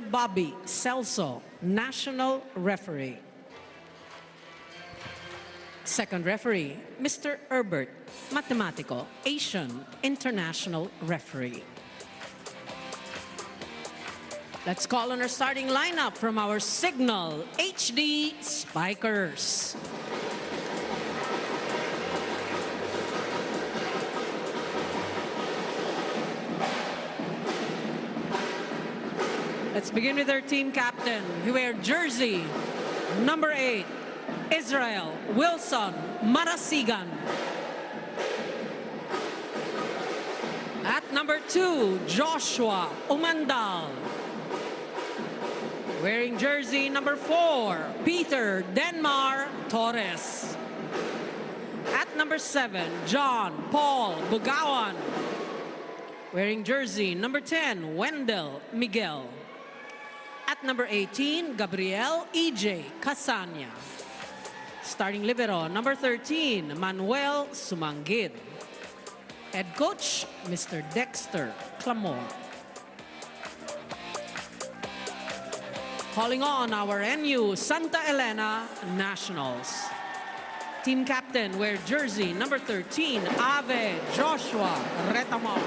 Bobby Celso, national referee. Second referee, Mr. Herbert Matematico, Asian international referee. Let's call on our starting lineup from our Signal HD Spikers. Let's begin with our team captain. He wears jersey number 8, Israel Wilson Marasigan. At number 2, Joshua Umandal. Wearing jersey number 4, Peter Denmar Torres. At number 7, John Paul Bugawan. Wearing jersey number 10, Wendell Miguel. At number 18, Gabriel E.J. Casanya. Starting libero, number 13, Manuel Sumangid. Head coach, Mr. Dexter Clamor. Calling on our NU Santa Elena Nationals. Team captain wear jersey number 13, Ave Joshua Retamar.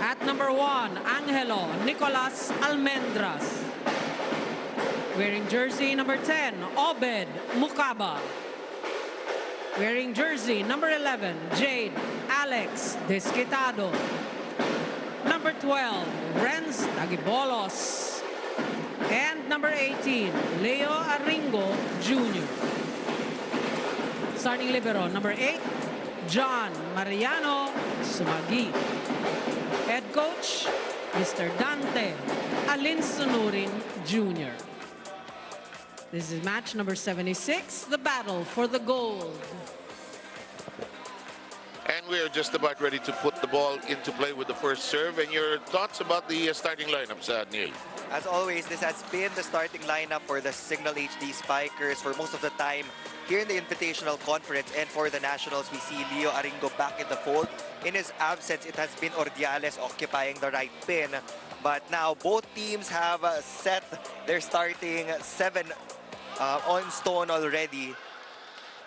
At number 1, Angelo Nicolas Almendras. Wearing jersey number 10, Obed Mukaba. Wearing jersey number 11, Jade Alex Desquitado. Number 12, Renz Tagibolos. And number 18, Leo Aringo Jr. Starting libero, number 8, John Mariano Sumagi. Head coach, Mr. Dante Alinsunurin Jr. This is match number 76, the battle for the gold. And we're just about ready to put the ball into play with the first serve. And your thoughts about the starting lineups, Neil? As always, this has been the starting lineup for the Signal HD Spikers for most of the time here in the Invitational Conference. And for the Nationals, we see Leo Aringo back in the fold. In his absence, it has been Ordiales occupying the right pin. But now both teams have set their starting 7 on stone already.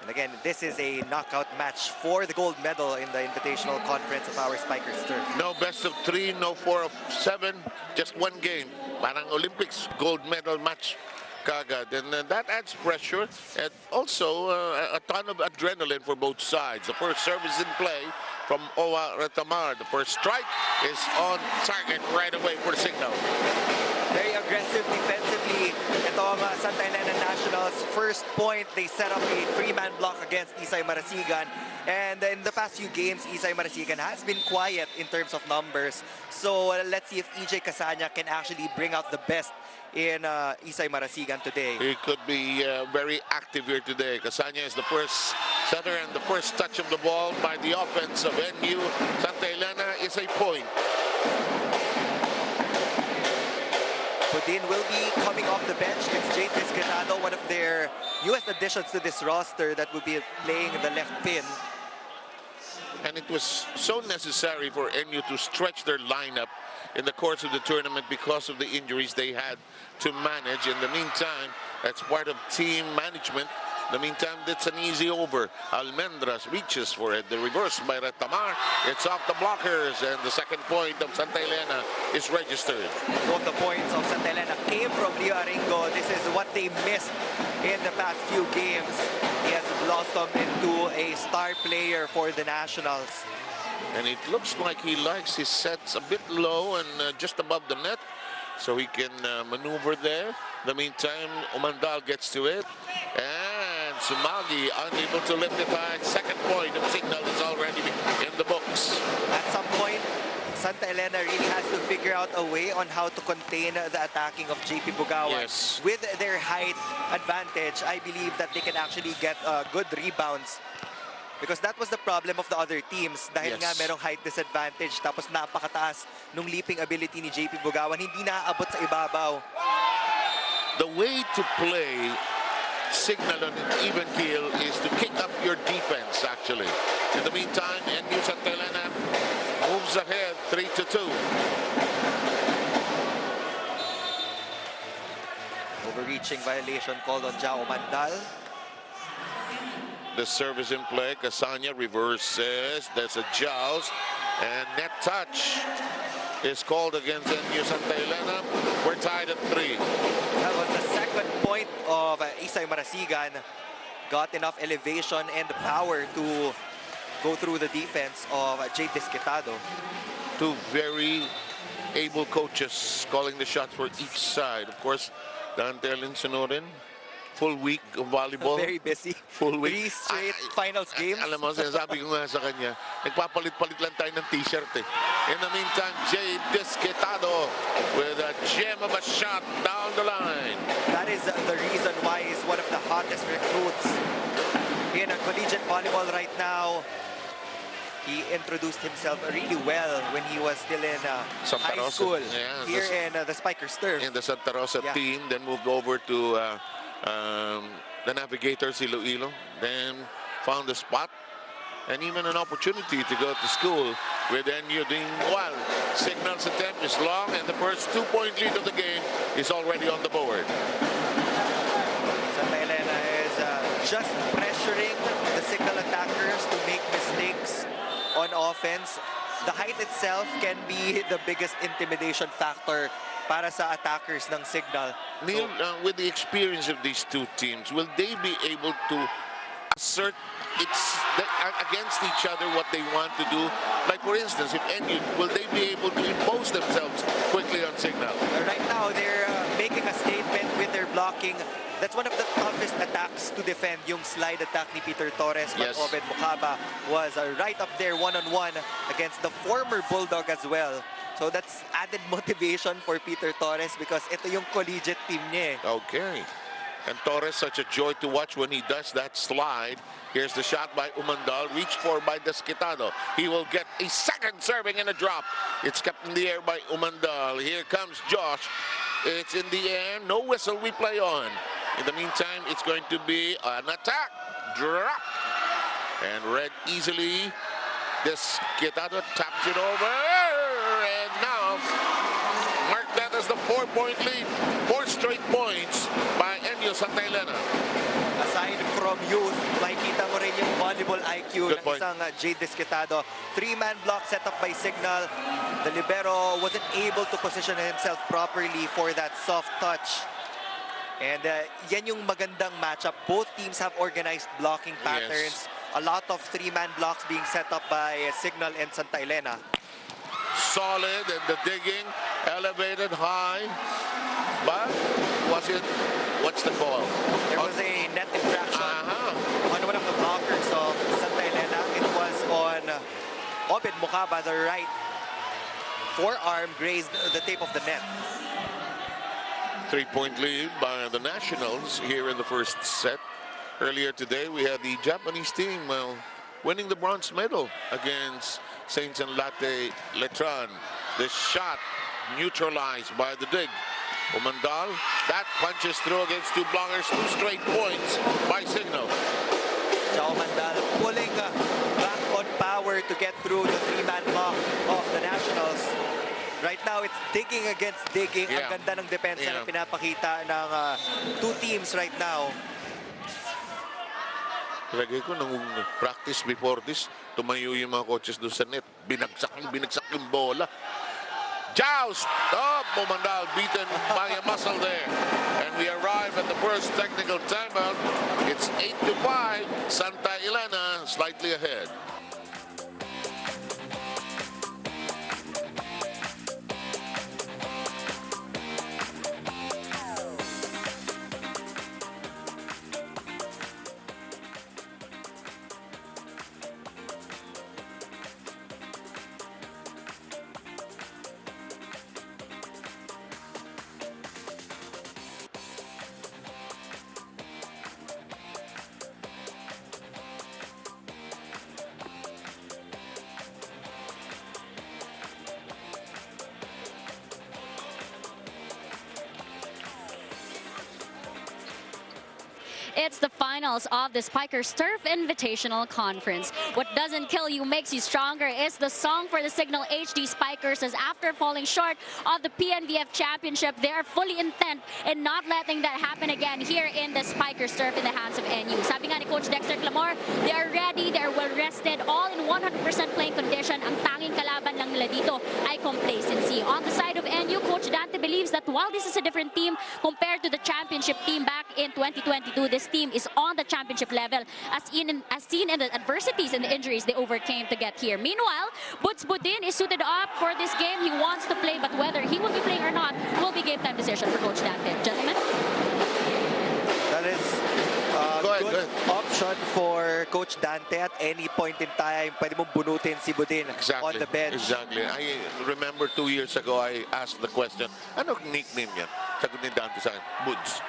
And again, this is a knockout match for the gold medal in the Invitational Conference of our Spikers turf. No best of 3, no 4 of 7, just one game. Parang Olympics gold medal match kagad. And that adds pressure and also a ton of adrenaline for both sides. The first serve is in play from Owa Retamar. The first strike is on target right away for the Signal. Very aggressive defensively. Itong Santa Elena Nationals, first point, they set up a 3-man block against Isay Marasigan. And in the past few games, Isay Marasigan has been quiet in terms of numbers. So let's see if EJ Casanya can actually bring out the best in Isay Marasigan today. He could be very active here today. Casanya is the first setter, and the first touch of the ball by the offense of NU Santa Elena is a point. Budin will be coming off the bench. It's Jade Desquitado, one of their newest additions to this roster that will be playing the left pin. And it was so necessary for NU to stretch their lineup in the course of the tournament because of the injuries they had to manage. In the meantime, that's part of team management. In the meantime, that's an easy over. Almendras reaches for it. The reverse by Retamar. It's off the blockers, and the second point of Santa Elena is registered. Both the points of Santa Elena came from Leo Aringo. This is what they missed in the past few games. He has blossomed into a star player for the Nationals. And it looks like he likes his sets a bit low and just above the net, so he can maneuver there. In the meantime, Umandal gets to it, and Sumagi unable to lift it high. Second point of Signal is already in the books. At some point, Santa Elena really has to figure out a way on how to contain the attacking of JP Bugawan. Yes. With their height advantage, I believe that they can actually get good rebounds. Because that was the problem of the other teams. Dahil nga merong height disadvantage, tapos napakataas nung leaping ability ni JP Bugawan, hindi naaabot sa ibabaw. The way to play Signal on an even keel is to kick up your defense, actually. In the meantime, NU Santa Elena moves ahead 3-2. reaching violation called on Jao Mandal. The service in play. Casanya reverses. There's a joust. And net touch is called against NU Santa Elena. We're tied at 3. That was the second point of Isay Marasigan. Got enough elevation and power to go through the defense of Jade Desquitado. Two very able coaches calling the shots for each side. Of course, Dante Alinsonorin, full week of volleyball. Very busy. Full week. 3 straight finals games. Alam mo, sinasabi ko nga sa kanya, nagpapalit-palit lang tayo ng t-shirt eh. In the meantime, Jade Desquitado with a gem of a shot down the line. That is the reason why he's one of the hottest recruits in collegiate volleyball right now. He introduced himself really well when he was still in Santa high Rosa. school Yeah, here in the Spikers turf. in the Santa Rosa Yeah. team, then moved over to the Navigators Iloilo, then found a spot and even an opportunity to go to school with NU doing well. Signal's attempt is long, and the first 2-point lead of the game is already on the board. Santa Elena is just pressuring the Signal attackers to make mistakes on offense. The height itself can be the biggest intimidation factor para sa attackers ng Signal. Neil, with the experience of these two teams, will they be able to assert against each other what they want to do? Like, for instance, if NU, will they be able to impose themselves quickly on Signal? Right now, they're making a statement with their blocking. That's one of the toughest attacks to defend, yung slide attack ni Peter Torres. But Yes. Obed Mukaba was right up there one-on-one against the former Bulldog as well. So that's added motivation for Peter Torres because ito yung collegiate team niya eh. Okay. And Torres, such a joy to watch when he does that slide. Here's the shot by Umandal, reached for by Desquitado. He will get a second serving and a drop. It's kept in the air by Umandal. Here comes Josh. It's in the air. No whistle we play on. In the meantime, it's going to be an attack. Drop. And read easily. Desquitado taps it over. And now, mark that as the 4-point lead. 4 straight points by NU Santa Elena. Aside from youth, makikita mo rin yung volleyball IQ Good ng point. isang Jade Desquitado. 3-man block set up by Signal. The libero wasn't able to position himself properly for that soft touch. And yan yung magandang matchup. Both teams have organized blocking patterns. A lot of 3-man blocks being set up by Signal and Santa Elena. Solid, and the digging elevated high. But was it, what's the call? There was a net infraction Uh-huh. on one of the blockers of Santa Elena. It was on Obed Mukaba, the right forearm grazed the tape of the net. 3-point lead by the Nationals here in the first set. Earlier today, we had the Japanese team winning the bronze medal against Saints and Latte Letran. The shot neutralized by the dig. Umandal, that punches through against two blockers. 2 straight points by Signal. Jao Mandal pulling back on power to get through the 3-man block of the Nationals. Right now, it's digging against digging. Yeah. Ang ganda ng depensa Yeah. na pinapakita ng two teams right now. Lagay ko nung practice before this, tumayo yung mga coaches doon sa net. Binagsak yung bola. Joust! Oh, Umandal beaten by a muscle there. And we arrive at the first technical timeout. It's 8-5. Santa Elena slightly ahead. It's the finals of the Spikers Turf Invitational Conference. What doesn't kill you makes you stronger is the song for the Signal HD Spikers, as after falling short of the PNVF Championship, they are fully intent in not letting that happen again here in the Spikers Turf in the hands of NU. Sabi nga ni Coach Dexter Clamor, they are ready, they are well rested, all in 100% playing condition. Ang tanging kalaban lang nila dito ay complacency. On the side of NU, Coach Dante believes that while this is a different team compared to the championship team back in 2022, this team is on the championship level, as seen in the adversities and the injuries they overcame to get here. Meanwhile, Boots Budin is suited up for this game. He wants to play, but whether he will be playing or not will be game time decision for Coach Dante. Gentlemen? That is good option for Coach Dante. At any point in time, pwede mong bunutin si Budin on the bench. Exactly. I remember 2 years ago, I asked the question, ano nickname yan? Sagot ni Dante sa akin, Buds.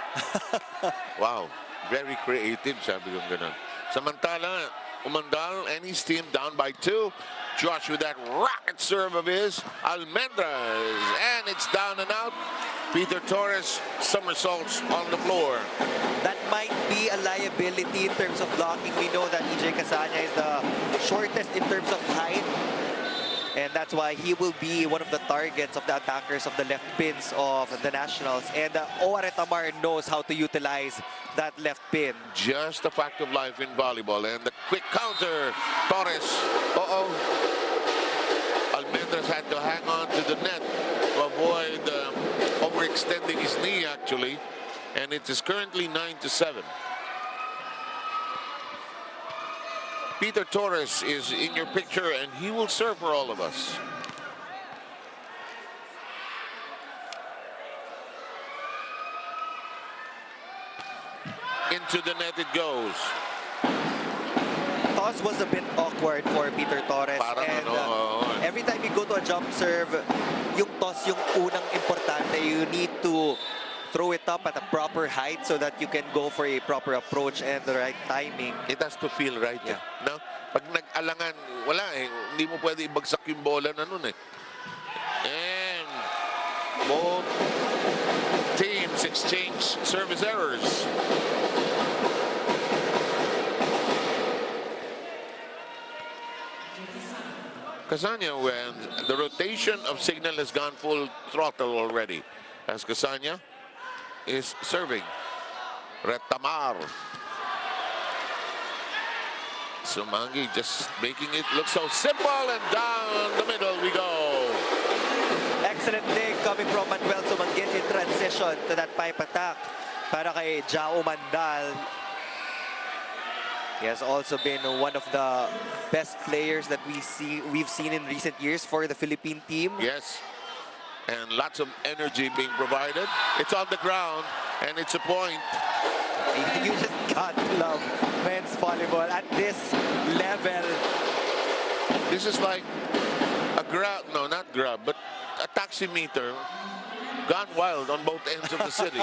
Wow. Very creative, sabi yung ganun. Samantala, Umandal and his team down by 2. Josh with that rocket serve of his. Almendras, and it's down and out. Peter Torres somersaults on the floor. That might be a liability in terms of blocking. We know that EJ Casanya is the shortest in terms of height. And that's why he will be one of the targets of the attackers of the left pins of the Nationals. And Oare Tamar knows how to utilize that left pin. Just a fact of life in volleyball. And the quick counter. Torres. Almendras had to hang on to the net to avoid overextending his knee, actually. And it is currently 9-7. Peter Torres is in your picture, and he will serve for all of us. Into the net it goes. Toss was a bit awkward for Peter Torres. Every time you go to a jump serve, yung toss yung unang importante. You need to throw it up at a proper height so that you can go for a proper approach and the right timing. It has to feel right. Yeah. No? Pag nag-alangan, wala eh. Hindi mo pwede ibagsak yung bola na nun eh. And both teams exchange service errors. Casanya, when the rotation of Signal has gone full throttle already, as Casanya is serving. Retamar. Sumangi just making it look so simple, and down the middle we go. Excellent dig coming from Manuel Sumangit in transition to that pipe attack para kay Jao Mandal. He has also been one of the best players that we've seen in recent years for the Philippine team. Yes. And lots of energy being provided. It's on the ground, and it's a point. You just got to love men's volleyball at this level. This is like a grab, no, not grab, but a taximeter gone wild on both ends of the city.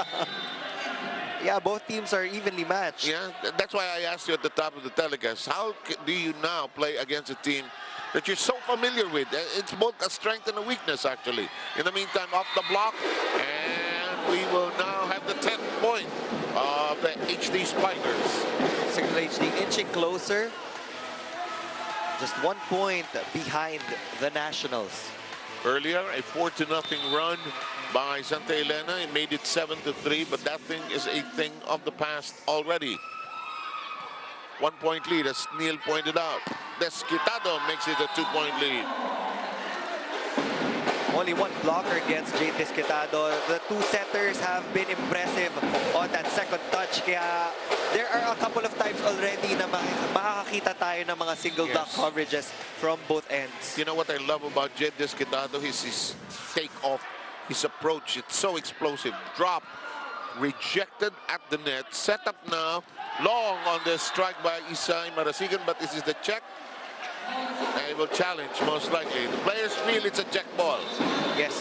Yeah, both teams are evenly matched. Yeah, that's why I asked you at the top of the telecast, how do you now play against a team that you're so familiar with? It's both a strength and a weakness, actually. In the meantime, off the block, and we will now have the 10th point of the HD Spikers. Signal HD inching closer. Just 1 point behind the Nationals. Earlier, a 4-0 run by Santa Elena. It made it 7-3, but that thing is a thing of the past already. 1 point lead, as Neil pointed out. Desquitado makes it a 2-point lead. Only one blocker against Jade Desquitado. The two setters have been impressive on that second touch. Kaya there are a couple of times already na makakakita tayo ng mga single block coverages from both ends. You know what I love about Jade Desquitado? His take-off, his approach. It's so explosive. Drop, rejected at the net. Set up now. Long on the strike by Isay Marasigan, but this is the check. And it will challenge, most likely. The players feel it's a check ball. Yes,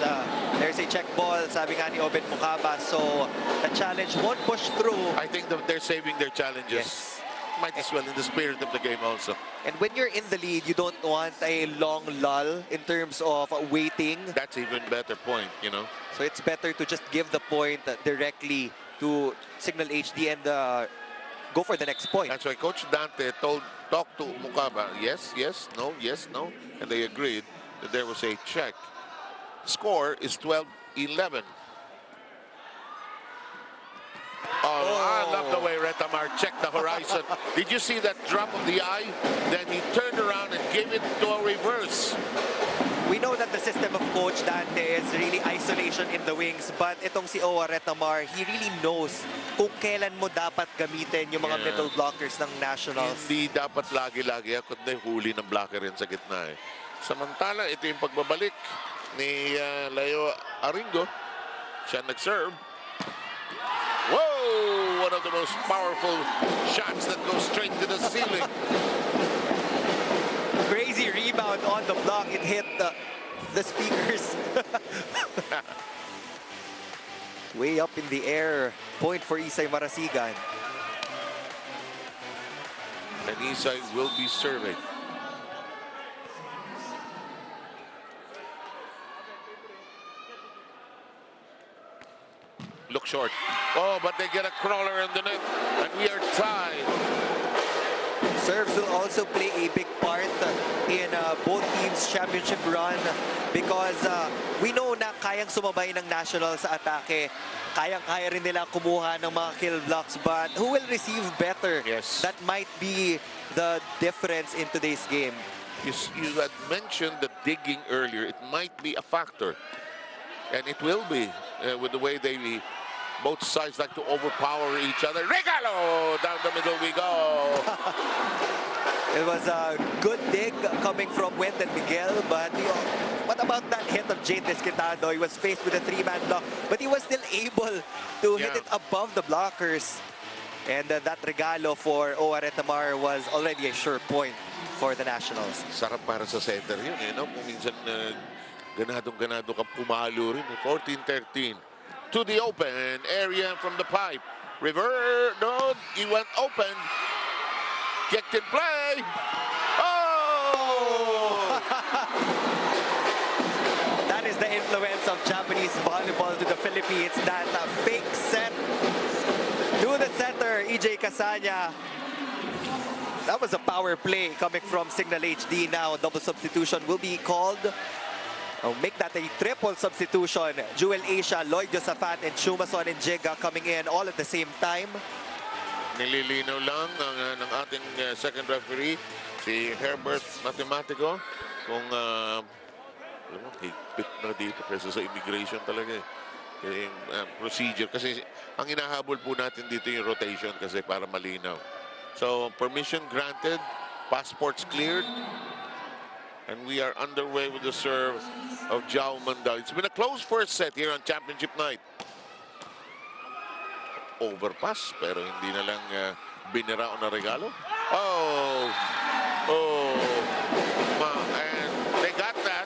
there's a check ball, sabi nga ni Oben Mukaba. So, the challenge won't push through. I think that they're saving their challenges. Yes. Might as well in the spirit of the game also. And when you're in the lead, you don't want a long lull in terms of waiting. That's even better point, you know. So, it's better to just give the point directly to Signal HD and go for the next point. That's why Coach Dante talked to Mukaba. Yes, yes, no, yes, no. And they agreed that there was a check. Score is 12-11. Oh, I love the way Retamar checked the horizon. Did you see that drop of the eye? Then he turned around and gave it to a reverse. We know that the system of Coach Dante is really isolation in the wings, but itong si Owa Retamar, he really knows kung kailan mo dapat gamitin yung mga middle blockers ng Nationals. Hindi dapat lagi-lagi kundi huli ng blocker yan sa gitna eh. Samantala, ito yung pagbabalik ni Leo Aringo. Siya nag-serve. Whoa! One of the most powerful shots that goes straight to the ceiling. Crazy rebound on the block. It hit the speakers. Way up in the air. Point for Isay Marasigan. And Isay will be serving. Look short. Oh, but they get a crawler in the net. And we are tied. Serves will also play a big part in both teams' championship run because we know na kayang sumabay ng Nationals sa atake. Kayang-kaya rin nila kumuha ng mga kill blocks, but who will receive better? Yes. That might be the difference in today's game. You had mentioned the digging earlier. It might be a factor. And it will be with the way they both sides like to overpower each other. Regalo! Down the middle we go. It was a good dig coming from Wendell Miguel, but what about that hit of Jade Desquitado? He was faced with a three-man block, but he was still able to hit it above the blockers. And that regalo for Owa Retamar was already a sure point for the Nationals. Sarap para sa center yun, you know? Kung minsan ganadong-ganado ka pumalo rin. 14-13. To the open area from the pipe. No, he went open. Kicked in play. Oh! That is the influence of Japanese volleyball to the Philippines. That fake set to the center, EJ Casanya. That was a power play coming from Signal HD. Now double substitution will be called. Make that a triple substitution. Jewel Asia, Lloyd Josafat, and Shumason and Jega coming in all at the same time. Nililinaw lang ng ating second referee, si Herbert Matematico, kung higpit na dito kasi sa immigration talaga yung procedure. Kasi ang hinahabol po natin dito yung rotation kasi para malinaw. So permission granted, passports cleared, and we are underway with the serve of Jao Mandal. It's been a close first set here on championship night. Overpass, pero hindi na lang binira o na regalo. Oh! Oh! And they got that.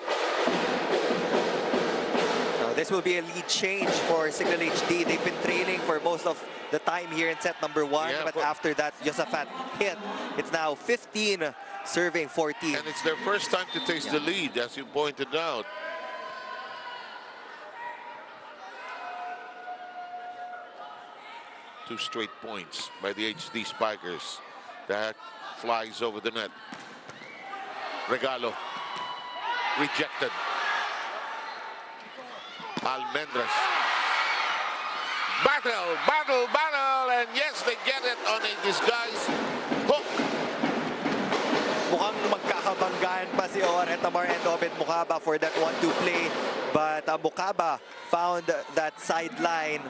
Now, this will be a lead change for Signal HD. They've been trailing for most of the time here in set number 1, but after that Josafat hit, it's now 15 serving 14. And it's their first time to taste the lead, as you pointed out. Two straight points by the HD Spikers. That flies over the net. Regalo. Rejected. Almendras. Battle, battle, battle, and yes, they get it on a disguise hook. Mukhang magkakabanggaan pa si Owa Retamar and Obed Mukaba for that 1-2 play. But Mukaba found that sideline.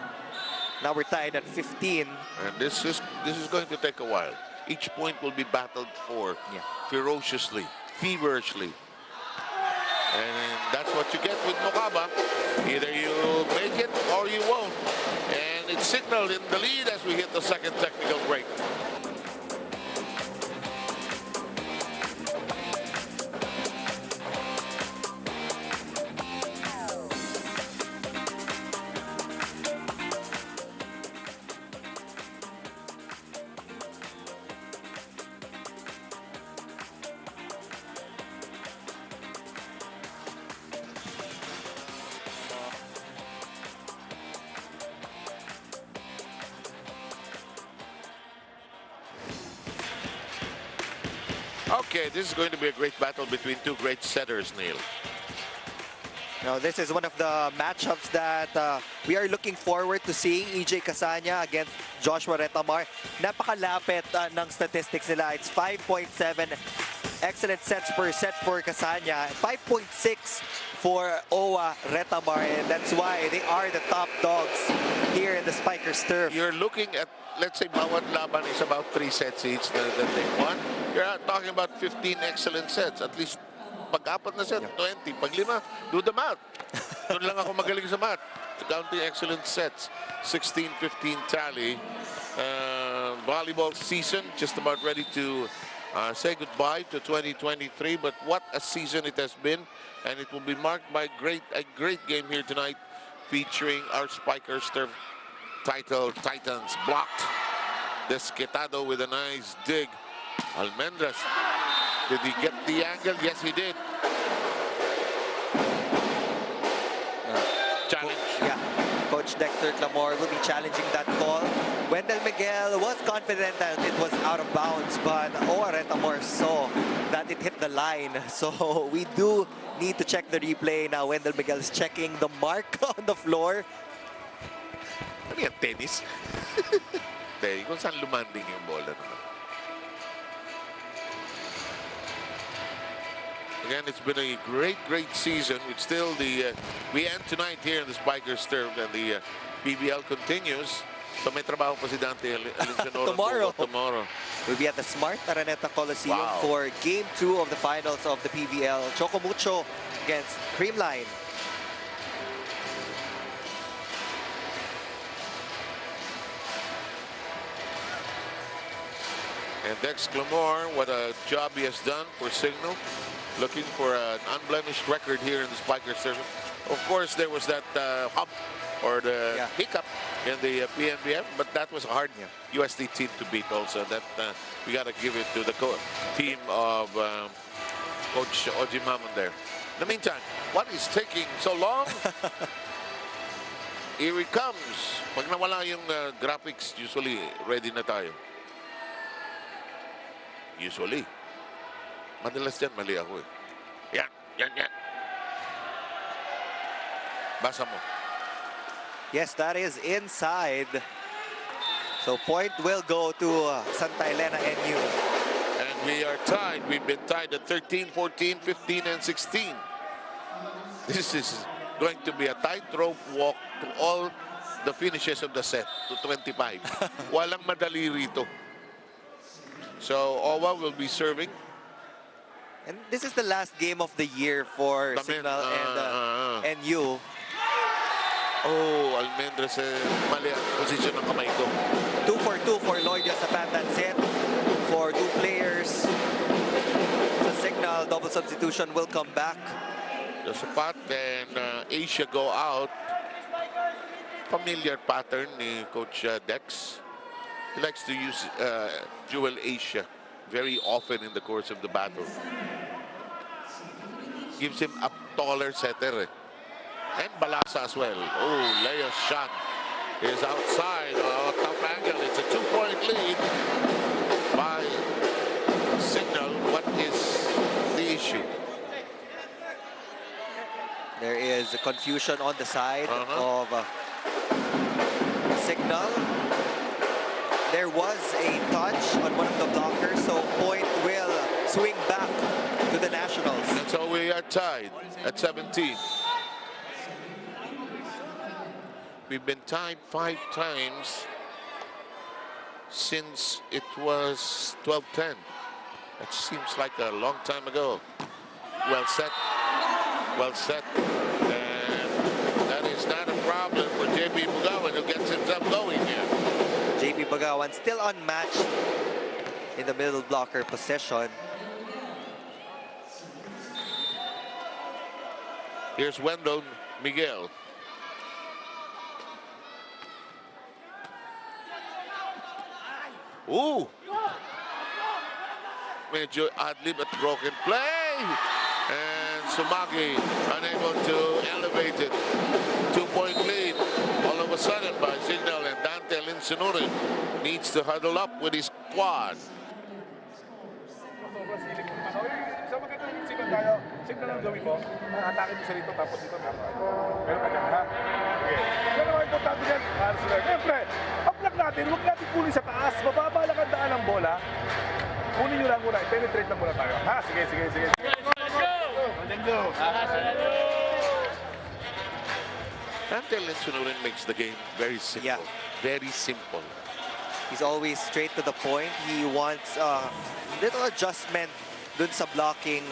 Now we're tied at 15. And this is going to take a while. Each point will be battled for ferociously, feverishly. And that's what you get with Mukaba. Either you make it or you won't. And it's Signal in the lead as we hit the second technical break. Okay, this is going to be a great battle between two great setters, Neil. Now, this is one of the matchups that we are looking forward to seeing. EJ Casanya against Joshua Retamar. Napakalapit ng statistics nila. It's 5.7 excellent sets per set for Casanya. 5.6 for Owa Retamar. And that's why they are the top dogs here in the Spikers turf. You're looking at, let's say, bawat laban is about 3 sets each that they won. You're talking about 15 excellent sets. At least pag-apat na set, 20. Pag 5, do the math. Doon lang ako magaling sa math. Counting excellent sets. 16-15 tally. Volleyball season just about ready to say goodbye to 2023. But what a season it has been. And it will be marked by a great game here tonight featuring our Spikers turf title Titans. Blocked. Desquetado with a nice dig. Almendras. Did he get the angle? Yes, he did. Challenge. Yeah, Coach Dexter Clamor will be challenging that call. Wendell Miguel was confident that it was out of bounds, but Owa Retamar saw that it hit the line. So we do need to check the replay now. Wendell Miguel is checking the mark on the floor. Ano yan, tennis? Kung saan lumanding yung bola naman. Again, it's been a great season. It's still we end tonight here in the Spikers turf, and the PBL continues. So may trabaho pa si Dante Alinsanoro tomorrow. We'll be at the Smart Araneta Coliseum for Game 2 of the finals of the PBL. Chocomucho against Creamline. And Dex Clamor, what a job he has done for Signal. Looking for an unblemished record here in the Spikers turf. Of course, there was that hump or the hiccup in the PNBF, but that was a hard USD team to beat also. That we got to give it to the team of Coach Oji Mamon there. In the meantime, what is taking so long? Here it comes. Pag nawala yung graphics, usually ready na tayo. Usually. Madalas yan, mali ako eh. Yan. Basa mo. Yes, that is inside. So point will go to Santa Elena NU. And we are tied. We've been tied at 13, 14, 15, and 16. This is going to be a tightrope walk to all the finishes of the set to 25. Walang madali rito. So Owa will be serving. And this is the last game of the year for Signal and NU. Oh, Almendras, mali ang position ng kamay ko. 2 for 2 for Lloyd Yosapat. That's it for 2 players. So Signal double substitution will come back. Yosapat and Asia go out. Familiar pattern ni Coach Dex. He likes to use dual Asia very often in the course of the battle. Gives him a taller setter. And Balasa as well. Oh, Leo's shot is outside. Oh, tough angle. It's a 2-point lead by Signal. What is the issue? There is a confusion on the side of Signal. There was a touch on one of the blockers, so point will swing back to the Nationals. And so we are tied at 17. We've been tied 5 times since it was 12-10. That seems like a long time ago. Well set. Well set. And that is not a problem for JP Bugawan, who gets himself going here. JP Bugawan still unmatched in the middle blocker possession. Here's Wendell Miguel. Ooh! Medyo ad-lib at broken play. And Sumagi unable to elevate it. 2-point lead all of a sudden by Signal, and Dante Alinsanoro needs to huddle up with his quad. tayo. Signal ang gawin mo. Atake mo sa rito, tapos dito meron. Meron ka dyan, ha? Okay. Yan naman importante dyan. Siyempre, ang block natin, huwag natin kunin sa taas. Mababa lang ang daan ng bola. Kunin nyo lang muna. I-penetrate lang muna tayo. Ha? Sige. Let's go! Dante Alinsunurin makes the game very simple. Yeah. Very simple. He's always straight to the point. He wants little adjustment dun sa blocking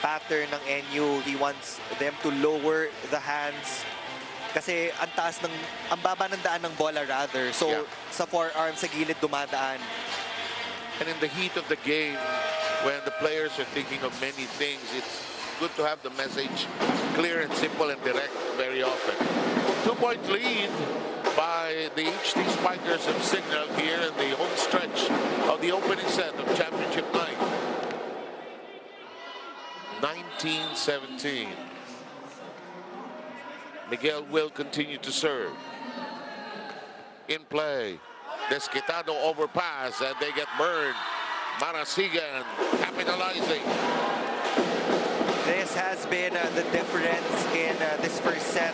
pattern ng NU. He wants them to lower the hands. Kasi ang baba ng daan ng bola rather. So, Yeah. sa forearm, sa gilid dumadaan. And in the heat of the game, when the players are thinking of many things, it's good to have the message clear and simple and direct very often. 2-point lead by the HD Spikers of Signal here in the home stretch of the opening set of championship night. 19-17. Miguel will continue to serve. In play. Desquitado overpass and they get burned. Marasigan capitalizing. This has been the difference in this first set.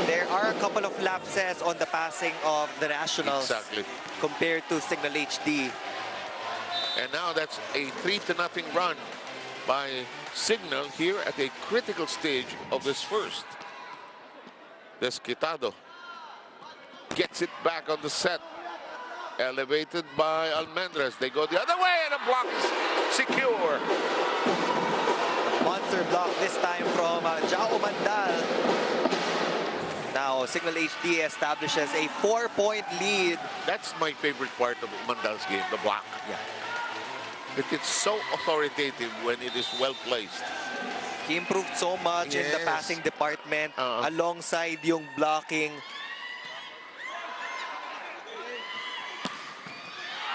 There are a couple of lapses on the passing of the Nationals Exactly. compared to Signal HD. And now that's a 3-0 run by Signal here at a critical stage of this first. Desquitado gets it back on the set. Elevated by Almendras. They go the other way and the block is secure. Monster block this time from Jao Mandal. Now, Signal HD establishes a 4-point lead. That's my favorite part of Mandal's game, the block. Yeah. It's so authoritative when it is well placed. He improved so much in the Yes. passing department alongside yung blocking.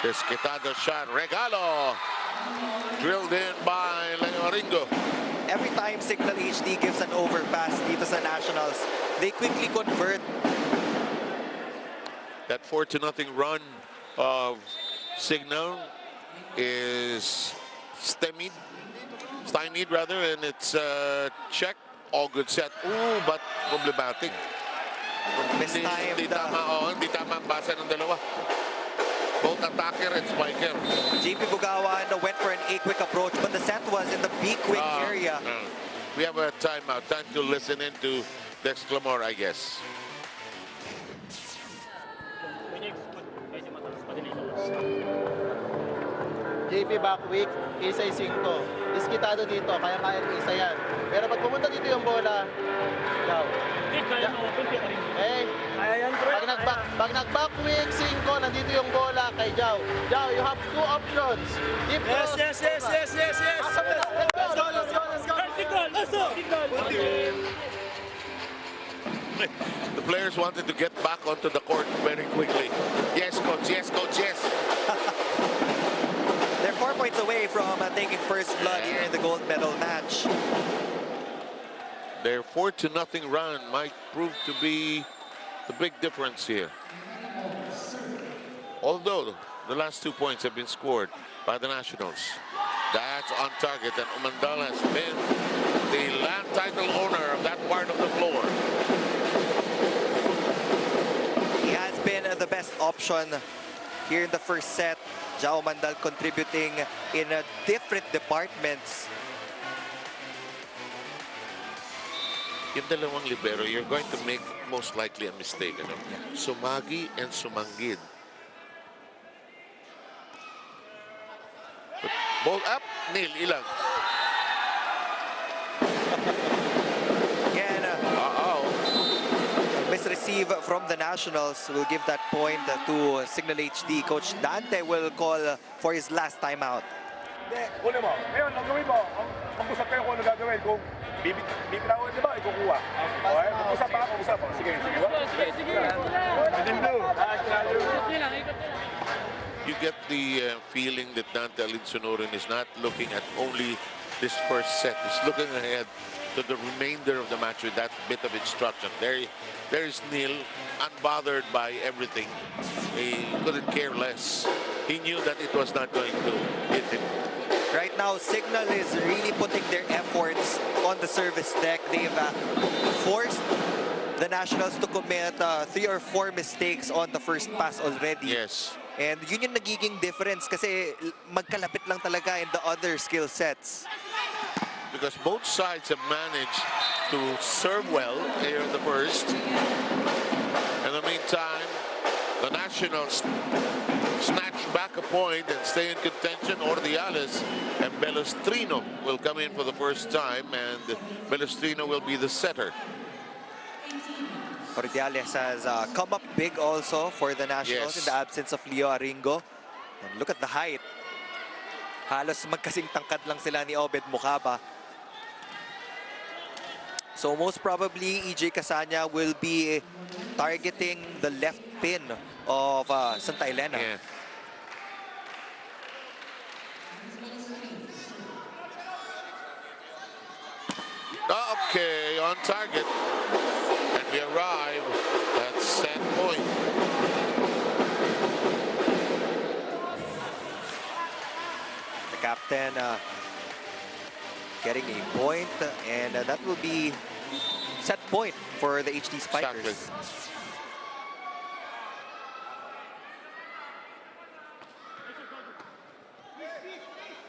Desquitado shot, regalo. Drilled in by Leo Aringo. Every time Signal HD gives an overpass dito sa Nationals, they quickly convert. That 4-0 run of Signal is stymied rather, and it's check. All good set. Ooh, but problematic. Mistimed. Hindi tama ang basa ng dalawa. Both attacker and spiker. JP Bugawan went for an A-quick approach, but the set was in the B-quick area. We have a timeout. Time to listen in to Dex Clamor, I guess. JP back weak, isa ay 5. Diskitado dito, kaya-kaya ng isa yan. Pero pag pumunta dito yung bola, daw. Pag nag-back weak, 5, nandito yung bola kay Jao. Jao, you have 2 options. Keep cross. Yes. Let's go. The players wanted to get back onto the court very quickly. Yes, coach. Yes. They're 4 points away from taking first blood here in the gold medal match. Their 4-0 run might prove to be the big difference here. Although the last 2 points have been scored by the Nationals. That's on target, and Umandal has been the land title owner of that part of the floor. He has been the best option here in the first set. Jao Mandal contributing in different departments. Yung dalawang libero, you're going to make most likely a mistake. Ano? Sumagi and Sumanggid. But ball up, nil, ilang. Again, misreceive from the Nationals will give that point to Signal HD. Coach Dante will call for his last timeout. Una mo. Ngayon, ang gawin mo, mag-usap kayo kung ano gagawin. Kung bibitawan niyo ba, ikukuha. Okay? Mag-usap pa. Sige. You get the feeling that Dante Alinsunurin is not looking at only this first set. He's looking ahead to the remainder of the match with that bit of instruction. There is Neil, unbothered by everything. He couldn't care less. He knew that it was not going to hit him. Right now Signal is really putting their efforts on the service deck. They've forced the Nationals to commit 3 or 4 mistakes on the first pass already. Yes. And yun yung nagiging difference kasi magkalapit lang talaga in the other skill sets. Because both sides have managed to serve well here in the first. In the meantime, the Nationals snatch back a point and stay in contention. Ordiales and Belestrino will come in for the first time, and Belestrino will be the setter. Ordiales has come up big also for the Nationals in the absence of Leo Aringo. And look at the height. Halos magkasing tangkad lang sila ni Obed Mukaba. So most probably, EJ Casanya will be targeting the left pin of Santa Elena. Yeah. Okay, on target. And we arrive at set point. The captain getting a point, and that will be set point for the HD Spikers. Exactly.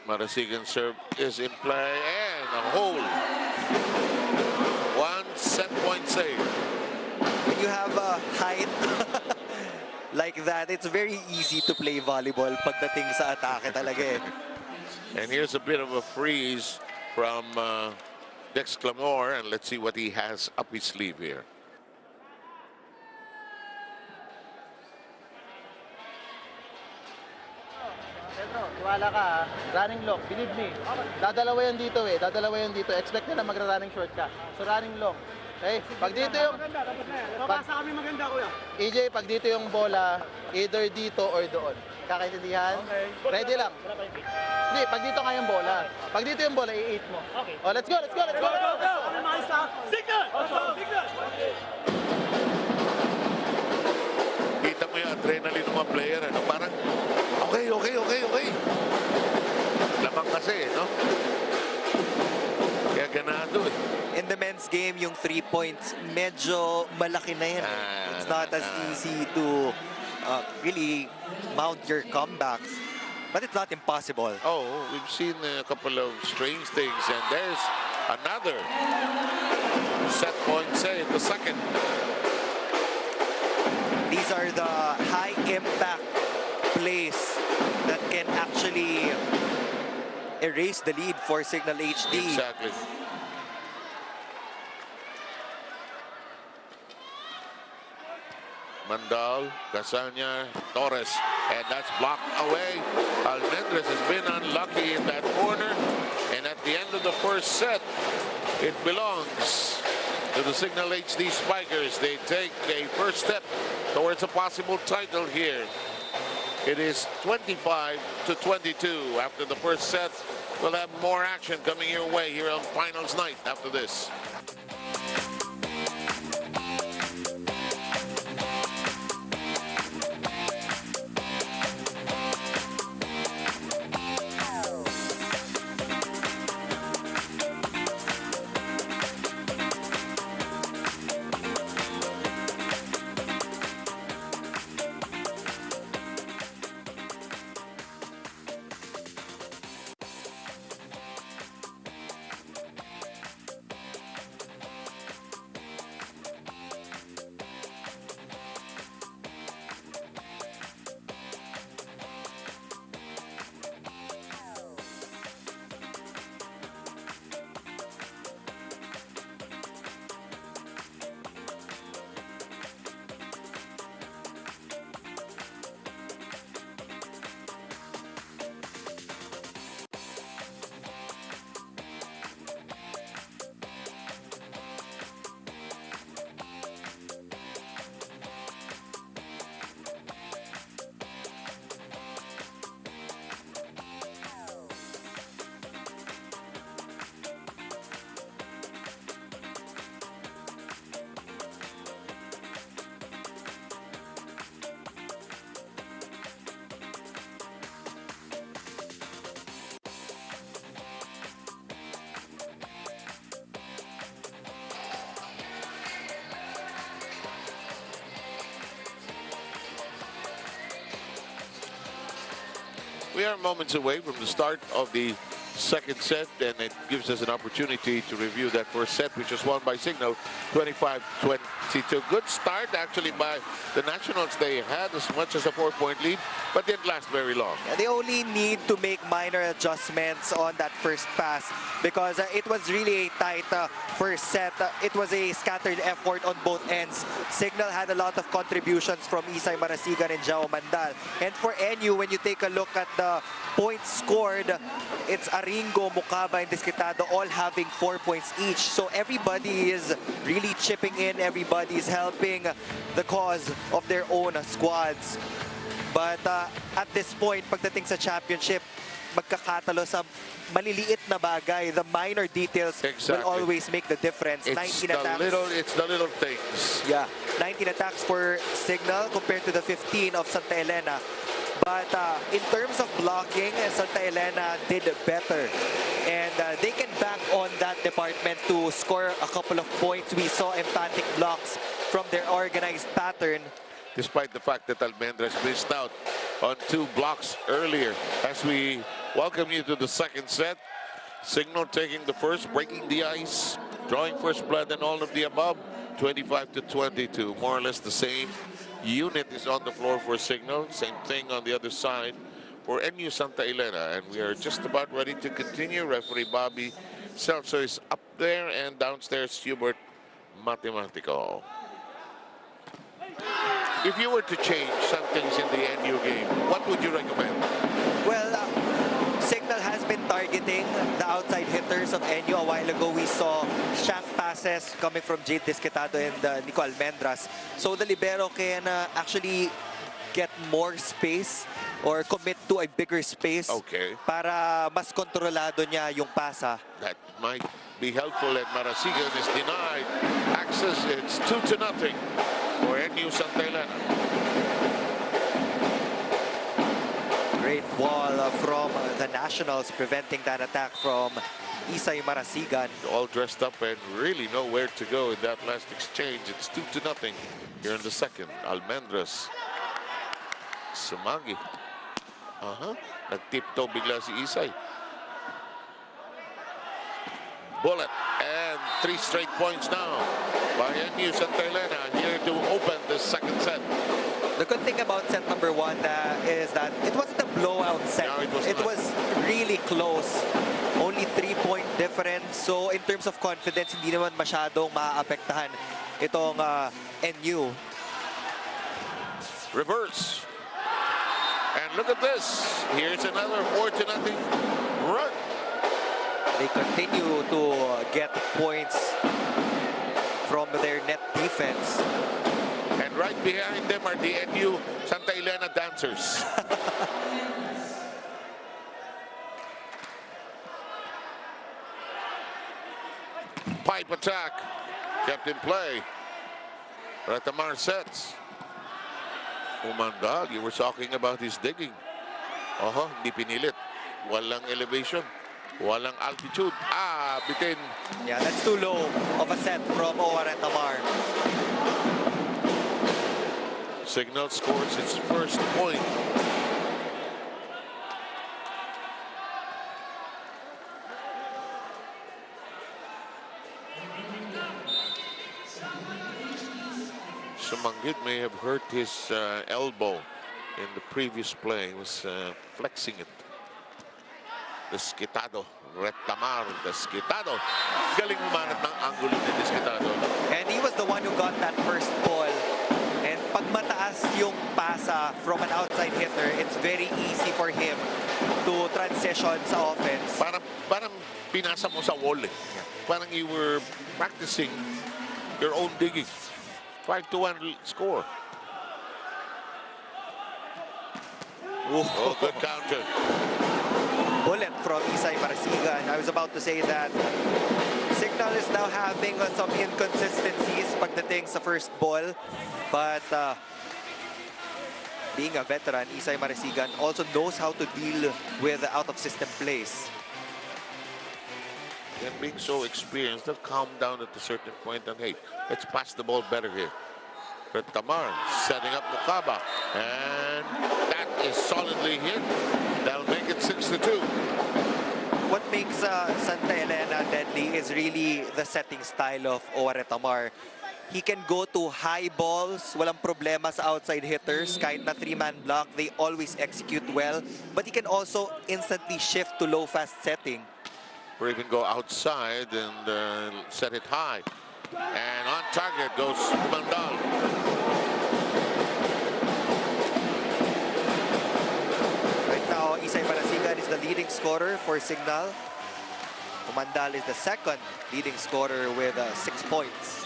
Marasigan serve is in play, and a hole. 1 set point save. When you have a height like that, it's very easy to play volleyball pagdating sa atake talaga eh. And here's a bit of a freeze from Dex Clamor, and let's see what he has up his sleeve here. Pedro, tiwala ka ha. Running long, believe me. Dadalawa yan dito eh. Dadalawa yan dito. Expect nila magra-running short ka. So running long. Okay? Pag dito yung... Mabasa kami maganda, kuya. EJ, pag dito yung bola, either dito or doon. Kakaintindihan? Okay. Ready lang. Hindi, pag dito nga yung bola. Pag dito yung bola, i-8 mo. Okay. Oh, let's go, let's go, let's go! Go, go! Ano mais ha? Signal! Signal! Kita mo yung adrenaline ng mga player, ano? Parang, okay. Lamang kasi, no? Kaya ganado eh. In the men's game, yung 3 points, medyo malaki na yan. It's not as easy to really mount your comebacks. But it's not impossible. Oh, we've seen a couple of strange things, and there's another set point save, the second. These are the high-impact plays that can actually erase the lead for Signal HD. Exactly. Mandal, Casanya, Torres, and that's blocked away. Almendres has been unlucky in that corner, and at the end of the first set, it belongs to the Signal HD Spikers. They take a first step towards a possible title here. It is 25-22 after the first set. We'll have more action coming your way here on finals night after this. We are moments away from the start of the second set, and it gives us an opportunity to review that first set, which was won by Signal 25-22. Good start actually by the Nationals. They had as much as a 4-point lead, but didn't last very long. Yeah, they only need to make minor adjustments on that first pass because it was really a tight first set. It was a scattered effort on both ends. Signal had a lot of contributions from Isay Marasigan and Jao Mandal. And for NU, when you take a look at the points scored, it's Aringo, Mukaba, and Desquitado all having 4 points each. So everybody is really chipping in. Everybody is helping the cause of their own squads. But at this point, pagdating sa championship, magkakatalo sa maliliit na bagay. The minor details will always make the difference. It's the little things. Yeah, 19 attacks for Signal compared to the 15 of Santa Elena. But in terms of blocking, Santa Elena did better. And they can bank on that department to score a couple of points. We saw emphatic blocks from their organized pattern. Despite the fact that Almendras missed out on 2 blocks earlier. As we welcome you to the second set, Signal taking the first, breaking the ice, drawing first blood and all of the above, 25-22, more or less the same. Unit is on the floor for Signal, same thing on the other side for NU Santa Elena, and we are just about ready to continue. Referee Bobby Celso is up there, and downstairs Hubert Matematico. If you were to change some things in the NU game, what would you recommend? Well, Signal has been targeting the outside hitters of NU. A while ago, we saw shank passes coming from Jade Desquitado and Nico Almendras. So the libero can actually get more space or commit to a bigger space para mas kontrolado niya yung pasa. That might be helpful, and Marasigan is denied access. It's 2-0 for NU Santa Elena. Great ball from the Nationals, preventing that attack from Isay Marasigan. All dressed up and really know where to go in that last exchange. It's 2-0 here in the second. Almendras. Sumagi. Nagtiptoe bigla si Isay. Bullet. And 3 straight points now by NU Santa Elena here to open the second set. The good thing about set number 1 is that it wasn't a blowout set. No, it was really close. Only 3-point difference. So in terms of confidence, hindi naman masyadong maaapektahan itong NU. Reverse. And look at this. Here's another 4-0 run. They continue to get points from their net defense. And right behind them are the NU Santa Elena dancers. Pipe attack. Kept in play. Ratamar sets. Umandal, you were talking about his digging. Hindi pinilit. Walang elevation. Walang altitude. Bitin. Yeah, that's too low of a set from Ratamar. Signal scores its first point. Sumanggit may have hurt his elbow in the previous play. He was flexing it. Desquitado. Retamar. Desquitado. Galing umanat ng angulo ni Desquitado. And he was the one who got that first ball. And pag mataas yung pasa from an outside hitter, it's very easy for him to transition sa offense. Parang pinasa mo sa wall eh. Parang you were practicing your own digging. 5-1 score. Oh, good counter. Bullet from Isay Marasigan. I was about to say that Signal is now having some inconsistencies pagdating sa first ball. But being a veteran, Isay Marasigan also knows how to deal with out-of-system plays. And being so experienced, they'll calm down at a certain point and, hey, let's pass the ball better here. Tamar setting up Mukaba. And that is solidly hit. That'll make it 6-2. What makes Santa Elena deadly is really the setting style of Tamar. He can go to high balls, walang problema sa outside hitters. Kahit na 3-man block, they always execute well. But he can also instantly shift to low-fast setting. Or even go outside and set it high. And on target goes Mandal. Right now, Isay Barasigan is the leading scorer for Signal. Mandal is the second leading scorer with 6 points.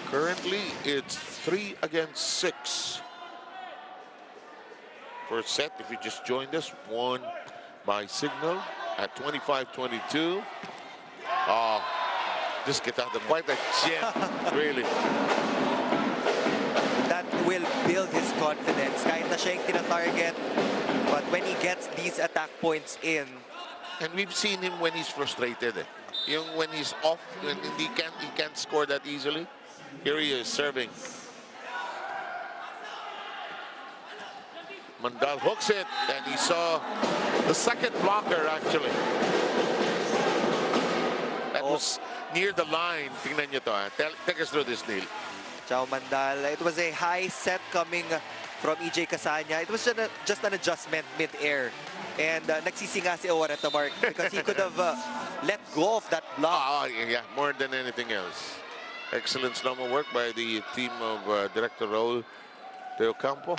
Currently, it's 3 against 6. First set, if you just joined us, won by Signal at 25-22. Oh, this get out of quite a gem, really. That will build his confidence. Kahit na siya yung tina-target, but when he gets these attack points in, and we've seen him when he's frustrated. Yung when he's off, when he can't score that easily. Here he is serving. Mandal hooks it, and he saw the second blocker actually. That was near the line. Tingnan nyo to. Take us through this, Neil. Ciao Mandal. It was a high set coming from EJ Casanya. It was just an adjustment mid-air. And nagsisinga si Tamar because he could have let go of that block. Oh, yeah, more than anything else. Excellent slow-mo work by the team of Director Raul De Ocampo.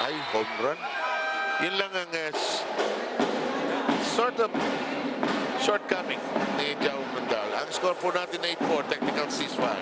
Ay, home run. Yun lang ang sort of shortcoming ni Jao Mandal. Ang score po natin 8-4, technical ceasefire.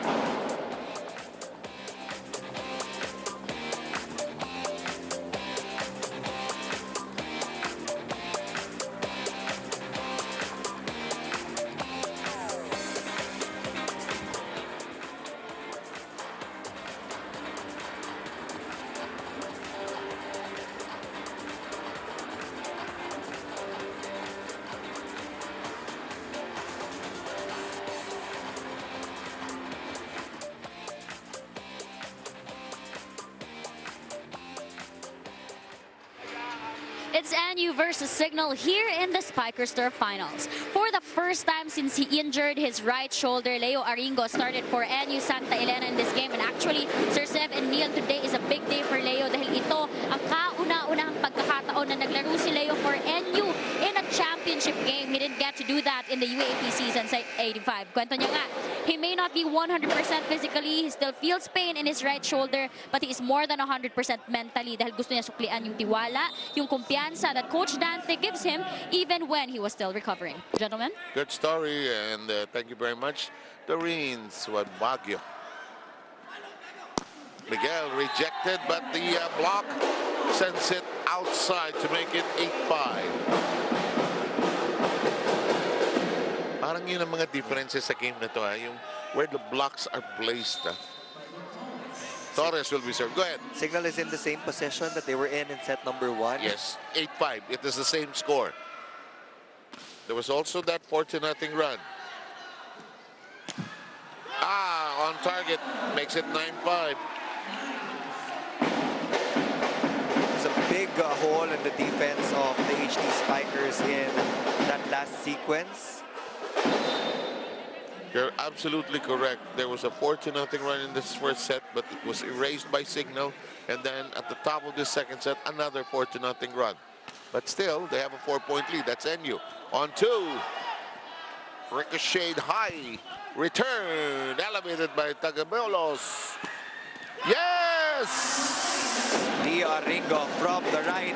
It's NU versus Signal here in the Spikers Turf Finals. For the first time since he injured his right shoulder, Leo Aringo started for NU Santa Elena in this game. And actually, Sir Sev and Neil, today is a big day for Leo dahil ito ang kauna-unahang pagkakataon na naglaro si Leo for NU in a championship game. He didn't get to do that in the UAP season sa 85. Kwento niya nga, he may not be 100% physically, he still feels pain in his right shoulder, but he is more than 100% mentally dahil gusto niya suklian yung tiwala, yung kumpiyansa that Coach Dante gives him even when he was still recovering. Gentlemen? Good story, and thank you very much. Doreen Baguio. Miguel rejected, but the block sends it outside to make it 8-5. Parang yun ang mga differences sa game na to, yung where the blocks are placed. Torres will be served. Go ahead. Signal is in the same position that they were in set number 1. Yes, 8-5. It is the same score. There was also that 4-0 run. On target, makes it 9-5. It's a big hole in the defense of the HD Spikers in that last sequence. You're absolutely correct. There was a 4-0 run in this first set, but it was erased by Signal. And then at the top of the second set, another 4-0 run. But still, they have a 4-point lead. That's NU. On 2. Ricocheted high. Return. Elevated by Tagabolos. Yes! Leo Aringo from the right,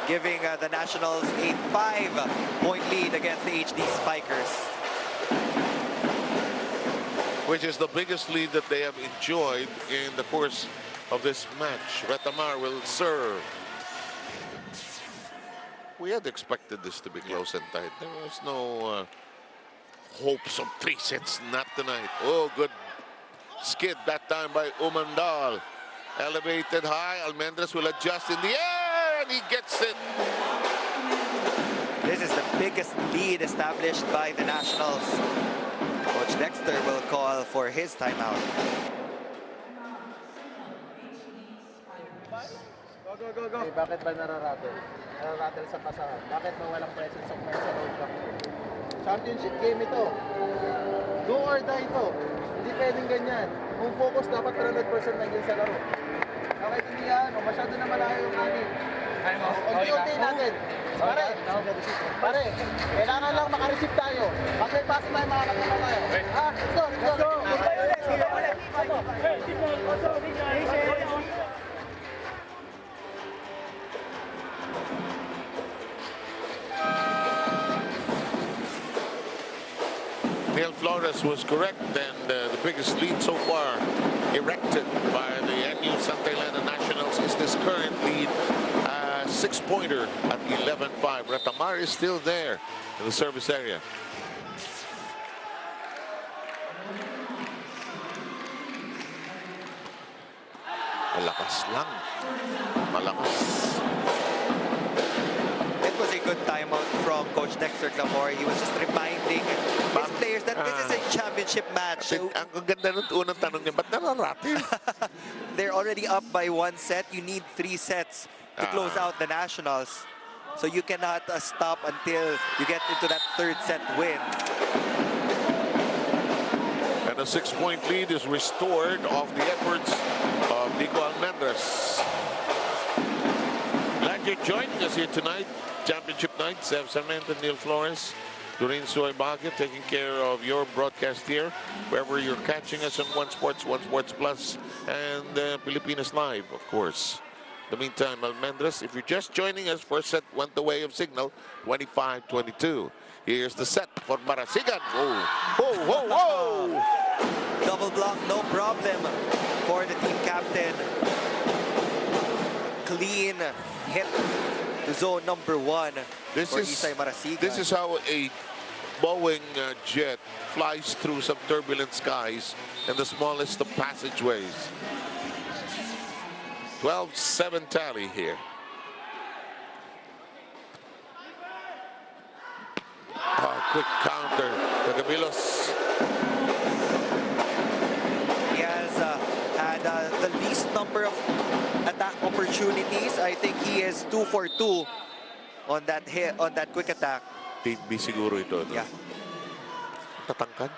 giving the Nationals a 5-point lead against the HD Spikers. Which is the biggest lead that they have enjoyed in the course of this match. Retamar will serve. We had expected this to be close and tight. There was no hopes of 3 sets, not tonight. Oh, good skid that time by Umandal. Elevated high, Almendras will adjust in the air, and he gets it. This is the biggest lead established by the Nationals. Coach Coach Dexter will call for his timeout. Go. Okay, bakit ba nararattle? Nararattle sa pasahan. Bakit ba walang presence of mind sa road block? Championship game ito. Do or die ito. Hindi pwedeng ganyan. Kung focus, dapat 100% nandiyan sa laro. Okay, hindi yan. Masyado na malayo yung amin. Unti-unti natin. Pare, kailangan lang makareceive tayo. Pag may pass tayo, makakatama tayo. Let's go. Neil Flores was correct, and the biggest lead so far erected by the NU Santa Elena Nationals is this current lead, 6-pointer at 11-5. Retamar is still there in the service area. Malakas lang. Malakas. It was a good timeout from Coach Dexter Clamore. He was just reminding his players that this is a championship match. Ang ganda ng unang tanong niya, ba't nararating? They're already up by 1 set. You need 3 sets to close out the Nationals. So you cannot stop until you get into that 3rd set win. And a 6-point lead is restored off the efforts of Nico Almendras. Glad you're joining us here tonight. Championship night, Sev Sarmiento, Neil Flores, Doreen Suaybagyo, taking care of your broadcast here, wherever you're catching us on One Sports Plus, and Pilipinas Live, of course. In the meantime, Almendras, if you're just joining us, first set went the way of Signal, 25-22. Here's the set for Marasigan. Whoa. Double block, no problem for the team captain. Clean hit to zone number 1 for Isay Marasigan. This is how a Boeing jet flies through some turbulent skies in the smallest of passageways. 12-7 tally here. Quick counter. Tagabilos. He has had the least number of attack opportunities. I think he is 2 for 2 on that hit, on that quick attack. Team B siguro ito. No? Yeah. Tatangkad.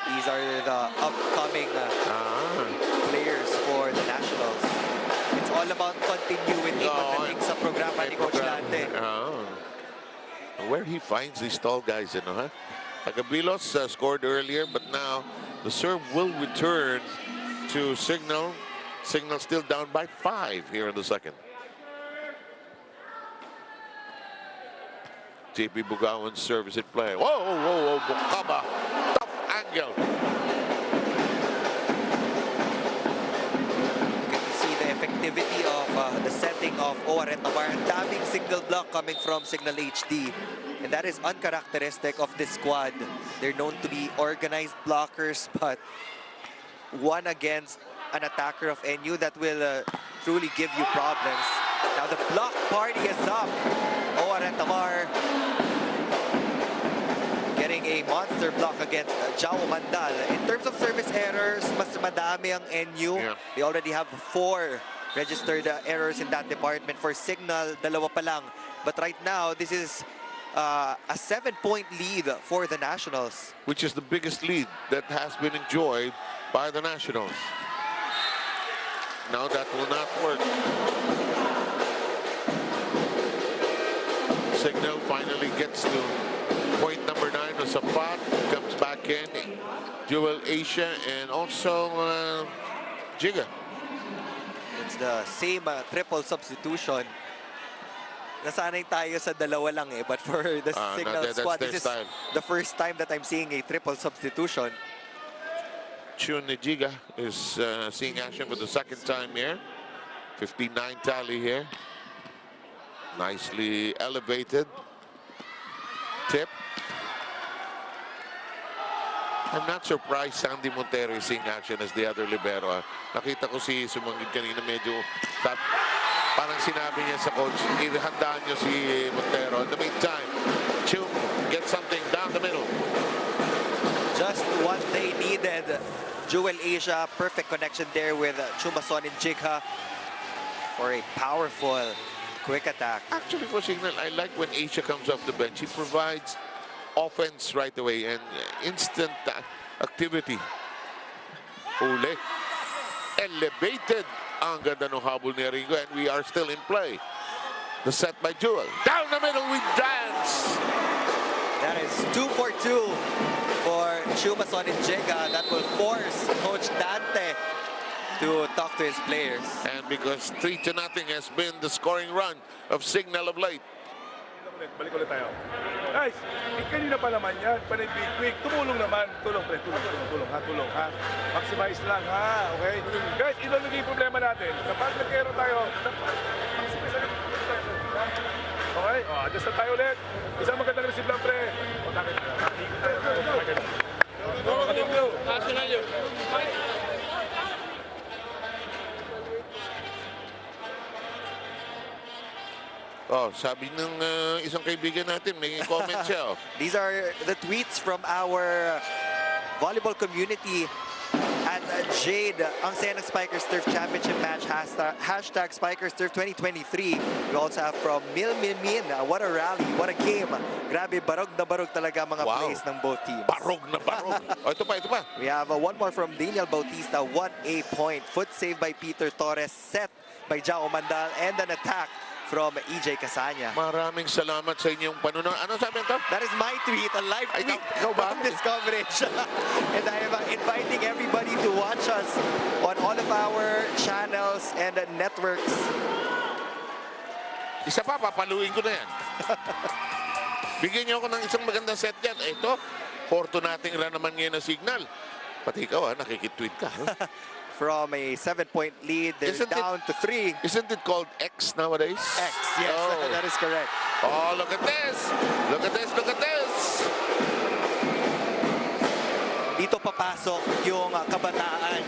These are the upcoming players for the Nationals. It's all about continuity pagdating sa programa ni Coach Dante. Where he finds these tall guys, you know, huh? Tagabilos scored earlier, but now the serve will return to Signal. Signal still down by 5 here in the second. JP Bugawan's serve is at play. Whoa, Bukaba. Tough angle. You can see the effectivity of the setting of Retamar. Daming single block coming from Signal HD. And that is uncharacteristic of this squad. They're known to be organized blockers, but one against an attacker of NU that will truly give you problems. Now the block party is up. Retamar getting a monster block against Jao Mandal. In terms of service errors, mas madami ang NU. Yeah. They already have 4 registered errors in that department. For Signal, 2 pa lang. But right now, this is a 7-point lead for the Nationals. Which is the biggest lead that has been enjoyed by the Nationals. Now that will not work. Signal finally gets to point number 9 of Sapat. Comes back in. Jewel Asia and also Jiga. It's the same triple substitution. Nasanay tayo sa 2 lang but for the Signal squad, this is the first time that I'm seeing a triple substitution. Chun Jiga is seeing action for the second time here. 59 tally here. Nicely elevated. Tip. I'm not surprised Sandy Montero is seeing action as the other libero. Nakita ko si Sumanggid kanina medyo parang sinabi niya sa coach, ihandaan niyo si Montero. In the meantime, Chum gets something down the middle. Just what they needed. Jewel Asia, perfect connection there with Chumason and Jigha for a powerful, quick attack. Actually, for Signal, I like when Asia comes off the bench. He provides offense right away and instant activity. Uli. Elevated. Ang ganda ng habol ni Aringo, and we are still in play. The set by Jewel. Down the middle, we dance. That is 2 for 2 for Chumason and Jigha. That will force Coach Dante to talk to his players. And because 3-0 has been the scoring run of Signal of late. Balik ulit tayo. Guys, kanina pa naman yan. Panay quick. Tumulong naman. Tulong, pre. Tulong, ha. Maximize lang, ha. Okay? Guys, ito naging problema natin. Kapag nag-error tayo, maximize lang. Okay? O, adjust na tayo ulit. Isang magandang receive lang, pre. O, takit. National yun. Oh, sabi ng isang kaibigan natin, may comment siya. Oh. These are the tweets from our volleyball community at Jade. Ang saya ng Spikers Turf Championship match, hashtag Spikers Turf 2023. We also have from Min. What a rally, what a game. Grabe, barog na barog talaga mga plays ng both teams. Barog na barog. Oh, ito pa. We have one more from Daniel Bautista. What a point. Foot save by Peter Torres. Set by Jao Mandal. And an attack from EJ Casanya. Maraming salamat sa inyong panunood. Ano sabi ito? That is my tweet, a live tweet from this coverage. And I am inviting everybody to watch us on all of our channels and networks. Isa pa, papaluin ko na yan. Bigyan niyo ako ng isang magandang set dyan. Ito, porto nating ra naman ngayon na Signal. Pati ikaw, nakikitweet ka. From a 7-point lead, they're down to 3. Isn't it called X nowadays? X, yes, that is correct. Oh, look at this! Look at this! Look at this! Dito papasok yung kabataan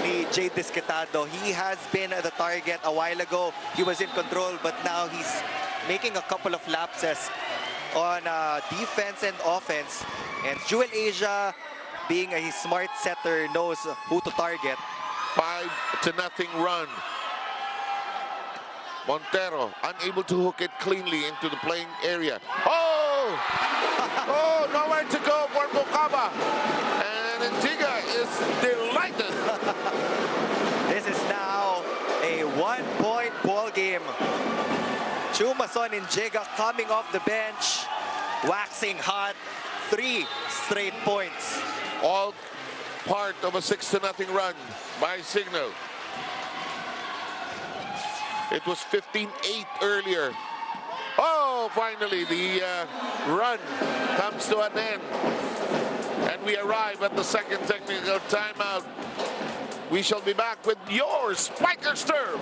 ni Jay Discatado. He has been the target a while ago. He was in control, but now he's making a couple of lapses on defense and offense. And Jewel Asia, being a smart setter, knows who to target. 5-0 run. Montero unable to hook it cleanly into the playing area. Oh! Oh, nowhere to go for Bukaba. And Antigua is delighted. This is now a 1-point ball game. Chumason and Jigha coming off the bench, waxing hot. 3 straight points. All part of a 6-0 run by Signal. It was 15-8 earlier. Oh, finally the run comes to an end. And we arrive at the second technical timeout. We shall be back with your Spikers Turf.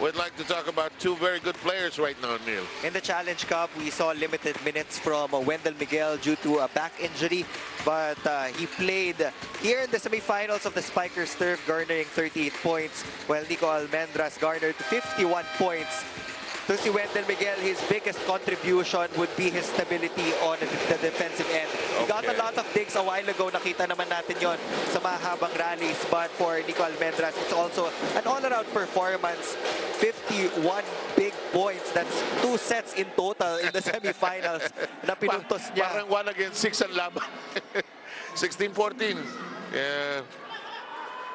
We'd like to talk about two very good players right now, Neil. In the Challenge Cup, we saw limited minutes from Wendell Miguel due to a back injury, but he played here in the semifinals of the Spikers Turf, garnering 38 points, while Nico Almendras garnered 51 points. To si Wendell Miguel, his biggest contribution would be his stability on the defensive end. He got a lot of digs a while ago. Nakita naman natin yon sa mahabang rallies. But for Nico Almendras, it's also an all-around performance. 51 big points. That's 2 sets in total in the semifinals na pinuntos niya. Parang 1 against 6 ang laban. 16-14. Yeah.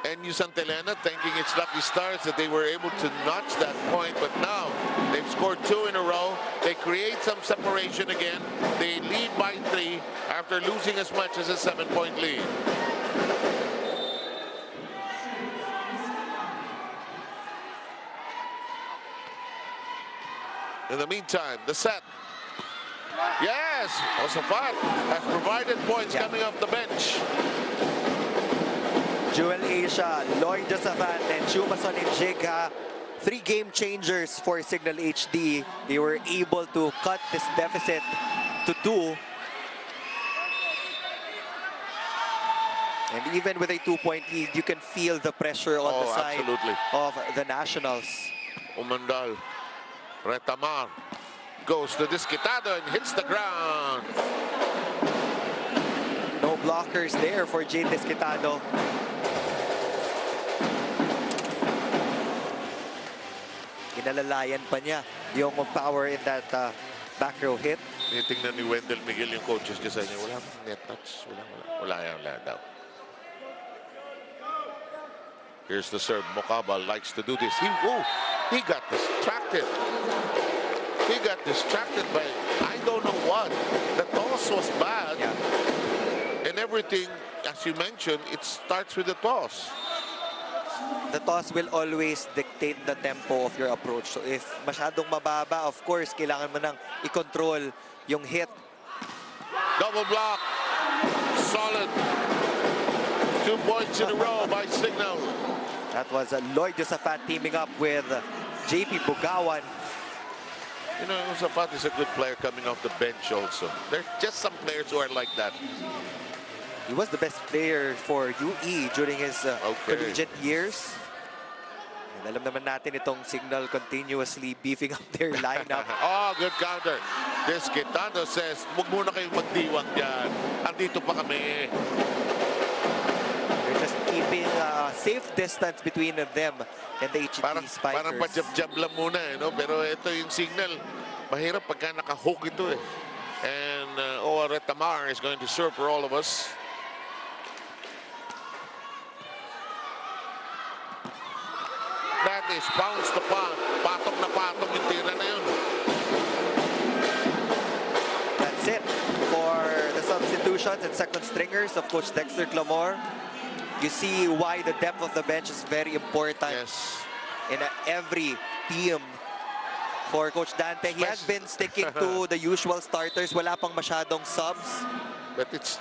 And Santa Elena thanking its lucky stars that they were able to notch that point, but now they've scored 2 in a row. They create some separation again. They lead by 3 after losing as much as a 7-point lead. In the meantime, the set. Yeah, Yes, Josafat has provided points coming off the bench. Jewel Asia, Lloyd Josafat, and Chumason and Jigha. 3 game changers for Signal HD. They were able to cut this deficit to 2. And even with a 2-point lead, you can feel the pressure on the side of the Nationals. Umandal. Retamar goes to Disquitado and hits the ground. No blockers there for Jade Disquitado. Inalalayan pa niya yung power in that back row hit. Tingnan ni Wendell Miguel yung coaches niya sa inyo. Wala net touch. Wala daw. Here's the serve. Mokaba likes to do this. He got distracted. He got distracted by I don't know what. The toss was bad. Yeah. And everything, as you mentioned, it starts with the toss. The toss will always dictate the tempo of your approach. So if masyadong mababa, of course, kailangan mo nang i-control yung hit. Double block. Solid. 2 points in a row by Signal. That was Lloyd Josafat teaming up with JP Bugawan. You know, Josafat is a good player coming off the bench also. There's just some players who are like that. He was the best player for UE during his collegiate years. And alam naman natin itong Signal continuously beefing up their lineup. Oh, good counter. This Quintano says, huwag muna kayong magdiwang dyan. Andito pa kami. They're just keeping a safe distance between them and the HT Spikers. Parang pa-jab-jab lang muna, no? Pero ito yung Signal. Mahirap pagka naka-hook ito eh. And Oa Retamar is going to serve for all of us. That is bounced upon. Patong na patong yung tira na yun. That's it for the substitutions and second stringers of Coach Dexter Clamor. You see why the depth of the bench is very important in every team. For Coach Dante, he has been sticking to the usual starters. Wala pang masyadong subs. But it's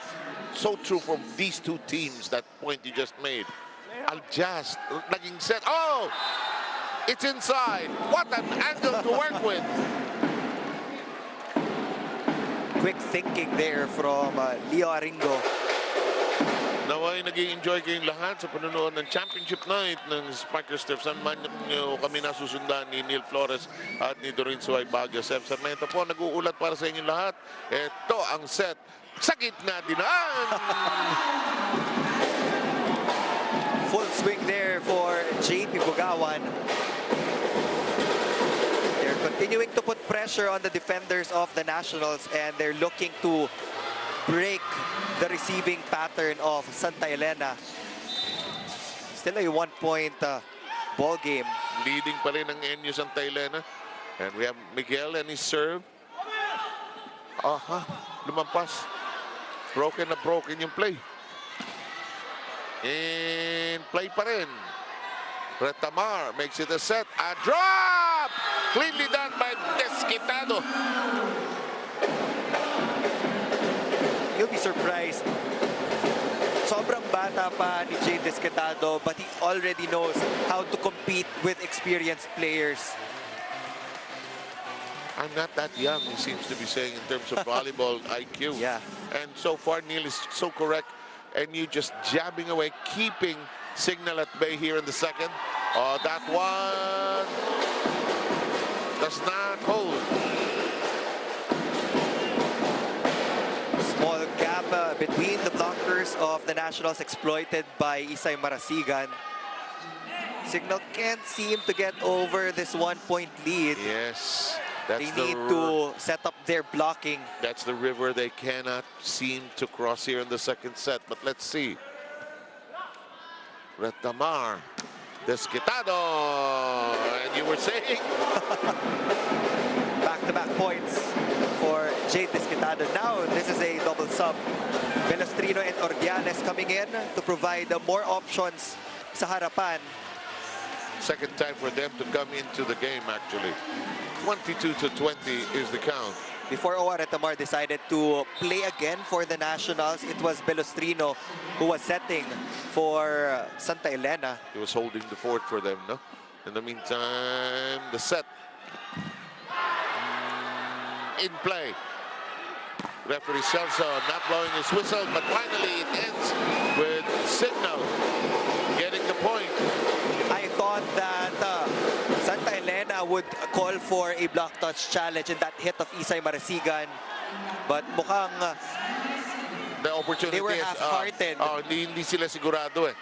so true from these two teams, that point you just made. Al-Jazz, naging set. Oh! It's inside. What an angle to work with. Quick thinking there from Leo Aringo. Naway nag-i-enjoy kayong lahat sa panonood ng championship night ng Spiker Step. Saan man nyo kami nasusundan ni Neil Flores at ni Dorin Suay Baguio. Sep Sarmento po nag-uulat para sa inyo lahat. Ito ang set sa gitna dinaan. Full swing there for JP Bugawan. They're continuing to put pressure on the defenders of the Nationals, and they're looking to break the receiving pattern of Santa Elena. Still a 1-point ball game. Leading pa rin ang NU Santa Elena. And we have Miguel and his serve. Lumampas. Broken yung play. In play pa rin. Retamar makes it a set. A drop! Cleanly done by Disquitado. You'll be surprised. Sobrang bata pa ni Jay Disquitado, but he already knows how to compete with experienced players. I'm not that young, he seems to be saying, in terms of volleyball IQ. Yeah. And so far, Neil is so correct. And you just jabbing away, keeping Signal at bay here in the second. Oh, that one does not hold. Small gap between the blockers of the Nationals exploited by Isay Marasigan. Signal can't seem to get over this 1-point lead. Yes. They need to set up their blocking. That's the river they cannot seem to cross here in the second set. But let's see. Retamar. Disquitado. And you were saying? Back-to-back points for Jade Disquitado. Now, this is a double sub. Velostrino and Ordiales coming in to provide more options sa harapan. Second time for them to come into the game, actually. 22-20 is the count. Before OR Tamar decided to play again for the Nationals, it was Belostrino who was setting for Santa Elena. He was holding the fort for them, no? In the meantime, the set in play. Referee Celso not blowing his whistle, but finally it ends with Signal getting the point. I thought that Santa Elena would call for a block touch challenge in that hit of Isay Marasigan, but mukhang The opportunity they were is, half-hearted. hindi sila sigurado eh.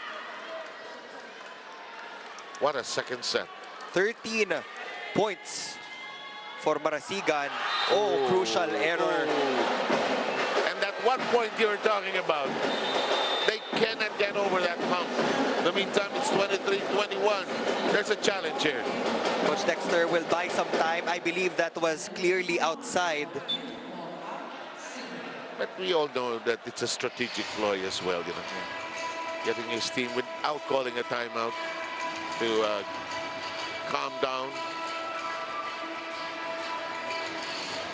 What a second set. 13 points for Marasigan. Oh, crucial error. And that 1 point you were talking about, they cannot get over that hump. In the meantime, it's 23-21. There's a challenge here. Coach Dexter will buy some time. I believe that was clearly outside. But we all know that it's a strategic ploy as well, you know. Getting his team without calling a timeout to calm down.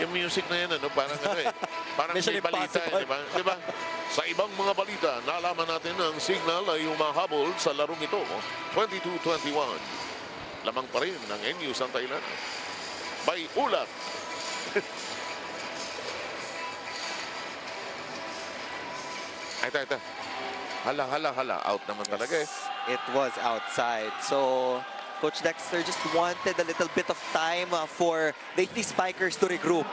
Yung music na yan, ano, parang ano eh. Parang Mission may balita, Impossible. di ba? Sa ibang mga balita, nalaman natin ang Signal ay humahabol sa larong ito. 22-21. Lamang pa rin ng NU Santa Elena. By ulat. Ito. Hala. Out naman talaga eh. It was outside. So Coach Dexter just wanted a little bit of time for the Spikers to regroup.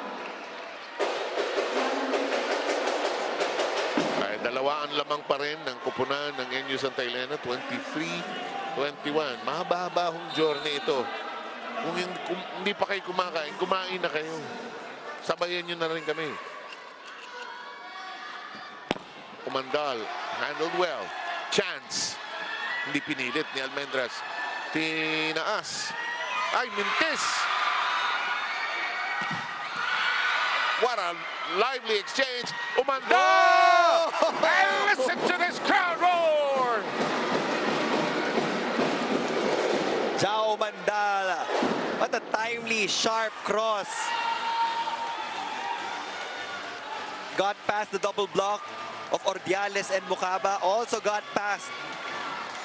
Ay, dalawa ang lamang pa rin ng kupunan ng NU Santa Elena. 23-21. Mahaba-habang journey ito. Kung hindi pa kayo kumakain, kumain na kayo. Sabayan nyo na rin kami. Umandal. Handled well. Chance. Hindi pinilit ni Almendras. Tinaas. Ay, mintis. What a lively exchange. Umandal! And listen to this crowd roar! Jao Mandala. What a timely, sharp cross. Got past the double block of Ordiales and Mukaba. Also got past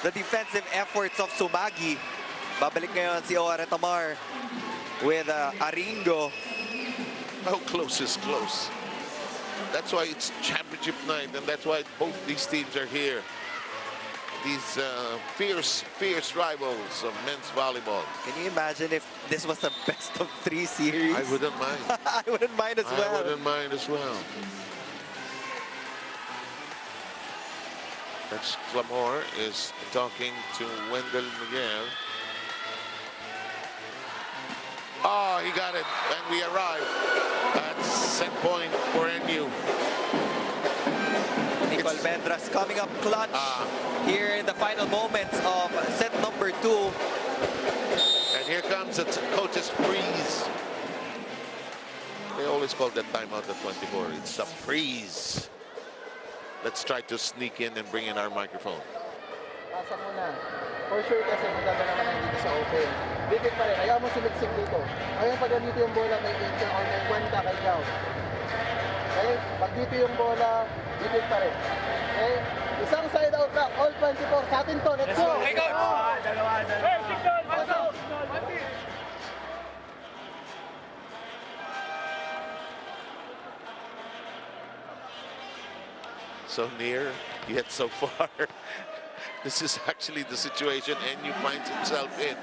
the defensive efforts of Sumagi. Babalik ngayon si OR Tamar with Aringo. How close is close? That's why it's championship night, and that's why both these teams are here. These fierce rivals of men's volleyball. Can you imagine if this was a best of 3 series? I wouldn't mind. I wouldn't mind as well. I wouldn't mind as well. Next, Clamor is talking to Wendell Miguel. Oh, he got it, and we arrive at set point for NU. Nicole Mendras coming up clutch here in the final moments of set number 2. And here comes the coach's freeze. They always call that timeout at 24. It's a freeze. Let's try to sneak in and bring in our microphone. Pasa mo na. For sure kasi magdadala ka lang dito sa open. Dikit pa rin. Ayaw mo sumiksik dito. Ayaw pag dito yung bola may incha or may kwenta kay Jao. Okay? Pag dito yung bola, dikit pa rin. Okay? Isang side out na. All 24. Sa atin to. Let's go! Hey, coach! Dalawa. Hey, signal! Pasok! So near, yet so far. This is actually the situation NU finds itself in,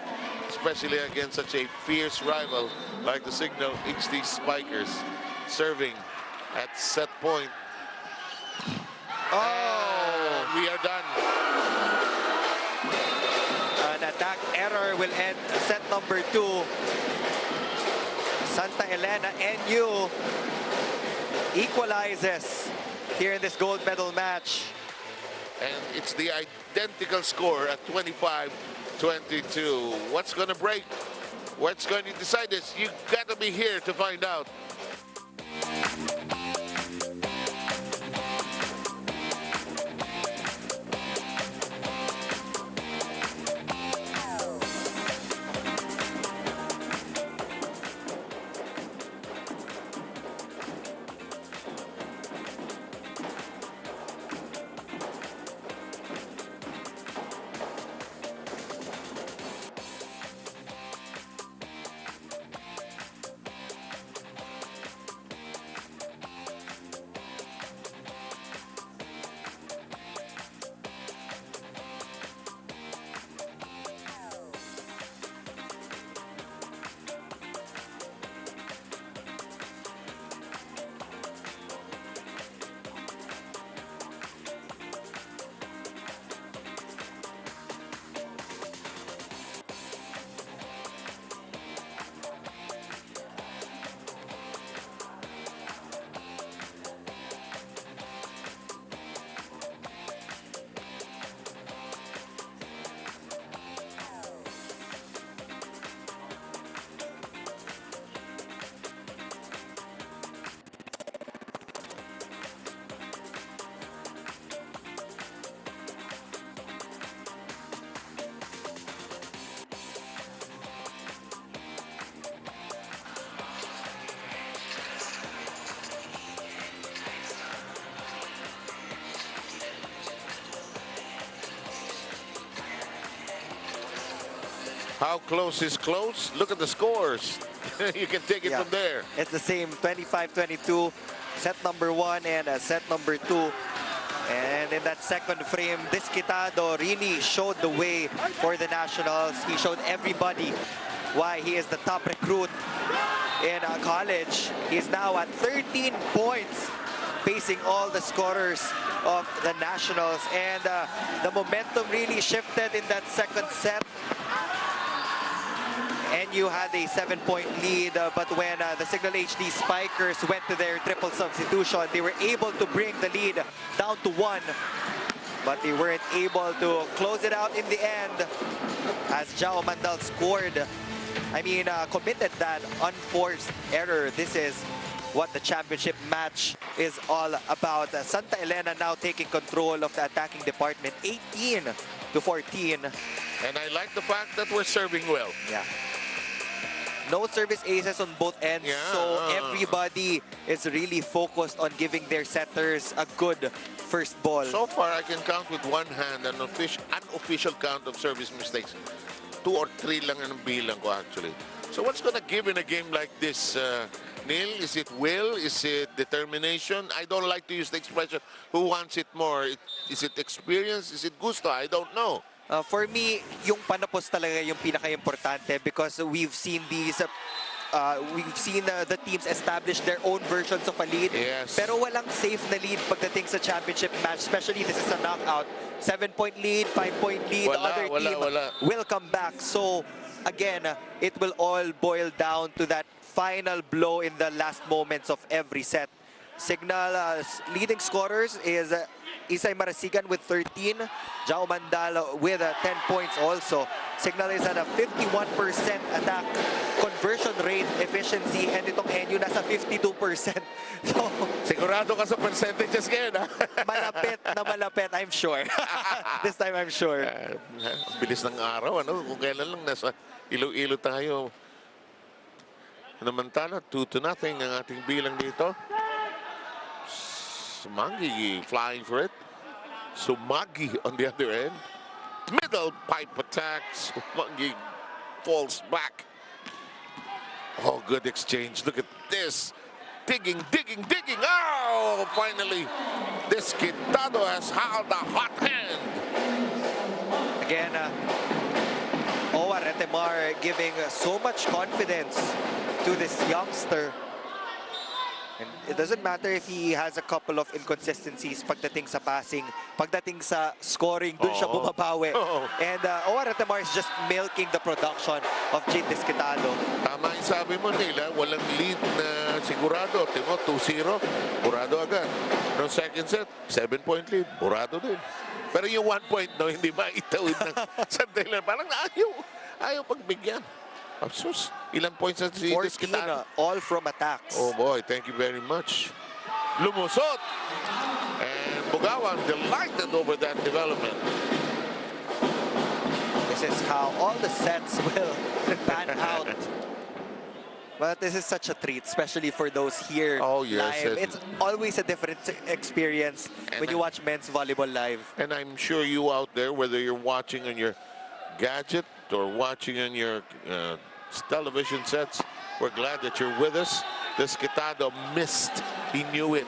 especially against such a fierce rival like the Signal HD Spikers, serving at set point. Oh! We are done. An attack error will end set number 2. Santa Elena NU equalizes here in this gold medal match. And it's the identical score at 25-22. What's going to break? What's going to decide this? You got to be here to find out. How close is close? Look at the scores. You can take it Yeah. from there. It's the same 25-22, set number 1 and set number 2. And in that second frame, Desquitado really showed the way for the Nationals. He showed everybody why he is the top recruit in college. He's now at 13 points, facing all the scorers of the Nationals. And the momentum really shifted in that second set. And you had a 7-point lead, but when the Signal HD Spikers went to their triple substitution, they were able to bring the lead down to 1. But they weren't able to close it out in the end as Jao Mandal scored. Committed that unforced error. This is what the championship match is all about. Santa Elena now taking control of the attacking department, 18-14. And I like the fact that we're serving well. Yeah. No service aces on both ends, Yeah. so everybody is really focused on giving their setters a good first ball. So far, I can count with one hand an unofficial count of service mistakes. 2 or 3 lang ang bilang ko actually. So what's gonna give in a game like this, Neil? Is it will? Is it determination? I don't like to use the expression, who wants it more? Is it experience? Is it gusto? I don't know. For me, yung panapos talaga yung pinaka-importante because we've seen these the teams establish their own versions of a lead. Yes. Pero walang safe na lead pagdating sa championship match, especially this is a knockout. 7-point lead, 5-point lead, the other team will come back. So again, it will all boil down to that final blow in the last moments of every set. Signal leading scorers is Isay Marasigan with 13, Jao Mandal with 10 points also. Signal is at a 51% attack conversion rate efficiency, and itong NU nasa 52%. So, sigurado ka sa percentages ngayon, ha? malapit, I'm sure. This time I'm sure. Bilis ng araw, ano? Kung kailan lang nasa ilo-ilo tayo. Namantala, 2-0 ang ating bilang dito. Sumagi flying for it. Sumagi on the other end. Middle pipe attack. Sumagi falls back. Oh, good exchange. Look at this. Digging. Oh, finally, Desquitado has held a hot hand. Again, Owa Retemar giving so much confidence to this youngster. And it doesn't matter if he has a couple of inconsistencies pagdating sa passing, pagdating sa scoring, dun siya bumabawi. And Owa Retemar is just milking the production of Jade Desquitado. Tama yung sabi mo, Nila, walang lead na sigurado. Timo, 2-0, burado agad. No second set, 7-point lead, burado din. Pero yung 1 point, no, hindi maitawid ng Santa Elena. Parang ayaw pagbigyan. Absus, ilang points na si 14, Desquitado? all from attacks. Oh boy, thank you very much. Lumusot. And Bugawan delighted over that development. This is how all the sets will pan out. But this is such a treat, especially for those here live. It's always a different experience when you watch men's volleyball live. And I'm sure you out there, whether you're watching on your gadget or watching on your television sets, we're glad that you're with us. Desquitado missed. He knew it.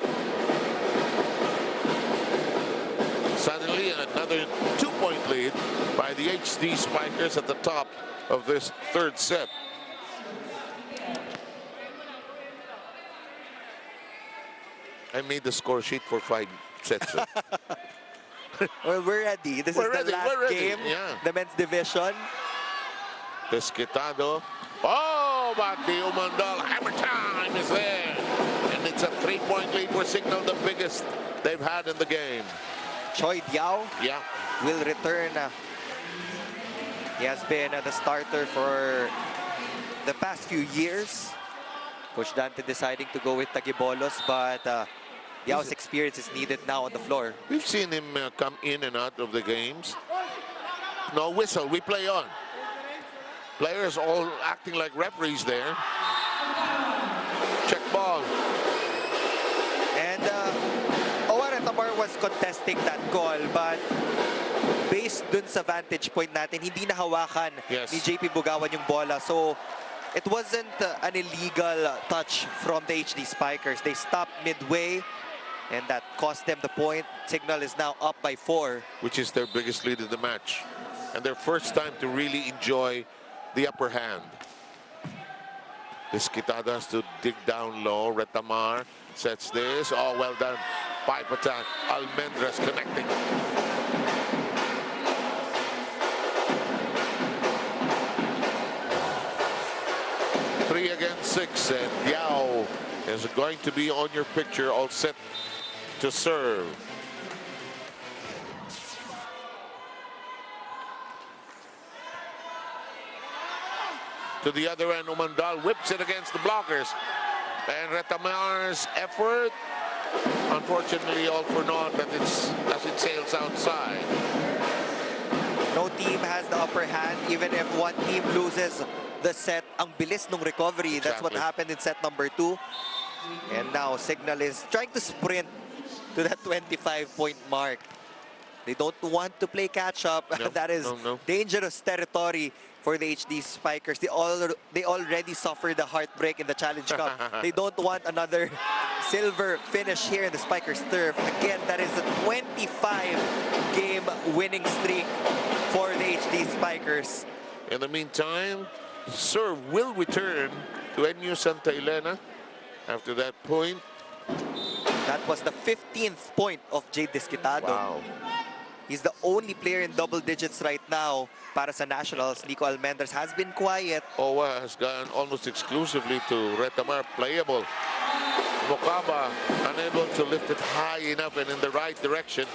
Suddenly, another 2-point lead by the HD Spikers at the top of this third set. I made the score sheet for 5 sets. Well, we're ready. This is the last game, the men's division. Desquitado. Oh, but the Umandal hammer time is there. And it's a 3-point lead for Signal, the biggest they've had in the game. Choi Diao will return. He has been the starter for the past few years. Coach Dante deciding to go with Tagibolos, but Diao's experience is needed now on the floor. We've seen him come in and out of the games. No whistle, we play on. Players all acting like referees there. Check ball. And Owa Retemar was contesting that call, but based dun sa vantage point natin, hindi nahawakan Yes. ni JP Bugawan yung bola. So, it wasn't an illegal touch from the HD Spikers. They stopped midway, and that cost them the point. Signal is now up by 4. Which is their biggest lead of the match. And their first time to really enjoy the upper hand. Desquitado has to dig down low. Retamar sets this. Oh, well done. Pipe attack. Almendras connecting. Three against 6, and Yao is going to be on your picture, all set to serve. To the other end, Umandal whips it against the blockers. And Retamar's effort, unfortunately, all for naught as it sails outside. No team has the upper hand, even if one team loses the set. Ang bilis nung recovery. That's what Exactly. happened in set number 2. And now Signal is trying to sprint to that 25-point mark. They don't want to play catch-up. No, That is no. dangerous territory for the HD Spikers. They already suffered a heartbreak in the Challenge Cup. They don't want another silver finish here in the Spikers turf. Again, that is a 25-game winning streak for the HD Spikers. In the meantime, serve will return to NU Santa Elena after that point. That was the 15th point of Jade Desquitado. Wow. He's the only player in double digits right now para sa Nationals. Nico Almendras has been quiet. Owa has gone almost exclusively to Retamar, playable. Mokaba unable to lift it high enough and in the right direction,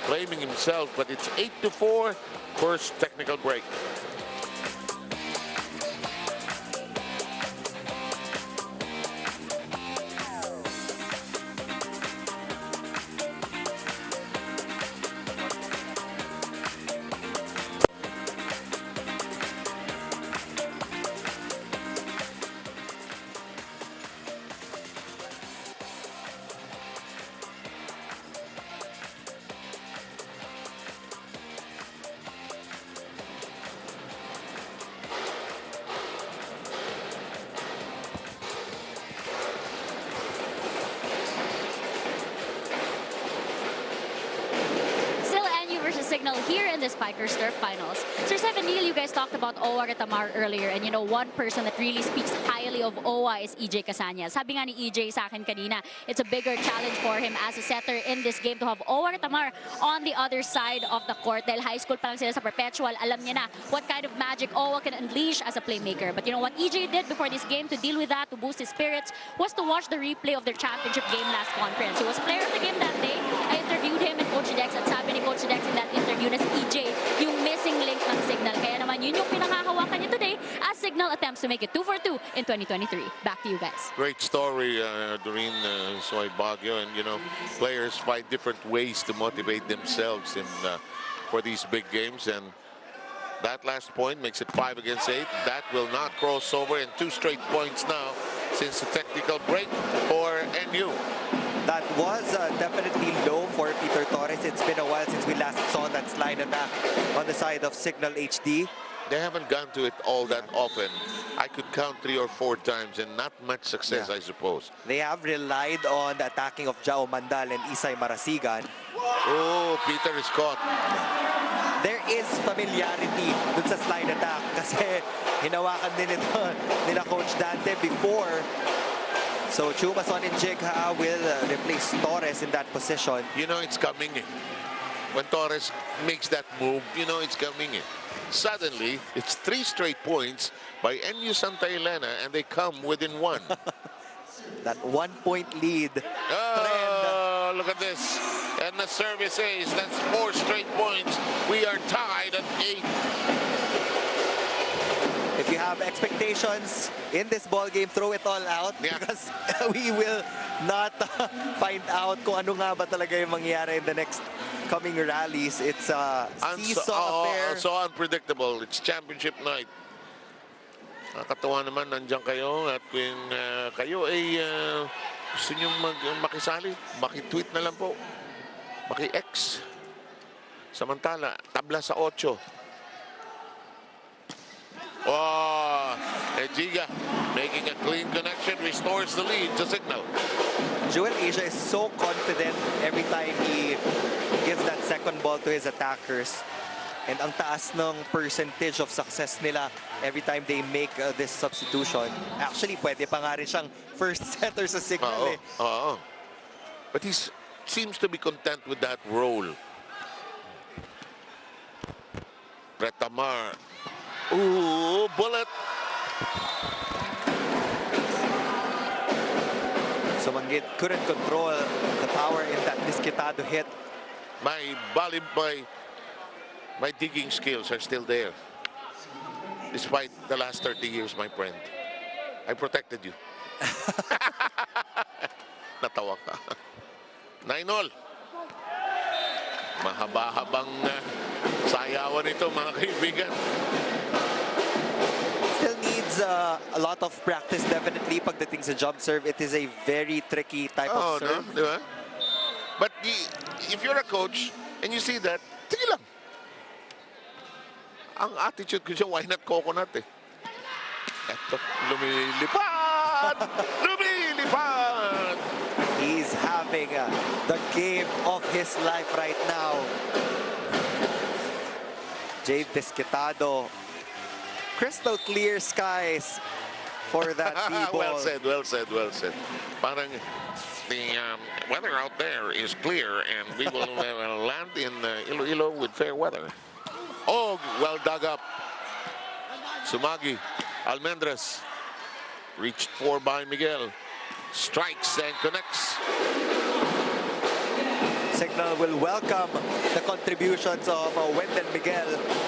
blaming himself, but it's 8-4, first technical break. Signal here in the Spikers Turf Finals. Sir Seven Neil, you guys talked about Owa Retamar earlier, and you know, one person that really speaks highly of Owa is EJ Casañas. Sabi nga ni EJ sa akin kanina, it's a bigger challenge for him as a setter in this game to have Owa Retamar on the other side of the court. Dahil high school pa lang sila sa Perpetual, alam niya na what kind of magic Owa can unleash as a playmaker. But you know what EJ did before this game to deal with that, to boost his spirits, was to watch the replay of their championship game last conference. He was player of the game that day. I interviewed him and Coach Dex, at sabi ni Coach Dex in that interview na si EJ, yung missing link ng Signal. Kaya naman yun yung pinakahawakan niya today as Signal attempts to make it 2-for-2 in 2023. Back to you guys. Great story, Doreen Soy Baguio, and you know, players find different ways to motivate themselves in for these big games, and that last point makes it 5 against 8. That will not cross over, and 2 straight points now since the technical break for NU. That was definitely low for Peter Torres. It's been a while since we last saw that slide attack on the side of Signal HD. They haven't gone to it all that often. I could count 3 or 4 times and not much success, I suppose. They have relied on the attacking of Jao Mandal and Isay Marasigan. Oh, Peter is caught. There is familiarity dun sa slide attack kasi hinawakan din ito nila Coach Dante before. So Chumason and Jigha will replace Torres in that position. You know it's coming. When Torres makes that move, you know it's coming. Suddenly, it's 3 straight points by NU Santa Elena, and they come within 1. That 1-point lead. Oh, look at this. And the service ace, that's 4 straight points. We are tied at 8. If you have expectations in this ball game, throw it all out, because we will not find out kung ano nga ba talaga yung mangyayari in the next coming rallies. It's a seesaw affair. So unpredictable. It's championship night. Nakakatawa naman, nandiyan kayo, at kung kayo ay gusto nyo makisali, maki-tweet na lang po, maki-X. Samantala, tabla sa 8. Oh, Ejiga making a clean connection, restores the lead to Signal. Jewel Asia is so confident every time he gives that second ball to his attackers. And ang taas ng percentage of success nila every time they make this substitution. Actually, pwede pa nga rin siyang first setter sa Signal. But he seems to be content with that role. Retamar. Ooh, bullet. So Manggid couldn't control the power in that Disquitado hit. My digging skills are still there. Despite the last 30 years, my friend. I protected you. Natawa ka. 9-all. Mahaba-habang sayawan ito, mga kaibigan. Still needs a lot of practice, definitely, pagdating sa jump serve. It is a very tricky type of serve. No? Diba? But if you're a coach and you see that, sige lang. Ang attitude ko siya, why not coconut eh? Eto, lumilipad! Lumilipad! He's having the game of his life right now. Jade Disquitado. Crystal clear skies for that D-ball. Well said. Parang the weather out there is clear and we will land in Iloilo with fair weather. Oh, well dug up. Sumagi, Almendres, reached for by Miguel. Strikes and connects. Signal will welcome the contributions of Wendell Miguel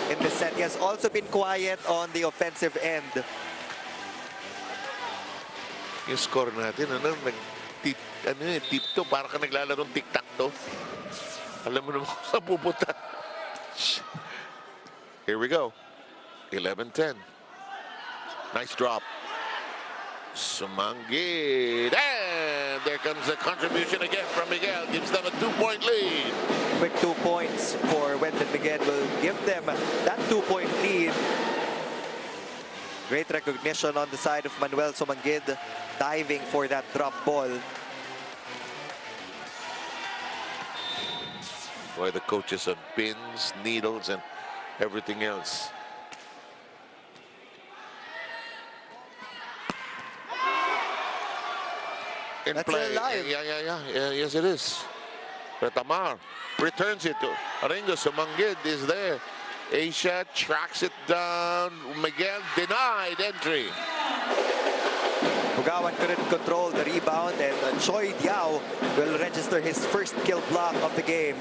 in the set. He has also been quiet on the offensive end. Yung score natin, tip to, para ka naglalarong tic-tac-to. Alam mo naman kung saan pupunta. Here we go. 11-10. Nice drop. Sumangit. And there comes the contribution again from Miguel. Gives them a 2-point lead. Quick 2 points for Wendell Miguel will give them that 2-point lead. Great recognition on the side of Manuel Sumangid, diving for that drop ball. Boy, the coaches have pins, needles, and everything else. In That's play. alive. Yeah, yes it is. Retamar returns it to Aringo. Sumangid is there. Asia tracks it down. Miguel denied entry. Bugawan couldn't control the rebound, and Choi Diao will register his first kill block of the game.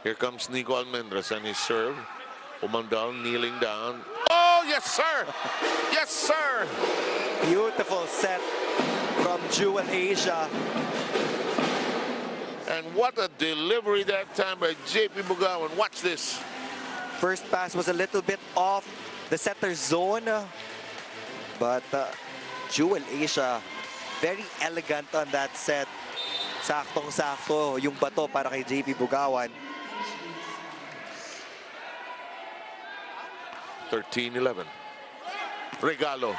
Here comes Nico Almendres and his serve. Umandal kneeling down. Oh, yes, sir! Yes, sir! Beautiful set from Jewel Asia. And what a delivery that time by JP Bugawan. Watch this. First pass was a little bit off the setter zone, but Jewel Asia, very elegant on that set. Saktong-sakto yung bato para kay JP Bugawan. 13-11. Regalo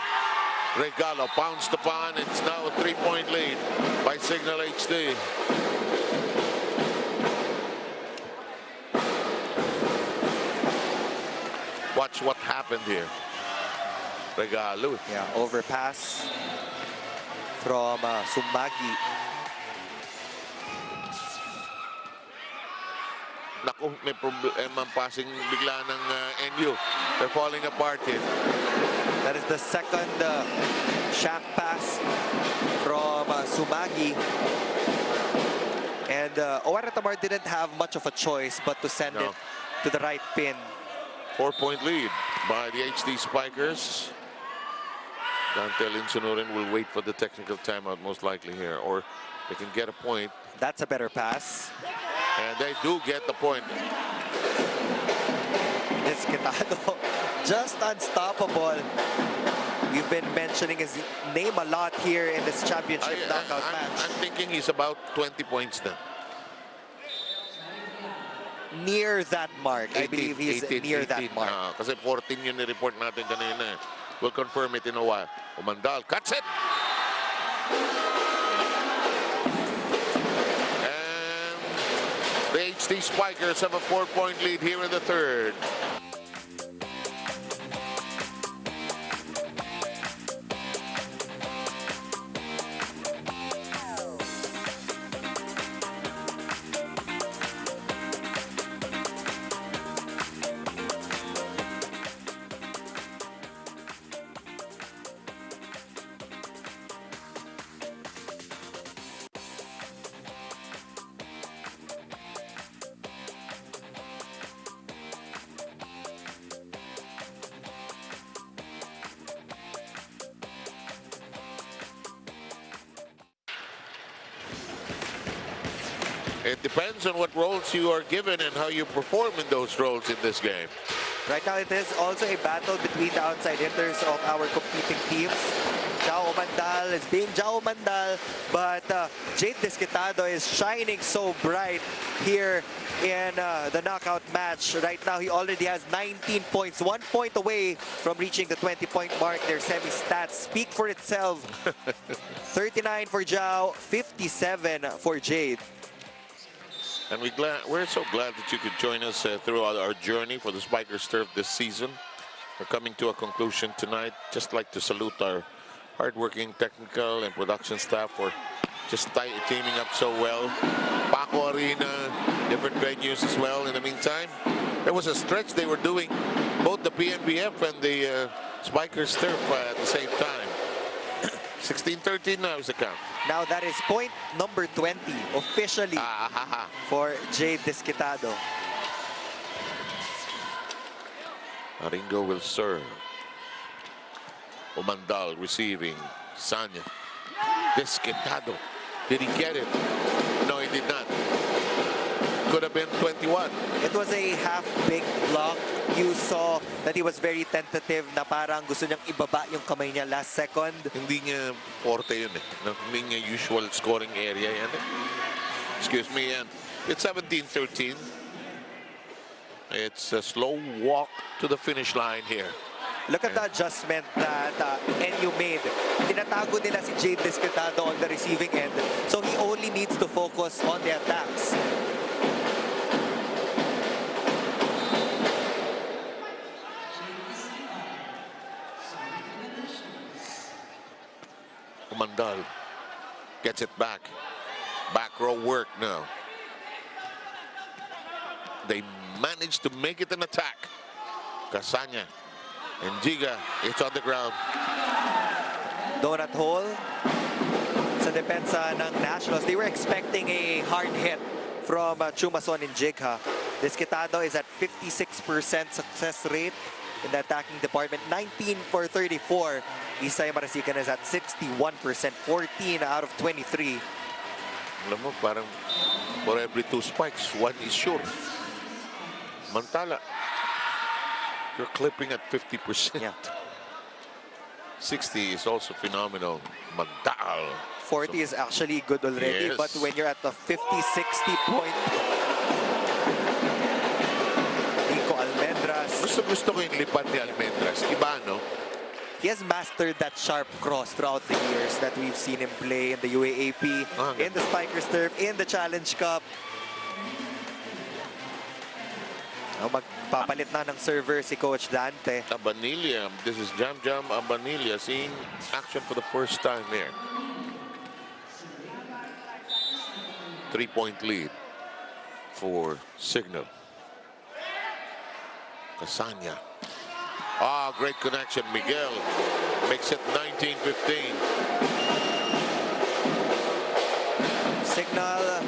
pounced upon. It's now a 3-point lead by Signal HD. Watch what happened here. Regalo. Yeah, overpass from Sumagi. Naku, may problema passing bigla ng NU. They're falling apart here. That is the second shack pass from Sumagi. And Oaratamar didn't have much of a choice but to send it to the right pin. 4-point lead by the HD Spikers. Dante Linsonurin will wait for the technical timeout most likely here, or they can get a point. That's a better pass. And they do get the point. This Desquitado, just unstoppable. We've been mentioning his name a lot here in this championship knockout match. I'm thinking he's about 20 points now. Near that mark. I believe he's 18, near that mark. Kasi 14 yun ni-report natin kanina. We'll confirm it in a while. Umandal cuts it. And the HD Spikers have a 4-point lead here in the third. It depends on what roles you are given and how you perform in those roles in this game. Right now, it is also a battle between the outside hitters of our competing teams. Jao Mandal is being Jao Mandal, but Jade Desquitado is shining so bright here in the knockout match. Right now, he already has 19 points, 1 point away from reaching the 20-point mark. Their semi-stats speak for itself. 39 for Jao, 57 for Jade. And we're so glad that you could join us throughout our journey for the Spikers Turf this season. We're coming to a conclusion tonight. Just like to salute our hardworking technical and production staff for just teaming up so well. Paco Arena, different venues as well. In the meantime, there was a stretch they were doing both the PNBF and the Spikers Turf at the same time. 16-13 now is the count. Now that is point number 20 officially for Jade Desquitado. Aringo will serve. Umandal receiving. Sanya. Desquitado. Did he get it? No, he did not. Could have been 21. It was a half-big block. You saw that he was very tentative na parang gusto niyang ibaba yung kamay niya last second. Hindi niya forte yun eh. Hindi niya usual scoring area yan eh. Excuse me, yan. It's 17-13. It's a slow walk to the finish line here. Look at the adjustment that NU made. Tinatago nila si Jade Desquitado on the receiving end. So he only needs to focus on the attacks. Mandal gets it back. Back row work now. They managed to make it an attack. Casanya and Giga, it's on the ground. Donut hole sa depensa ng Nationals. They were expecting a hard hit from Chumason and Jigha. Desquitado is at 56% success rate in the attacking department. 19 for 34. Isay Marasigan is at 61%, 14 out of 23. Alam mo, parang for every 2 spikes, 1 is sure. Mantala, you're clipping at 50%. Yeah. 60 is also phenomenal. Mandal. 40 is actually good already, Yes. but when you're at the 50-60 point, Nico Almendras. Gusto ko yung lipan ni Almendras. Iba, no? He has mastered that sharp cross throughout the years that we've seen him play in the UAAP, in the Spikers Turf, in the Challenge Cup. Magpapalit na ng server si Coach Dante. Abanilla. This is Jam Abanilla seeing action for the first time here. 3-point lead for Signal. Casanya. Great connection. Miguel makes it 19-15. Signal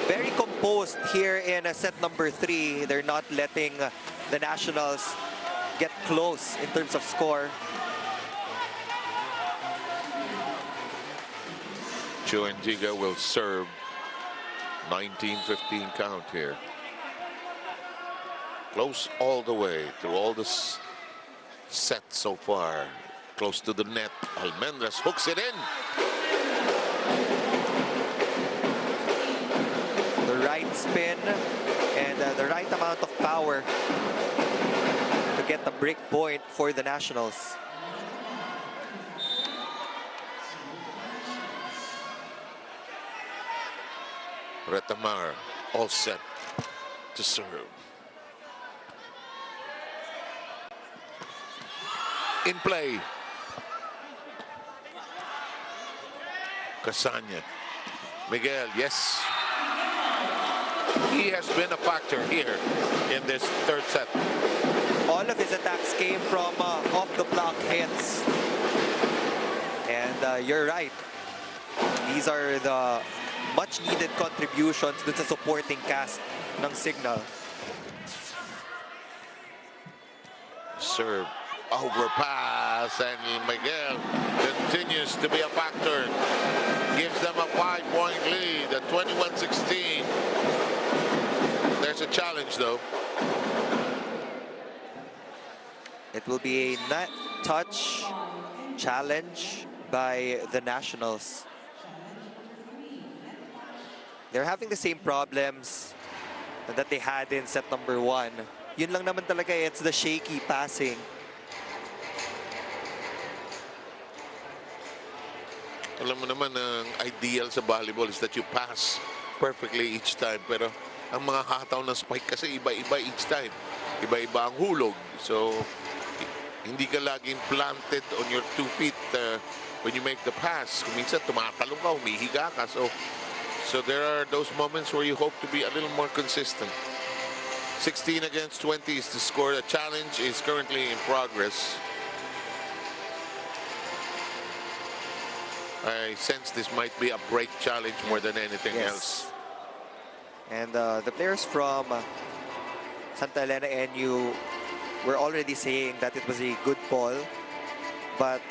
very composed here in set number 3. They're not letting the Nationals get close in terms of score. Chu and Giga will serve. 19-15 count here. Close all the way through all this set so far. Close to the net. Almendras hooks it in. The right spin and the right amount of power to get the break point for the Nationals. Retamar all set to serve. In play. Casanya. Miguel, yes. He has been a factor here in this third set. All of his attacks came from off-the-block hits. And you're right. These are the much-needed contributions dun sa supporting cast ng Signal. Serve. Overpass, and Miguel continues to be a factor. Gives them a 5-point lead at 21-16. There's a challenge, though. It will be a net touch challenge by the Nationals. They're having the same problems that they had in set number 1. Yun lang naman talaga, it's the shaky passing. Alam mo naman, ang ideal sa volleyball is that you pass perfectly each time. Pero ang mga hataw ng spike kasi iba-iba each time. Iba-iba ang hulog. So, hindi ka laging planted on your 2 feet when you make the pass. Kung minsan tumatalong ka, humihiga ka. So there are those moments where you hope to be a little more consistent. 16 against 20 is the score. The challenge is currently in progress. I sense this might be a break challenge more than anything else. And the players from Santa Elena NU were already saying that it was a good ball, but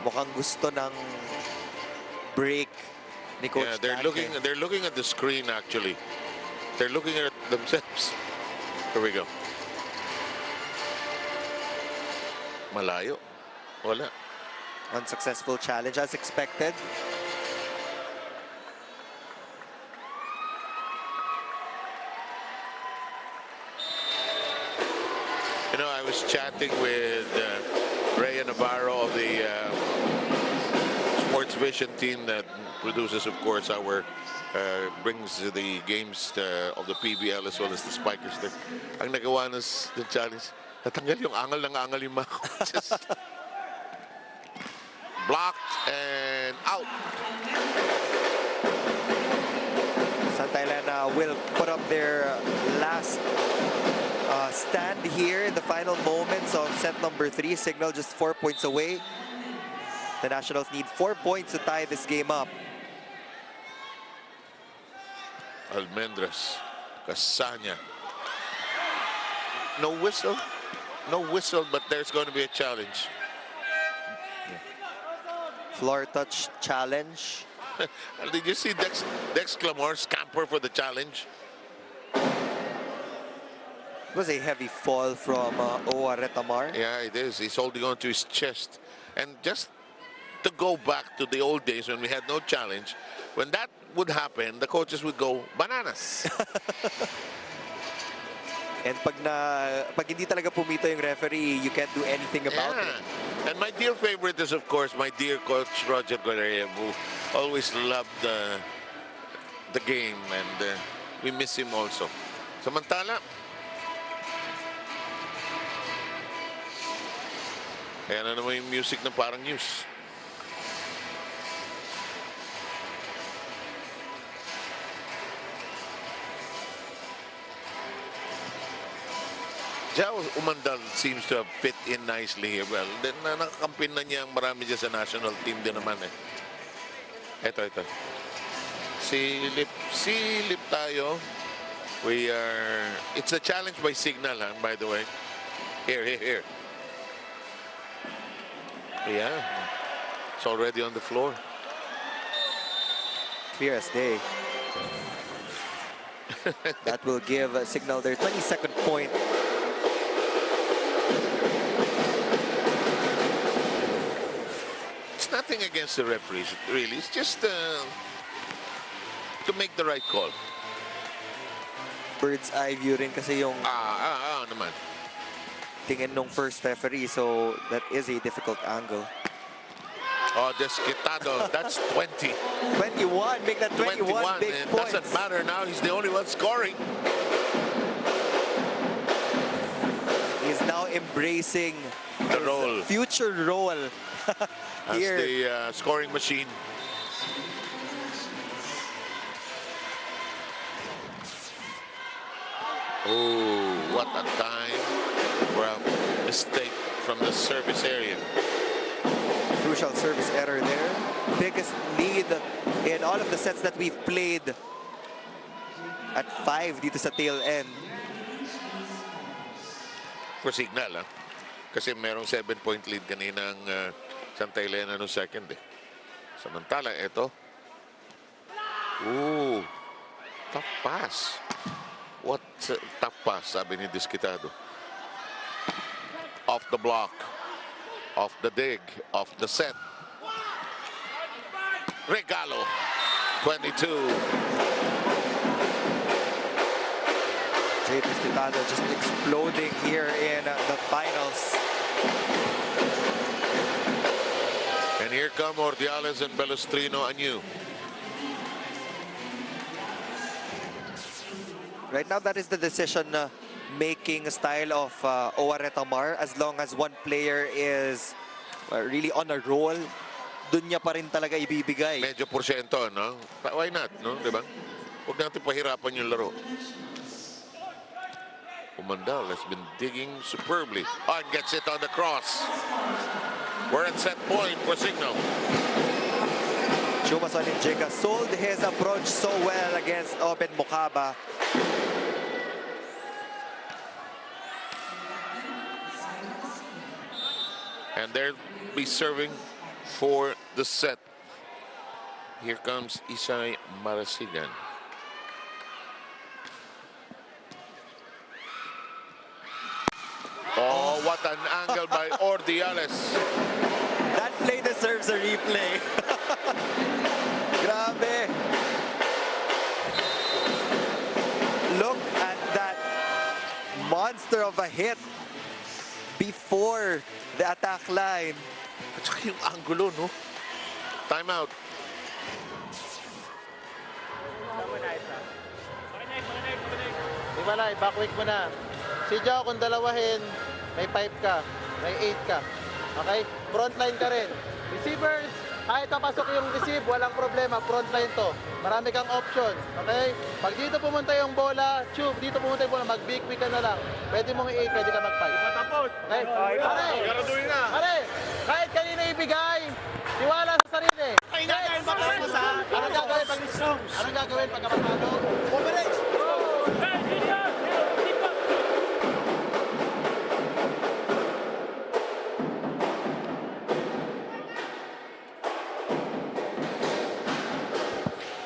mukhang gusto ng break ni Coach Yeah, they're looking at the screen actually. They're looking at themselves. Here we go. Malayo. Wala. Unsuccessful challenge as expected. You know, I was chatting with Rhea Navarro of the Sports Vision team that produces, of course, our brings the games of the PBL as well as the Spikers there. Ang nagawa ng challenge, natanggal yung angal yung mga coaches. Blocked and out. Santa Elena will put up their last stand here in the final moments of set number 3. Signal just 4 points away. The Nationals need 4 points to tie this game up. Almendras, Casanya. No whistle. No whistle, but there's going to be a challenge. Floor touch challenge. Did you see Dex Clamor scamper for the challenge? It was a heavy fall from Owa Retamar. Yeah, it is. He's holding on to his chest. And just to go back to the old days when we had no challenge, when that would happen, the coaches would go bananas. And pag hindi talaga pumito yung referee, you can't do anything about it. And my dear favorite is, of course, my dear coach Roger Correa, who always loved the game, and we miss him also. Samantala, ayan na naman yung music na parang news. Jao Umandal seems to have fit in nicely here. Well, then nakakampin na niya ang marami dyan sa national team din naman eh. Ito. Silip tayo. It's a challenge by Signal, by the way. Here. Yeah. It's already on the floor. Clear as day. That will give Signal their 22nd point. It's nothing against the referees, really. It's just to make the right call. Bird's eye view rin kasi yung Naman. tingin nung first referee, so that is a difficult angle. Oh, Desquitado, that's 20. 21, make that 21 big It points. doesn't matter now. He's the only one scoring. He's now embracing The his role. future role As here. the scoring machine. Oh, what a time for a mistake from the service area. Crucial service error there. Biggest lead in all of the sets that we've played at 5 dito sa tail end. For Signal, kasi merong 7-point lead kaninang Santa Elena no second eh. Samantala, ito. Ooh, tough pass. What tough pass, sabi ni Desquitado. Off the block, off the dig, off the set. Regalo, 22. Jay Desquitado just exploding here in the finals. And here come Ordiales and Belestrino anew. Right now, that is the decision-making style of Oareta Mar. As long as one player is really on a roll, dun niya pa rin talaga ibibigay. Medyo porsyento, no? Why not, no? Diba? Huwag natin pahirapan yung laro. Umandal has been digging superbly. Oh, and gets it on the cross. We're at set point for Signal. Chuma Soninjega sold his approach so well against Oben Mukaba. And they'll be serving for the set. Here comes Isay Marasigan. Oh, what an angle by Ordiales. That play deserves a replay. Grabe. Look at that monster of a hit before the attack line. At saka yung angulo, no? Time out. Iwalay, backwick mo na. Si Jao, kung dalawahin, may 5 ka, may 8 ka. Okay? Frontline ka rin. Receivers, kahit papasok yung receive, walang problema. Frontline to. Marami kang option. Okay? Pag dito pumunta yung bola, tube, dito pumunta yung bola, mag-big ka na lang. Pwede mong i-8, pwede ka mag-5. Matapos. Okay? Pare, Garaduin na. pare, kahit kanina ibigay, tiwala sa sarili. Ay, nakain matapos ha. Anong gagawin pag anong gagawin pag kapatalo? Coverage.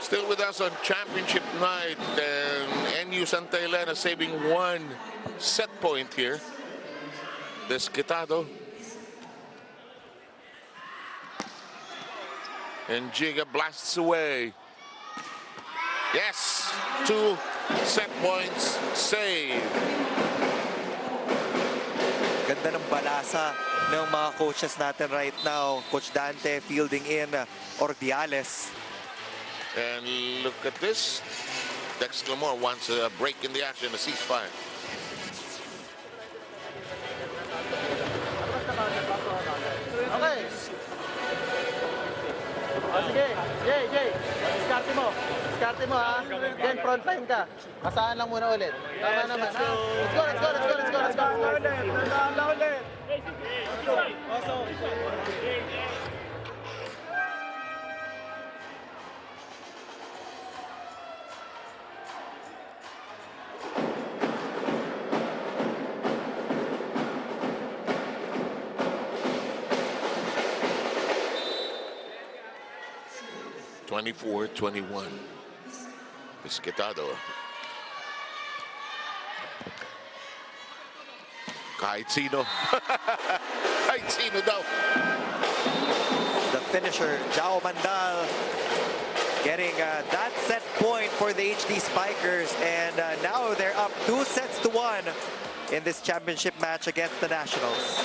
'Still with us on championship night, and NU Santa Elena saving 1 set point here. Desquitado. And Giga blasts away. Yes, 2 set points saved. Ganda ng balasa ng mga coaches natin right now. Coach Dante fielding in Ordiales. And look at this. Dex Clamore wants a break in the action, a ceasefire. Okay. O sige, Jay. Diskarte mo. Diskarte mo ha. Then frontline ka. Asahan lang muna ulit. Tama naman ha. Let's go. Ulit. 24-21. Desquitado Kahit sino. Kahit sino daw. The finisher, Jao Mandal, getting that set point for the HD Spikers. And now they're up 2-1 in this championship match against the Nationals.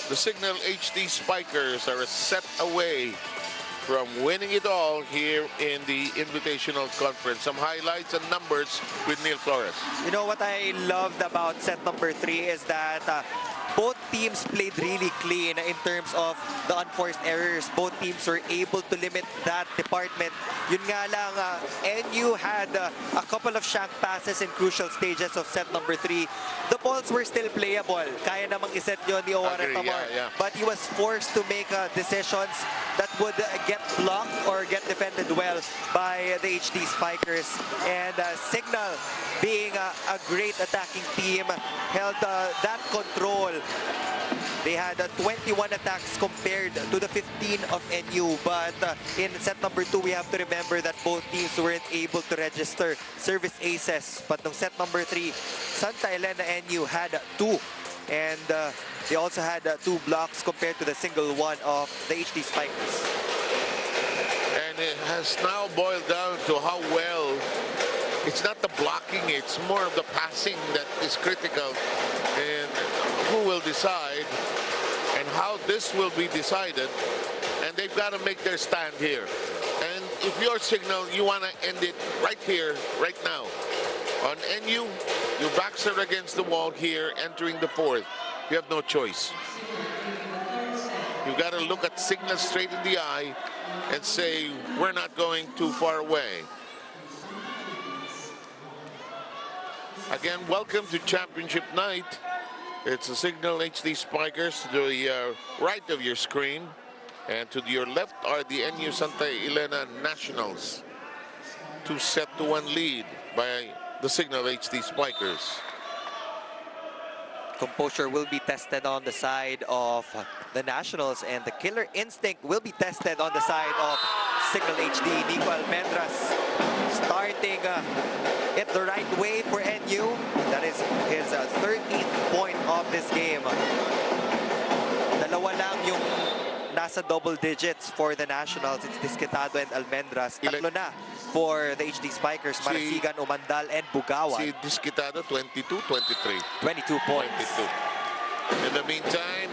The Signal HD Spikers are a set away from winning it all here in the Invitational Conference. Some highlights and numbers with Neil Flores. You know what I loved about set number 3 is that both teams played really clean in terms of the unforced errors. Both teams were able to limit that department. Yun nga lang, NU had a couple of shank passes in crucial stages of set number 3. The balls were still playable. Kaya namang iset yun ni Owaran Tamar. Yeah. But he was forced to make decisions that would get blocked or get defended well by the HD Spikers. And Signal, being a great attacking team, held that control. They had 21 attacks compared to the 15 of NU. But in set number 2, we have to remember that both teams weren't able to register service aces. But in set number 3, Santa Elena NU had 2. And they also had 2 blocks compared to the single one of the HD Spikers. And it has now boiled down to how well, it's not the blocking, it's more of the passing that is critical. And who will decide and how this will be decided. And they've got to make their stand here. And if you're Signal, you want to end it right here, right now. On NU, your backs are against the wall here, entering the 4th. You have no choice. You've got to look at Signal straight in the eye and say, we're not going too far away. Again, welcome to Championship Night. It's the Signal HD Spikers to the right of your screen. And to your left are the NU Santa Elena Nationals. 2-1 lead by the Signal HD Spikers. Composure will be tested on the side of the Nationals, and the killer instinct will be tested on the side of Signal HD. Nico Almendras starting it the right way for NU. That is his 13th point of this game. Dalawa lang yung nasa double digits for the Nationals. It's Disquetado and Almendras. Tatlo na for the HD Spikers, Marasigan, Umandal, and Bugawan. Si Disquetado, 22, 23. 22 points. 22. In the meantime,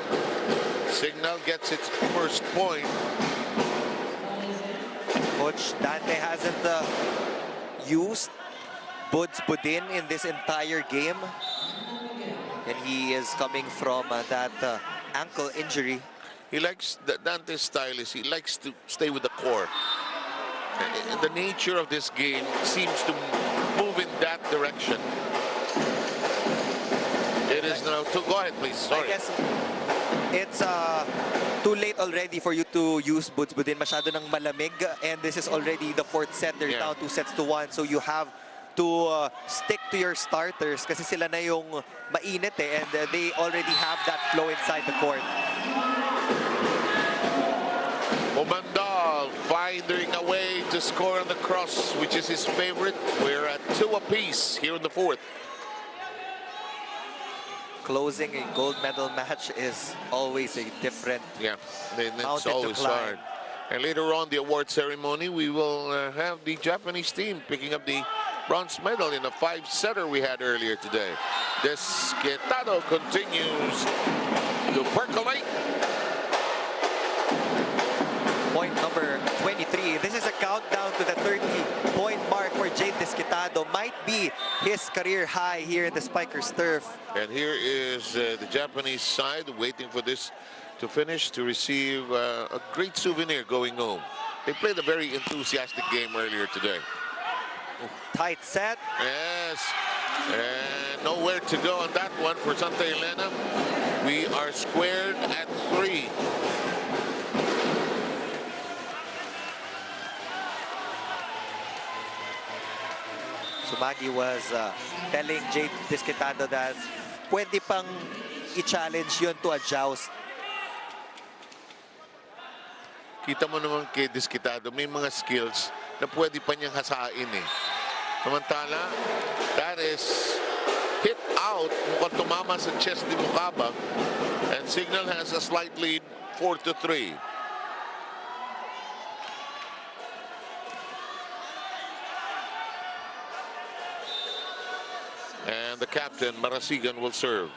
Signal gets its first point. Coach Dante hasn't used Buds Budin in this entire game. And he is coming from that ankle injury. He likes, Dante's style is he likes to stay with the core. The nature of this game seems to move in that direction. It is now, go ahead please, sorry. I guess it's too late already for you to use Buds-Budin. Masyado ng malamig, and this is already the 4th set. They're now 2-1, so you have to stick to your starters kasi sila na yung mainit and they already have that flow inside the court. Umandal finding a way to score on the cross, which is his favorite. We're at 2 apiece here in the 4th. Closing a gold medal match is always a different It's mountain always to climb. hard. And later on, the award ceremony, we will have the Japanese team picking up the bronze medal in a 5-setter we had earlier today. Desquitado continues to percolate. Point number 23. This is a countdown to the 30-point mark for Jade Desquitado. Might be his career high here in the Spikers turf. And here is the Japanese side waiting for this to finish to receive a great souvenir going home. They played a very enthusiastic game earlier today. Tight set. Yes. And nowhere to go on that one for Santa Elena. We are squared at 3. Sumagi was telling Jade Desquitado that pwede pang i-challenge yun to a joust. Kita mo naman kay Desquitado, may mga skills na pwede pa niyang hasain eh. Samantala, that is hit out, mukhang tumama sa chest ni Mukaba, and Signal has a slight lead, 4-3. And the captain, Marasigan, will serve.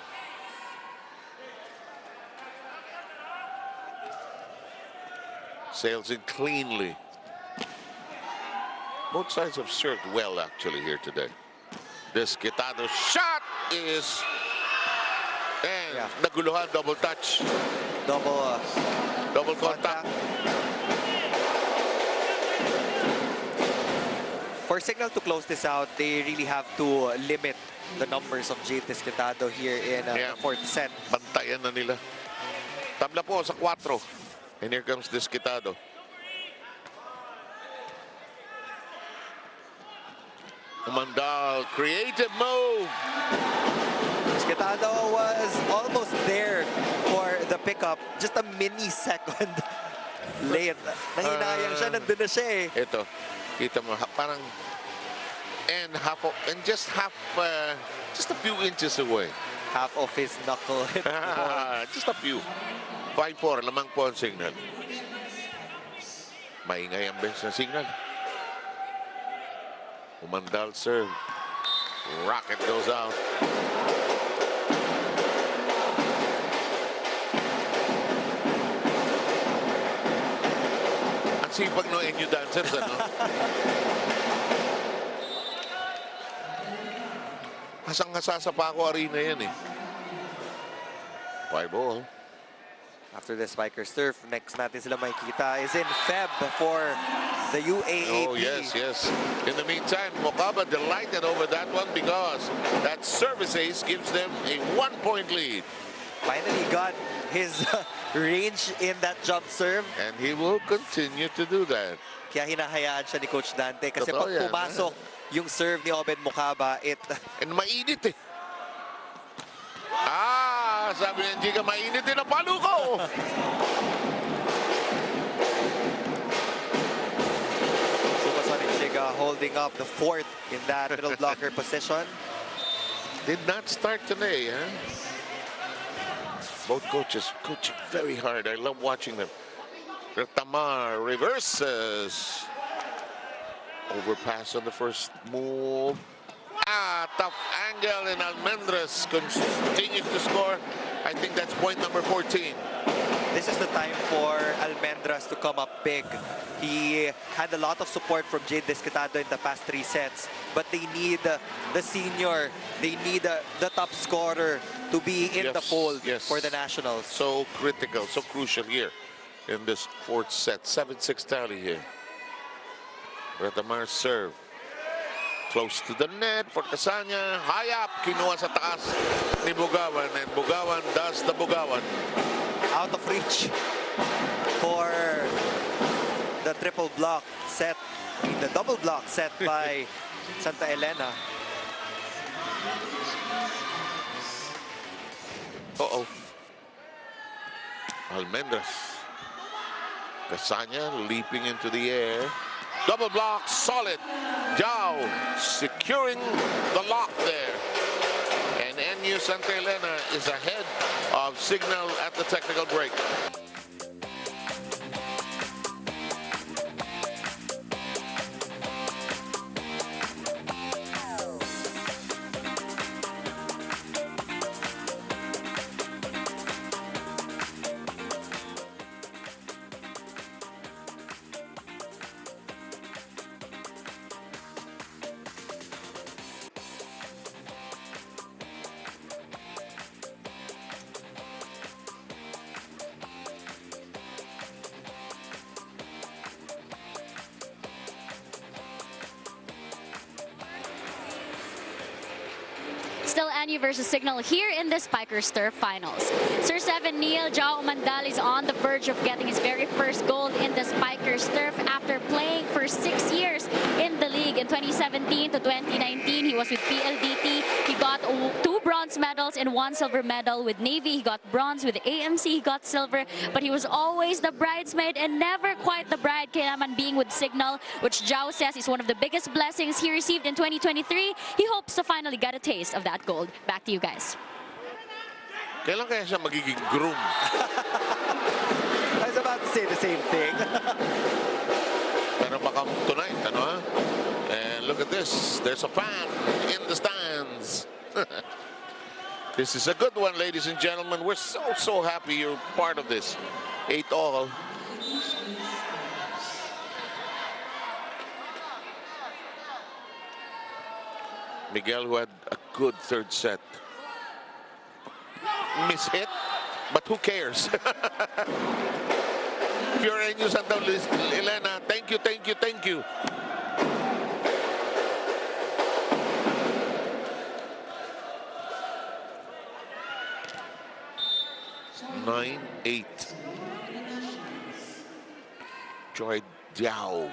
Sails in cleanly. Both sides have served well, actually, here today. Desquitado shot is... And naguluhan, double touch. Double contact. For Signal to close this out, they really have to limit the numbers of Jade Desquitado here in the 4th set. Bantayan na nila. Tabla po sa 4. And here comes Desquitado. Umandal, creative move. Desquitado was almost there for the pickup. Just a mini second late. Nanginayang siya, nandun na siya eh. Ito, kita mo, parang just a few inches away. Half of his knuckle hit. Just a few. 5-4, lamang po ang Signal. Maingay ang bench ng Signal. Umandal serve. Rocket goes out. Ang sipag ng NU dancers, ano? Hasang-hasa sa Paco Arena yan eh. 5-all. After the Spikers turf, next natin sila makikita is in Feb for the UAAP. Oh, yes. In the meantime, Mokaba delighted over that one because that service ace gives them a 1-point lead. Finally got his range in that jump serve. And he will continue to do that. Kaya hinahayaan siya ni Coach Dante kasi Totoo pag yan, pumasok yung serve ni Obed Mokaba, And mainit eh. Sabi ng Giga, mainit din ang palo ko. Supersonic Giga holding up the 4th in that middle blocker position. Did not start today, huh? Both coaches coaching very hard. I love watching them. Retamar reverses. Overpass on the first move. Tough angle, and Almendras continues to score. I think that's point number 14. This is the time for Almendras to come up big. He had a lot of support from Jade Desquitado in the past 3 sets, but they need the senior, they need the top scorer to be in the fold for the Nationals. So critical, so crucial here in this 4th set. 7-6 tally here. Retamar serve. Close to the net for Casanya. High up, kinuha sa taas ni Bugawan, and Bugawan does the Bugawan. out of reach for the triple block set, the double block set by Santa Elena. Uh-oh. Almendras. Casanya leaping into the air. Double block, solid. Jao securing the lock there. And NU Santa Elena is ahead of Signal at the technical break. Still NU versus Signal here in the Spikers Turf Finals. Sir 7 Neil Jao Umandal is on the verge of getting his very first gold in the Spikers Turf after playing for 6 years in the league. In 2017 to 2019, he was with PLDT. He got 2 bronze medals and 1 silver medal. With Navy, he got bronze. With AMC, he got silver. But he was always the bridesmaid and never quite the bride. Kaya naman being with Signal, which Jao says is one of the biggest blessings he received in 2023. He hopes to finally get a taste of that gold. Back to you guys. Kailan kaya siya magiging groom? I was about to say the same thing. Pero baka tonight, ano ha? And look at this. There's a fan in the stands. This is a good one, ladies and gentlemen. We're so happy you're part of this. 8-all. Miguel, who had a good third set. Miss-hit, but who cares? If you're NU Santa Elena, thank you, thank you, thank you. Nine, 8. Joy Diao.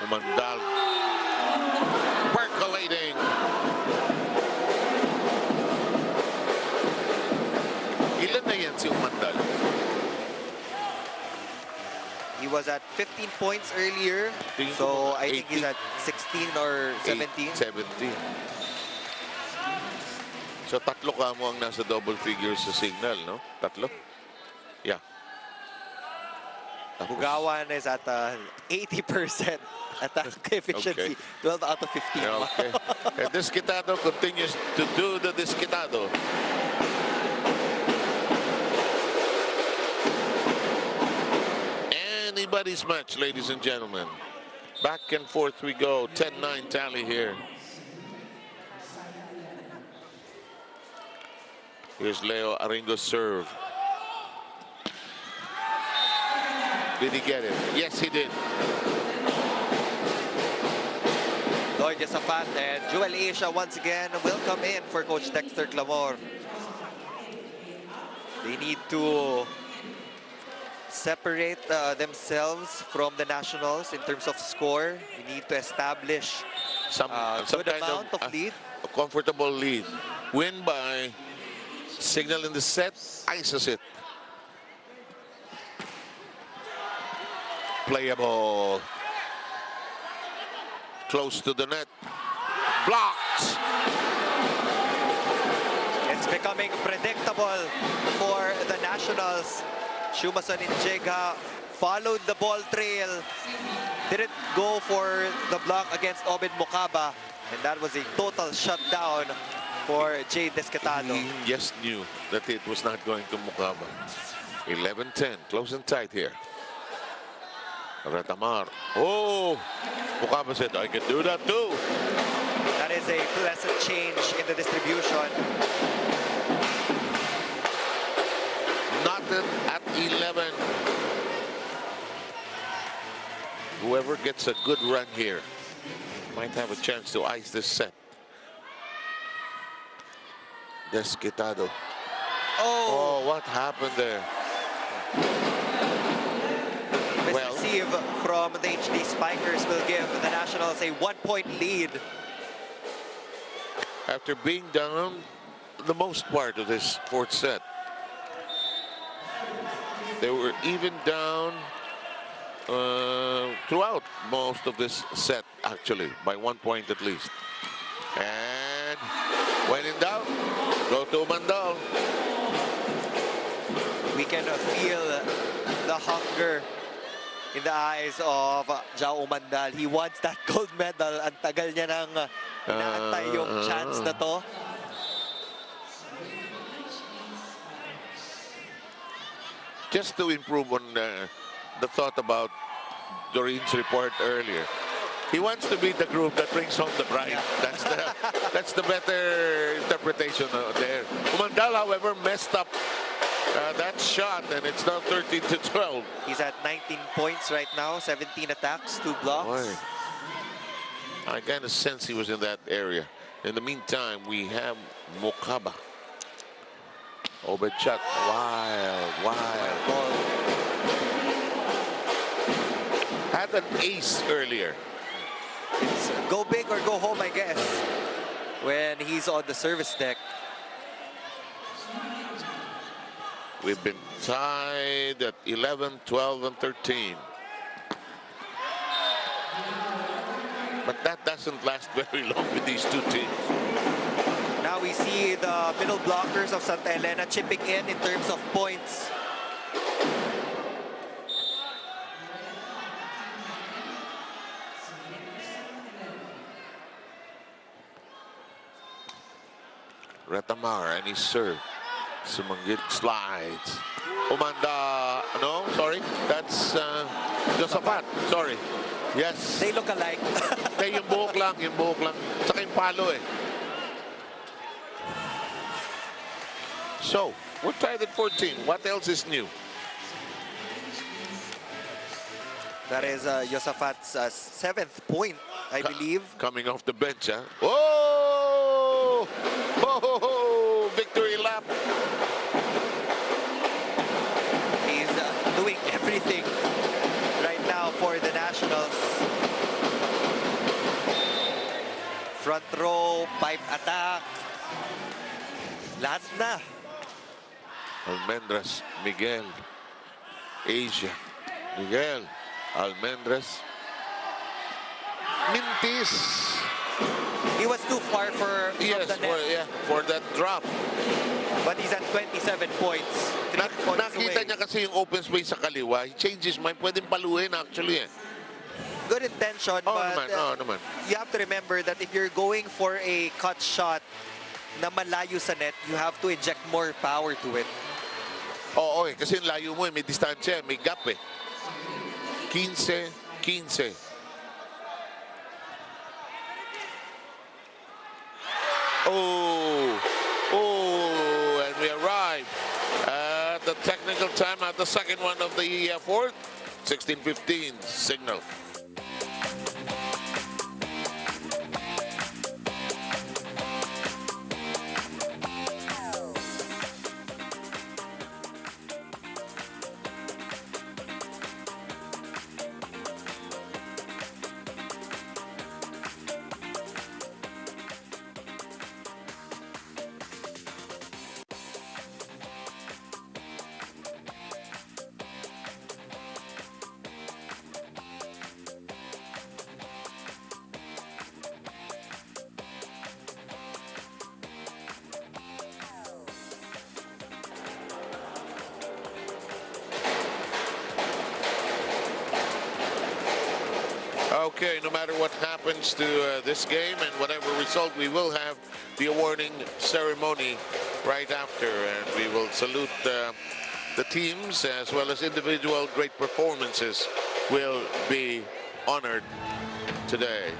Umandal. Percolating. Ilan na yan si Umandal? He was at 15 points earlier, so I think he's at 16 or 17. 17. So tatlo ka mo ang nasa double figures sa Signal, no? Tatlo? Yeah. Tapos, Bugawan is at 80% attack efficiency, Okay. 12 out of 15. yeah, okay. And Desquitado continues to do the Desquitado. Anybody's match, ladies and gentlemen. Back and forth we go. 10-9 tally here. Here's Leo Aringo's serve. Did he get it? Yes, he did. Lloyd Yasafat and Joel Asia once again will come in for Coach Dexter Clamor. They need to separate themselves from the Nationals in terms of score. You need to establish Some good kind amount of lead. A comfortable lead. Win by Signal in the set, ices it. Playable. Close to the net. Blocked. It's becoming predictable for the Nationals. Shumason and Jega followed the ball trail. Didn't go for the block against Obed Mukaba. And that was a total shutdown for Jay Desquitado. He just knew that it was not going to Mukaba. 11-10, close and tight here. Ratamar. Oh, Mukaba said, I can do that too. That is a pleasant change in the distribution. Nothing at 11. Whoever gets a good run here might have a chance to ice this set. Desquitado. Oh, Oh, what happened there? misreceive from the HD Spikers will give the Nationals a 1-point lead. After being down the most part of this fourth set, they were even down throughout most of this set, actually, by 1 point at least. And when in doubt, go to Mandal. We can feel the hunger in the eyes of Jao Umandal. He wants that gold medal. Ang tagal niya nang inaantay yung chance na to. Just to improve on the thought about Doreen's report earlier. He wants to be the group that brings home the bride. Yeah. That's the better interpretation there. Umandal, however, messed up that shot, and it's now 13-12. He's at 19 points right now, 17 attacks, 2 blocks. Boy. I kind of sense he was in that area. In the meantime, we have Mokaba. Obed shot. Wild ball. Had an ace earlier. It's go big or go home, I guess, when he's on the service deck. We've been tied at 11, 12, and 13. But that doesn't last very long with these two teams. Now we see the middle blockers of Santa Elena chipping in terms of points. Retamar and his serve. Sumanggit slides. Umanda, no, sorry. That's Josaphat, sorry. Yes. They look alike. Yung buhok lang. Saka yung palo eh. So, we're tied at 14. What else is new? That is Josaphat's 7th point, I believe. Coming off the bench, huh? Whoa! Oh, victory lap. He's doing everything right now for the Nationals. Front row, pipe attack. Lahat na. Almendras, Miguel, Asia, Miguel, Almendras, Mintis. He was too far for Yes, the net. for that drop. But he's at 27 points. 3 points Nakita away. niya kasi yung open space sa kaliwa. He changed his mind. Pwedeng paluin actually eh. Good intention, but naman. you have to remember that if you're going for a cut shot na malayo sa net, you have to inject more power to it. Oo eh, kasi yung layo mo eh, may distansya, may gap eh. 15-15. Oh, and we arrive at the technical timeout, the second one of the fourth. 16-15, signal. Okay, no matter what happens to this game and whatever result, we will have the awarding ceremony right after, and we will salute the teams as well as individual great performances will be honored today.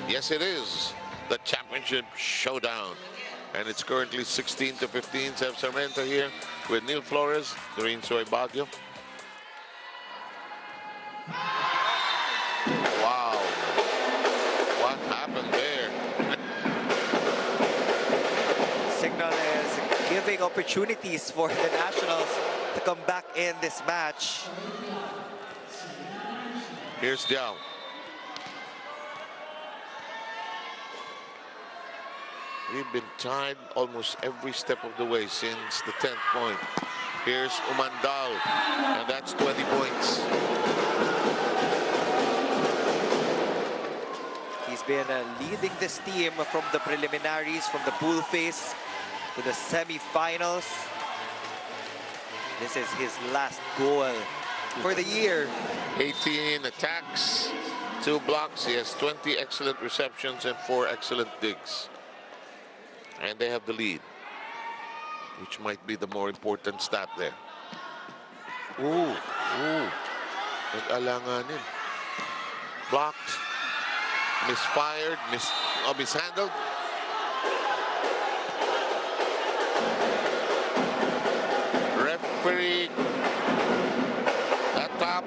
Yes, it is the championship showdown, and it's currently 16-15. Seb Sarmento here with Neil Flores, Doreen Soy Baguio. Wow, what happened there? Invitational is giving opportunities for the Nationals to come back in this match. Here's Diao. We've been tied almost every step of the way since the 10th point. Here's Umandal, and that's 20 points. He's been leading this team from the preliminaries, from the pool phase to the semifinals. This is his last goal for the year. 18 attacks, 2 blocks. He has 20 excellent receptions and 4 excellent digs. And they have the lead, which might be the more important stat there. Ooh. Nag-alanganin. Blocked. Misfired. Mishandled. Referee at top.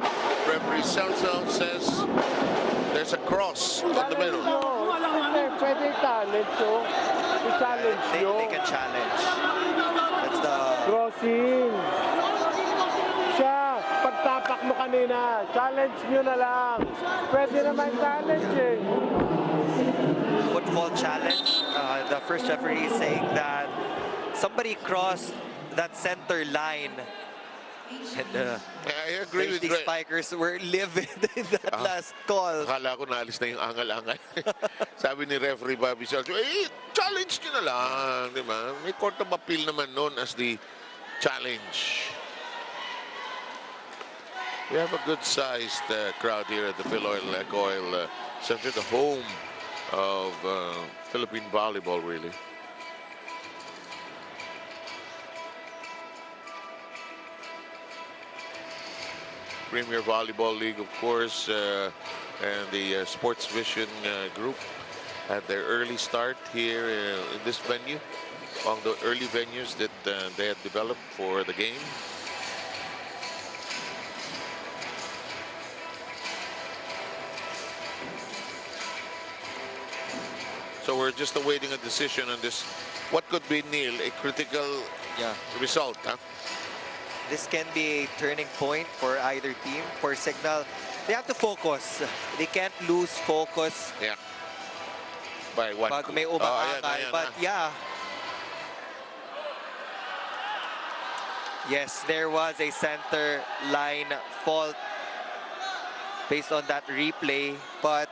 Referee Celso says there's a cross on the middle. Pwede challenge, so. I-challenge They can challenge. That's the crossing. Siya, pagtapak mo kanina, challenge nyo na lang. Pwede naman challenge eh. football challenge. The first referee is saying that somebody crossed that center line. And I agree with the Ray. Spikers were livid in that last call. Akala ko naalis na yung angal-angal. Sabi ni referee Bobby Salcho, challenge nyo na lang, di ba? May court of appeal naman noon as the challenge. We have a good-sized crowd here at the Philoil Ecoil Center, the home of Philippine volleyball, really. Premier Volleyball League, of course, and the Sports Vision group had their early start here in this venue, among the early venues that they had developed for the game. So we're just awaiting a decision on this. What could be, Neil, a critical result, huh? This can be a turning point for either team. For Signal, they have to focus. They can't lose focus. Yeah. By one. Pag may umaakal. But yeah. Yes, there was a center line fault based on that replay. But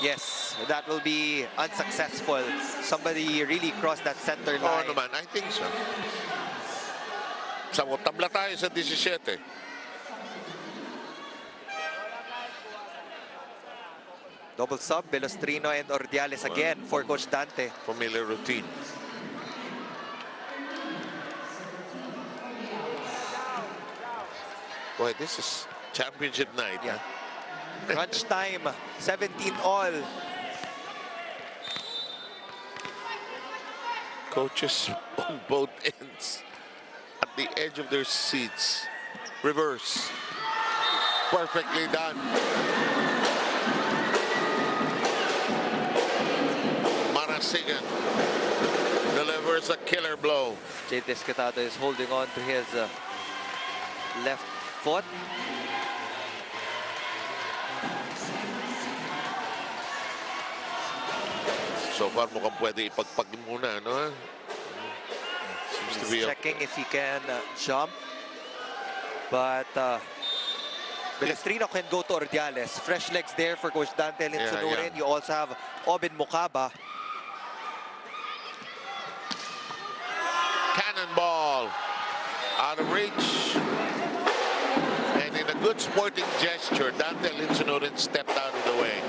yes, that will be unsuccessful. Somebody really crossed that center line. Oo naman, I think so. Tabla tayo sa 17. Double sub, Belostrino and Ordiales again for Coach Dante. Familiar routine. Boy, this is championship night. Yeah. Crunch time, 17 all. Coaches on both ends at the edge of their seats. Reverse. Perfectly done. Marasigan delivers a killer blow. Jade Descatado is holding on to his left foot. So far, mukhang pwede ipagpag muna, no? Seems to be checking if he can jump. But Belostrino can go to Ordiales. Fresh legs there for Coach Dante Linsunurin. You also have Obin Mukaba. Cannonball. Out of reach. And in a good sporting gesture, Dante Linsunurin stepped out of the way.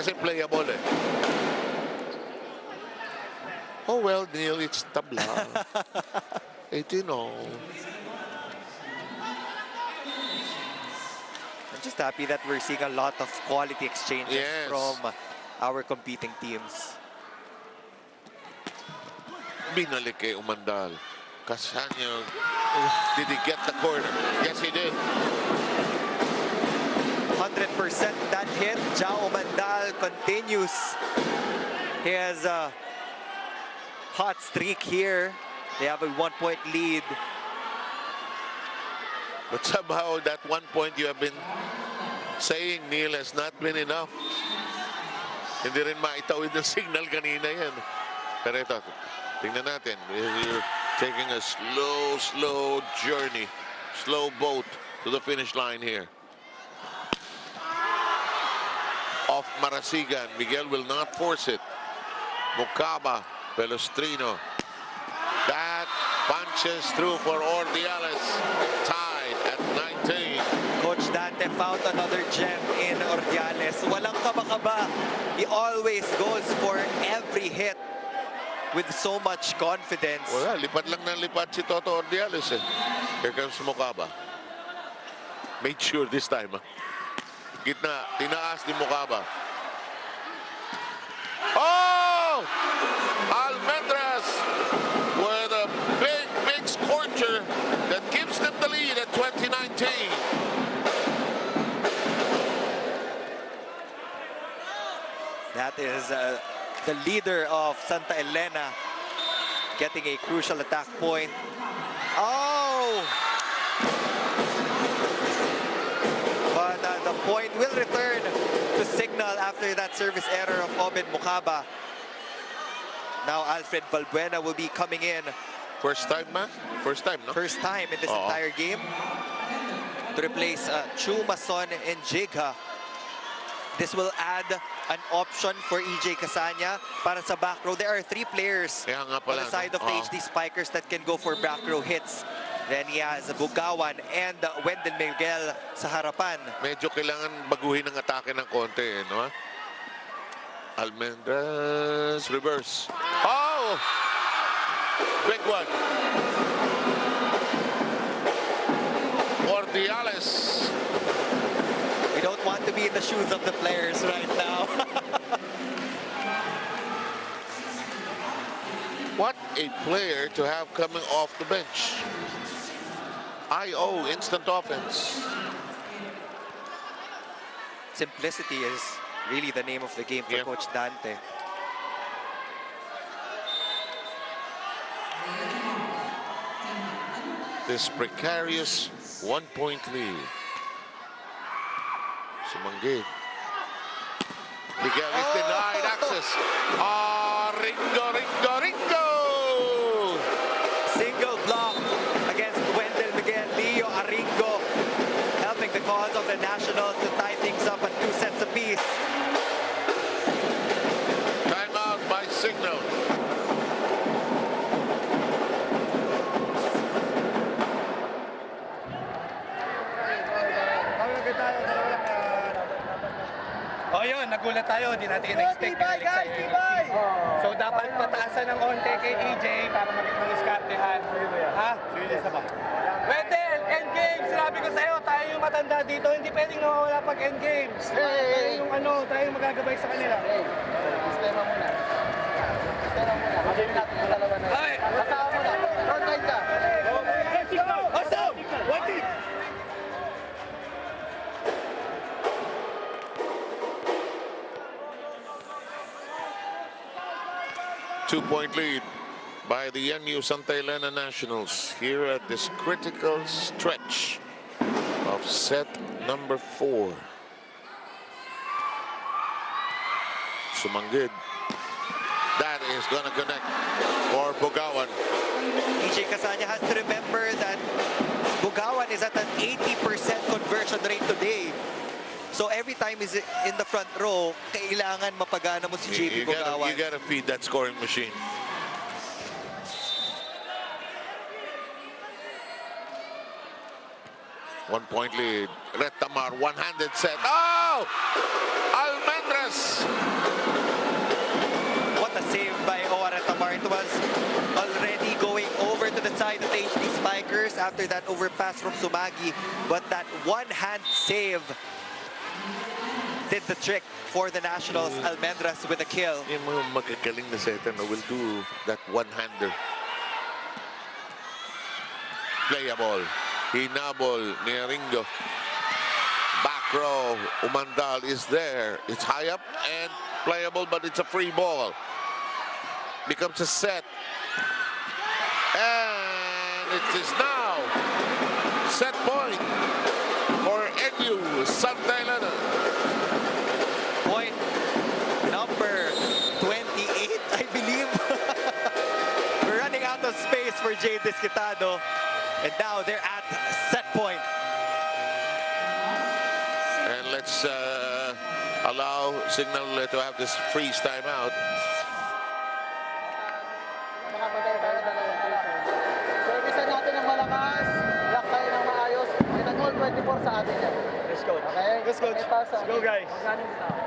Kasi playable eh. Oh well, Neil, it's tabla. 18-0. I'm just happy that we're seeing a lot of quality exchanges Yes. from our competing teams. Binalik kay Umandal. Casaño, did he get the corner? Yes, he did. 100% that hit. Jao Mandal continues his hot streak here. They have a 1-point lead. But somehow that 1 point you have been saying, Neil, has not been enough. Hindi rin maitawid ng signal kanina yan. Pero ito, tingnan natin. You're taking a slow journey, slow boat to the finish line here. Off Marasigan. Miguel will not force it. Mukaba, Pelustrino. That punches through for Ordiales. Tied at 19. Coach Dante found another gem in Ordiales. Walang kaba-kaba. He always goes for every hit with so much confidence. Wala, lipat lang ng lipat si Toto Ordiales eh. Here comes Mukaba. Made sure this time. Gitna, tinaas ni Mukaba. Oh! Almendras with a big scorcher that gives them the lead at 2019. That is the leader of Santa Elena getting a crucial attack point. Oh! But the point will return to Signal after that service error of Obed Mukaba. Now Alfred Valbuena will be coming in. First time, man? First time, no? First time in this entire game to replace Chu Mason and Jigha. This will add an option for EJ Casanya para sa back row. There are 3 players Kaya nga on pala, the side no? of the HD Spikers that can go for back row hits. Then he has Bugawan and Wendell Miguel sa harapan. Medyo kailangan baguhin ang atake ng konti, eh, no? Almendras, reverse. Oh! Big one. Ordiales. We don't want to be in the shoes of the players right now. What a player to have coming off the bench. IO, instant offense. Simplicity is really the name of the game for Yeah. Coach Dante. This precarious 1-point lead. Sumanggid. Miguel is denied access. Ringo! Single block against Wendell Miguel. Leo Aringo helping the cause of the Nationals to tie things up at 2 sets apiece. Timeout by Signal. O yun, nagulat tayo. Di natin in-expect na So dapat pataasan ng onte kay EJ para mag-diskartehan. Ha? Wendell, endgame! Sinabi ko sa'yo, tayo yung matanda dito. Hindi pwedeng nawawala pag endgame. Tayo yung tayo yung magagabay sa kanila. Sistema muna. Sabihin natin yung dalawa na. Ay! Kasama mo na. Front line ka. Awesome! One team! 2-point lead by the NU Santa Elena Nationals here at this critical stretch of set number 4. Sumanggid. That is going to connect for Bugawan. EJ Casanya has to remember that Bugawan is at an 80% conversion rate today. So every time he's in the front row, kailangan mapagana mo si JP Bugawan. You gotta feed that scoring machine. One-point lead. Red Tamar, one-handed set. Oh! Almendras! What a save by Owa Retamar. It was already going over to the side of the HD Spikers after that overpass from Sumagi. But that one-hand save did the trick for the Nationals. Almendras with a kill. Yung mga magagaling na setter na will do that one-hander. playable. Hinabol ni Aringo. Back row, Umandal is there. It's high up and playable, but it's a free ball. Becomes a set. And it is now set point for NU Santa Elena. Point number 28, I believe. We're running out of space for Jay Disquitado. And now they're at set point. And let's allow Signal to have this freeze timeout. Servicean natin ng malakas, lock tayo ng maayos. May nag-all 24 sa atin yan. Let's go. Okay? Let's go. Let's go, guys.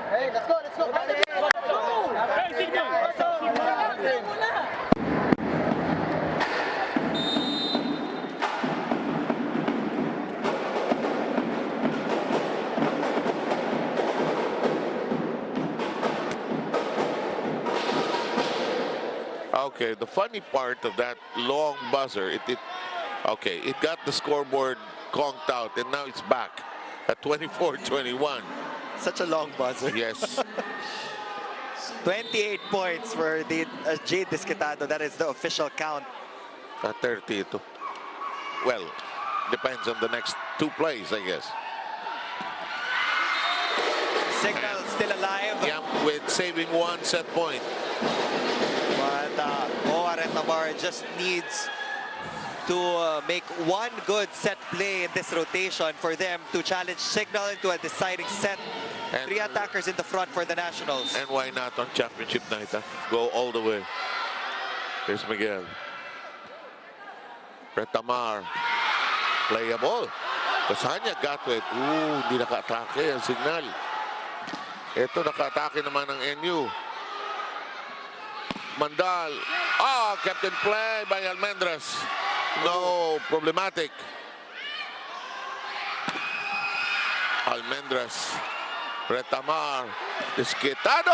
Hey, let's go, let's go. Hey, signal! Okay, the funny part of that long buzzer, it got the scoreboard conked out, and now it's back at 24-21. Such a long buzzer. Yes. 28 points for the Jay Disquitado. That is the official count. At 32. Well, depends on the next two plays, I guess. Signal still alive. Yeah, with saving one set point. But Aretamar just needs to make one good set play in this rotation for them to challenge Signal into a deciding set. And 3 attackers in the front for the Nationals. And why not on championship night? Huh? Go all the way. Here's Miguel. Retamar. Playable. Kasanya got it. Ooh, hindi naka-atake ang Signal. Ito, naka-atake naman ng NU. Mandal. Oh, kept in play by Almendras. No, problematic. Almendras. Retamar. Disquitado!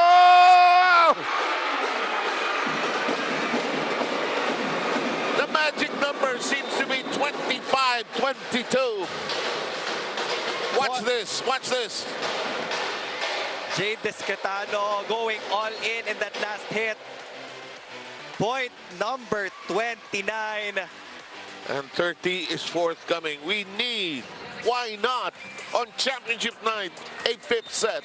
The magic number seems to be 25-22. Watch this. Watch this. Jay Disquitado going all in that last hit. Point number 29. And 30 is forthcoming. We need, why not, on championship night, a 5th set.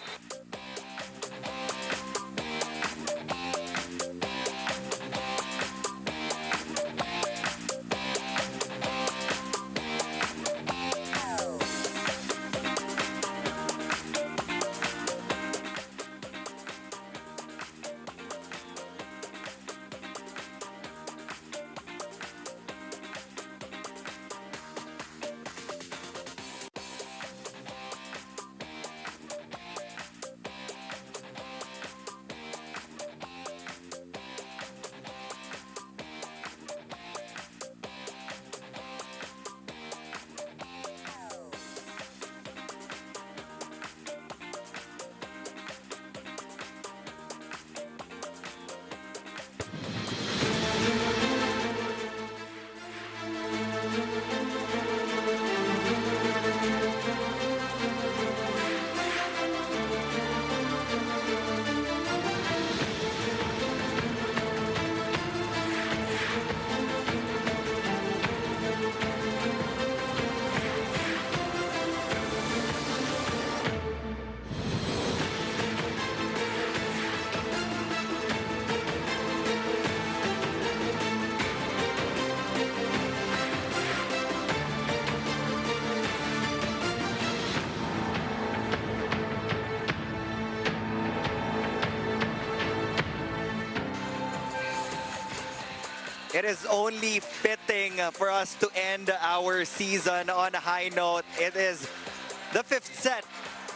It is only fitting for us to end our season on a high note. It is the 5th set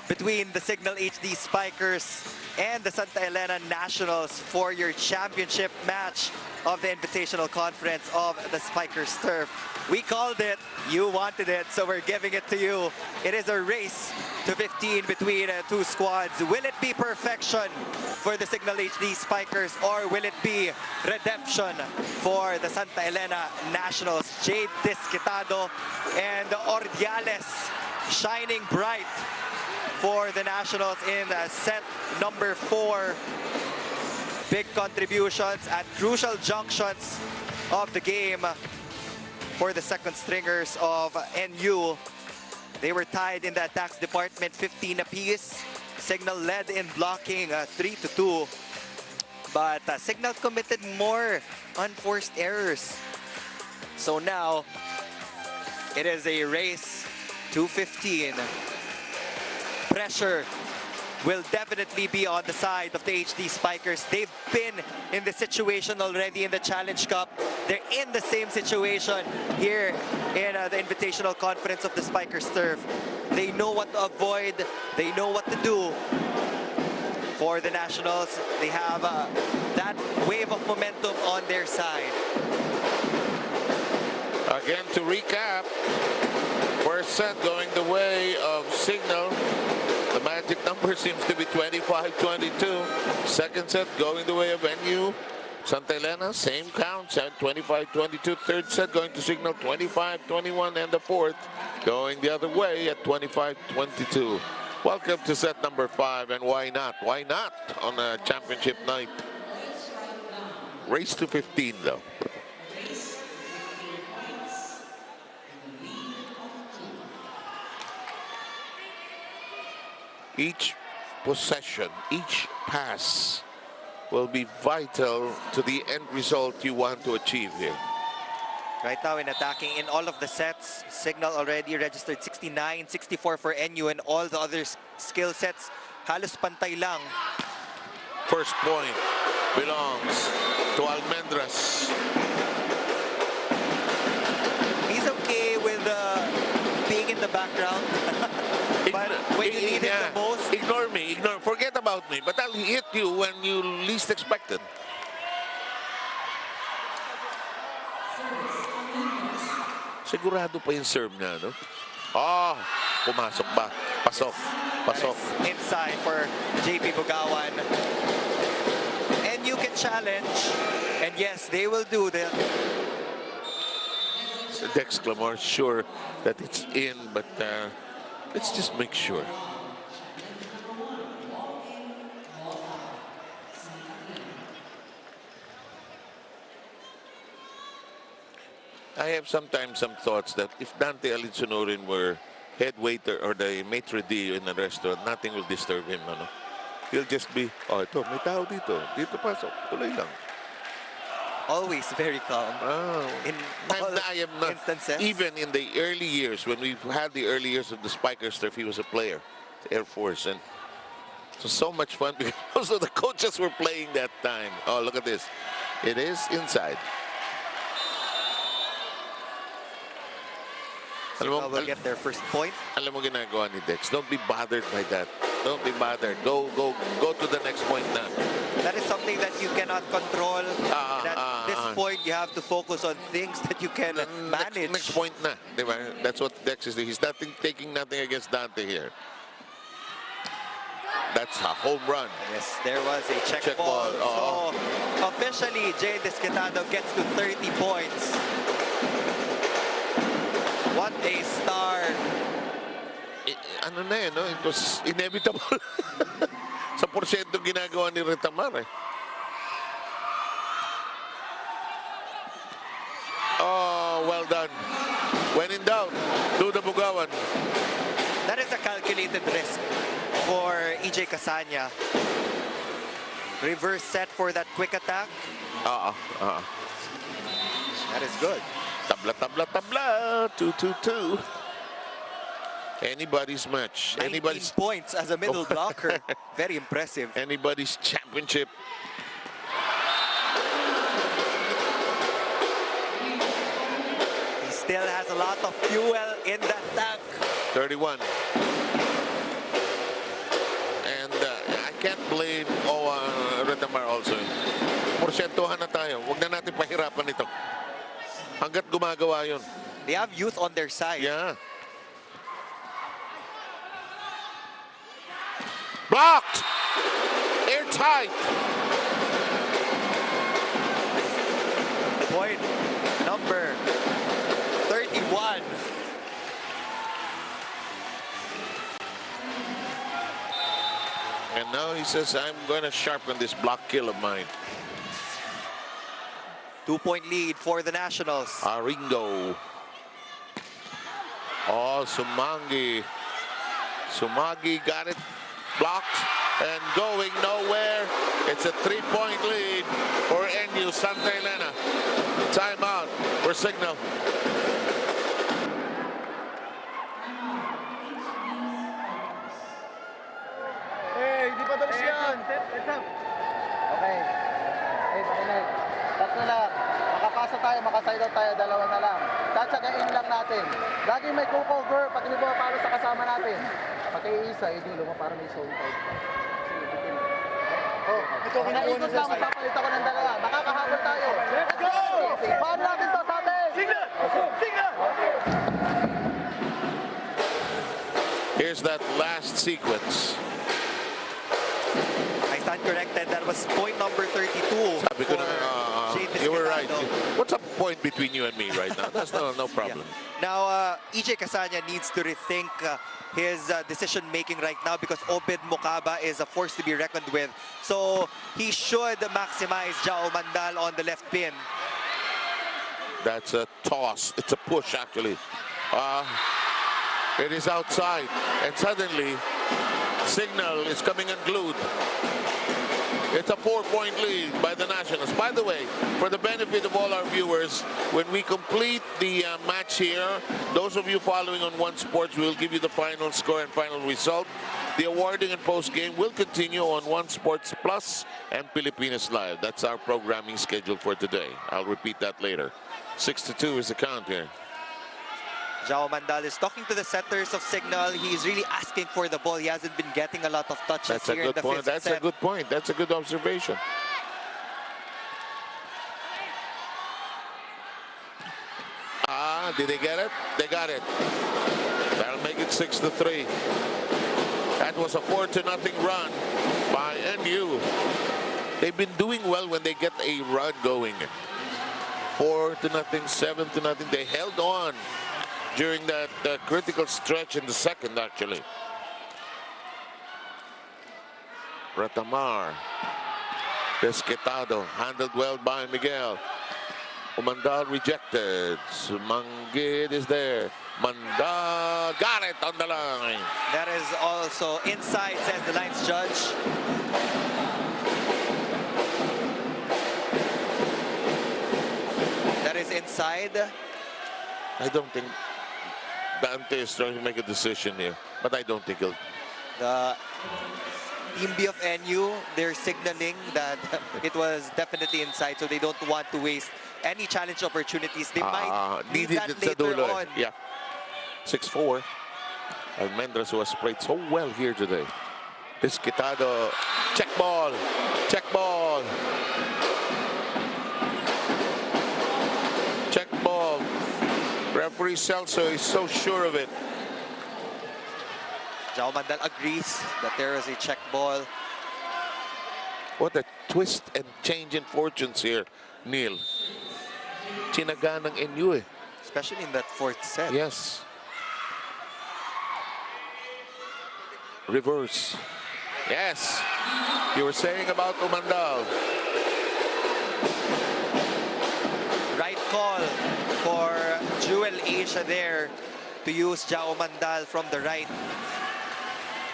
between the Signal HD Spikers and the Santa Elena Nationals for your championship match. of the Invitational Conference of the Spikers Turf. We called it, you wanted it, so we're giving it to you. It is a race to 15 between two squads. Will it be perfection for the Signal HD Spikers, or will it be redemption for the Santa Elena Nationals? Jade Desquitado and Ordiales shining bright for the Nationals in set number 4. Big contributions at crucial junctions of the game for the second stringers of NU. They were tied in the attacks department 15 apiece. Signal led in blocking 3-2. But Signal committed more unforced errors. So now it is a race to 15. Pressure will definitely be on the side of the HD Spikers. They've been in the situation already in the Challenge Cup. They're in the same situation here in the Invitational Conference of the Spikers Turf. They know what to avoid. They know what to do. For the Nationals, they have that wave of momentum on their side. Again, to recap, first set going the way of Signal. The magic number seems to be 25-22. Second set going the way of NU. Santa Elena, same count, 25-22. Third set going to Signal, 25-21. And the fourth going the other way at 25-22. Welcome to set number 5, and why not? Why not on a championship night? Race to 15, though. Each possession, each pass will be vital to the end result you want to achieve here. Right now in attacking in all of the sets, Signal already registered 69, 64 for NU, and all the other skill sets, halos pantay lang. First point belongs to Almendras. He's okay with being in the background. But when you need it the most... Ignore me, forget about me, but I'll hit you when you least expect it. Sigurado pa yung serve niya, no? Oh, pumasok ba? Pasok. Inside for JP Bugawan. And you can challenge. And yes, they will do that. Dex Clamor sure that it's in, but let's just make sure. I have sometimes some thoughts that if Dante Alinsunurin were head waiter or the maitre d' in a restaurant, nothing will disturb him. Ano? He'll just be, oh, ito, may tao dito. Dito pasok. Tuloy lang. Always very calm. Oh. In all I am not, instances. even in the early years, when we've had the early years of the Spikers Turf, he was a player, Air Force, and it was so much fun because also the coaches were playing that time. Oh, look at this. It is inside. Signal will get their first point. Alam mo ginagawa ni Dex. Don't be bothered by that. Don't be bothered. Go to the next point na. That is something that you cannot control. At this point, you have to focus on things that you can manage. Next point na. Diba? That's what Dex is doing. He's taking nothing against Dante here. That's a home run. Yes, there was a check ball. Oh. So officially, Jay Desquitado gets to 30 points. What a start. Ano na no? It was inevitable. Sa porsyento ginagawa ni Retamar eh. Oh, well done. When in doubt, do the Bugawan. That is a calculated risk for EJ Casanya. Reverse set for that quick attack. That is good. Tabla. 2-2-2. Anybody's match. 19 Anybody's points as a middle blocker. Very impressive. Anybody's championship. He still has a lot of fuel in that tank. 31. And I can't blame Retamar also. Porsyentuhan na tayo. Huwag na natin pag-uusapan ito. Hanggat gumagawa yun. They have youth on their side. Yeah. Blocked! Airtight! Point number 31. And now he says, I'm going to sharpen this block kill of mine. 2-point lead for the Nationals. Aringo. Oh, Sumagi. Sumagi got it blocked and going nowhere. It's a 3-point lead for NU Santa Elena. Timeout for Signal. Hey, hindi pa tapos yan. Okay. Hey, makinig. Tatlo lang. Makapasa tayo, makaside out tayo, dalawa na lang. Tatsagain lang natin. Laging may co-cover pag hindi pumapalo sa kasama natin. Pag isa, idulo mo para may zone tayo. Oh, ito kinaikot lang, magpapalit ako ng dalawa. Makakahabol tayo. Let's go! Paano natin to sa atin? Signal! Signal! Here's that last sequence. I stand corrected. That was point number 32. Sabi ko na, you were right. Desquitado. What's a point between you and me right now? That's no problem. Yeah. Now, EJ Casanya needs to rethink his decision-making right now because Obed Mukaba is a force to be reckoned with. So, he should maximize Jao Mandal on the left pin. That's a toss. It's a push, actually. It is outside. And suddenly, Signal is coming unglued. It's a 4-point lead by the Nationals. By the way, for the benefit of all our viewers, when we complete the match here, those of you following on One Sports, we'll give you the final score and final result. The awarding and post-game will continue on One Sports Plus and Pilipinas Live. That's our programming schedule for today. I'll repeat that later. 6-2 is the count here. Jao Mandal is talking to the setters of Signal. He's really asking for the ball. He hasn't been getting a lot of touches That's a here in good the point. fifth That's set. a good point. That's a good observation. Did they get it? They got it. That'll make it 6-3. That was a 4-0 run by NU. They've been doing well when they get a run going. 4-0, 7-0. They held on during that critical stretch in the second, actually. Ratamar. Desquitado, handled well by Miguel. Mandal rejected. Sumangit is there. Mandal got it on the line. That is also inside, says the lines judge. That is inside. I don't think Dante is trying to make a decision here, but I don't think he'll. The Team B of NU, they're signaling that it was definitely inside, so they don't want to waste any challenge opportunities. They might need that later on. Yeah. 6-4. Almendras, who has played so well here today. Desquitado. Check ball. Check ball. Check ball. Referee Celso is so sure of it. Jao Mandal agrees that there is a check ball. What a twist and change in fortunes here, Neil. Chinaga ng NU eh. Especially in that fourth set. Yes. Reverse. Yes. You were saying about Umandal. Right call for Jewel Asia there to use Jao Mandal from the right.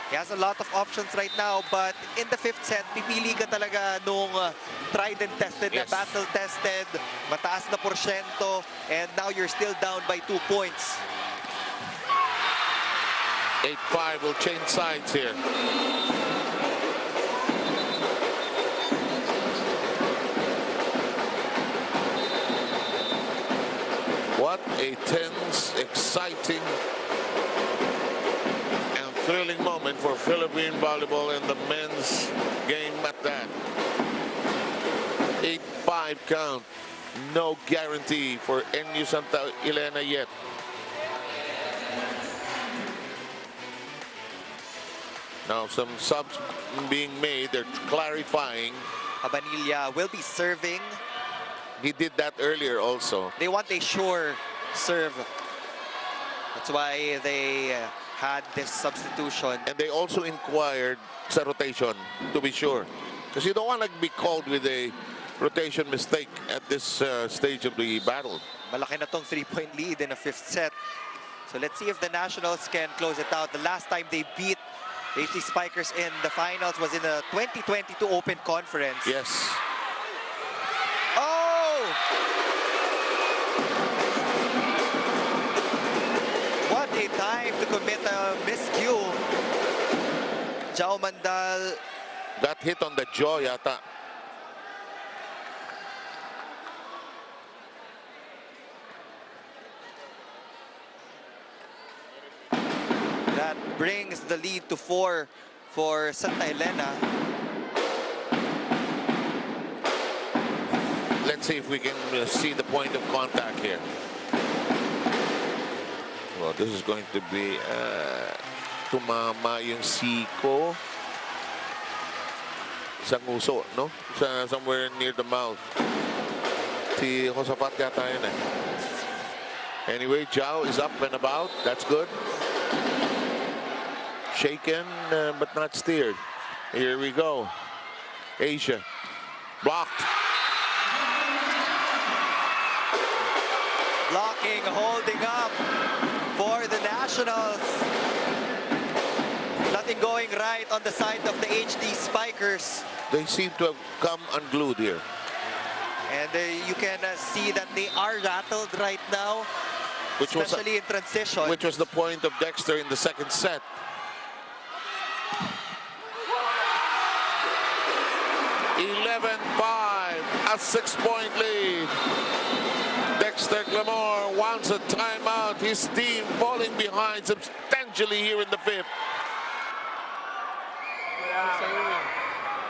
He has a lot of options right now, but in the fifth set, pipili ka talaga nung tried and tested, Yes. na battle-tested, mataas na porsyento, and now you're still down by 2 points. 8-5 will change sides here. What a tense, exciting, and thrilling moment for Philippine volleyball in the men's game at that. 8-5 count. no guarantee for NU Santa Elena yet. Now some subs being made. They're clarifying. Abanilla will be serving. He did that earlier also. They want a sure serve. That's why they had this substitution. And they also inquired sa rotation, to be sure. Because you don't want to be called with a rotation mistake at this stage of the battle. Malaki na tong 3-point lead in the 5th set. So let's see if the Nationals can close it out. The last time they beat the HT Spikers in the finals was in the 2022 Open Conference. Yes. Oh! What a time to commit a miscue. Jao Mandal Got hit on the jaw yata. That brings the lead to 4 for Santa Elena. Let's see if we can see the point of contact here. Well, this is going to be tumama yung siko sa nguso, no? Somewhere near the mouth. Si Josafat yata yun eh. Anyway, Jao is up and about. That's good. Shaken, but not steered. Here we go. Asia. Blocked. Blocking, holding up for the Nationals. Nothing going right on the side of the HD Spikers. They seem to have come unglued here. And you can see that they are rattled right now, especially in transition. Which was the point of Dexter in the second set. (11-5), a 6-point lead. Dexter Clamore wants a timeout. His team falling behind substantially here in the 5th.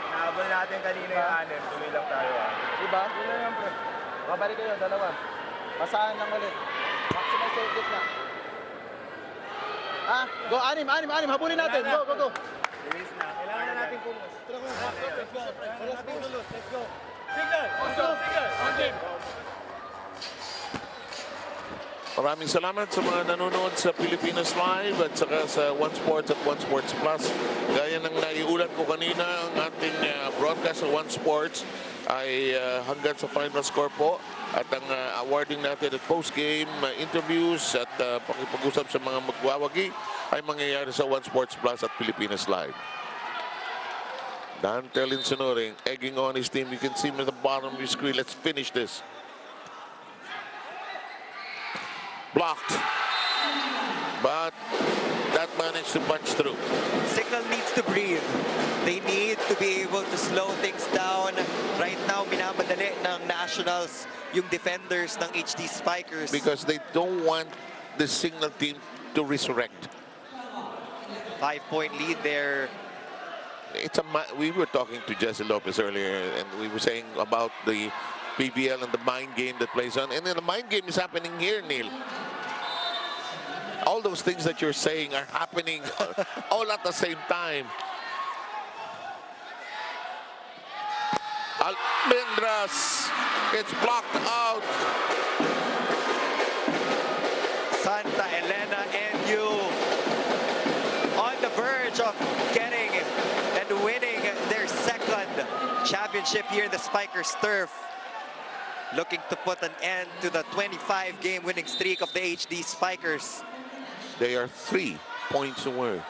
Nahabol natin kanina yung 6. Tuloy lang tayo. Diba? Tuloy lang, pre. Babalik kayo, dalawa. Basahan lang ulit. Maximum circuit na. Go, 6. Habulin natin. Go. Release na. Kailangan na natin pumus. Let's go. Let's go. Signal. On game. Maraming salamat sa mga nanonood sa Pilipinas Live at saka sa One Sports at One Sports Plus. Gaya ng naiulat ko kanina, ang ating broadcast sa One Sports ay hanggang sa final score po. At ang awarding natin at post-game interviews at pakipag-usap sa mga magwawagi ay mangyayari sa One Sports Plus at Pilipinas Live. Dante Linsonoring egging on his team. You can see him at the bottom of your screen. Let's finish this. Blocked, but that managed to punch through. Signal needs to breathe. They need to be able to slow things down. Right now, minamadali ng Nationals yung defenders ng HD Spikers. Because they don't want the Signal team to resurrect. 5-point lead there. We were talking to Jesse Lopez earlier, and we were saying about the PBL and the mind game that plays on. And then the mind game is happening here, Neil. All those things that you're saying are happening all at the same time. Almendras gets blocked out. Santa Elena NU on the verge of getting and winning their second championship here in the Spikers turf. Looking to put an end to the 25-game winning streak of the HD Spikers. They are 3 points away.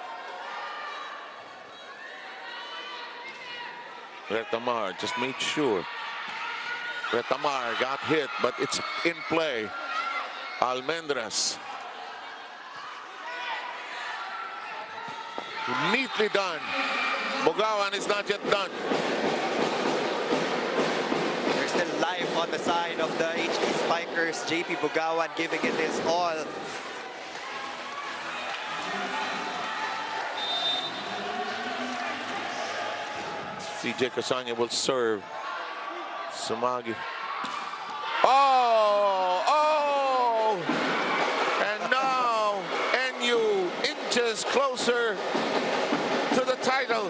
Retamar just made sure. Retamar got hit, but it's in play. Almendras. Neatly done. Bugawan is not yet done. There's still life on the side of the HD Spikers. JP Bugawan giving it his all. CJ Casanya will serve. Sumagi. Oh, oh! And now NU inches closer to the title.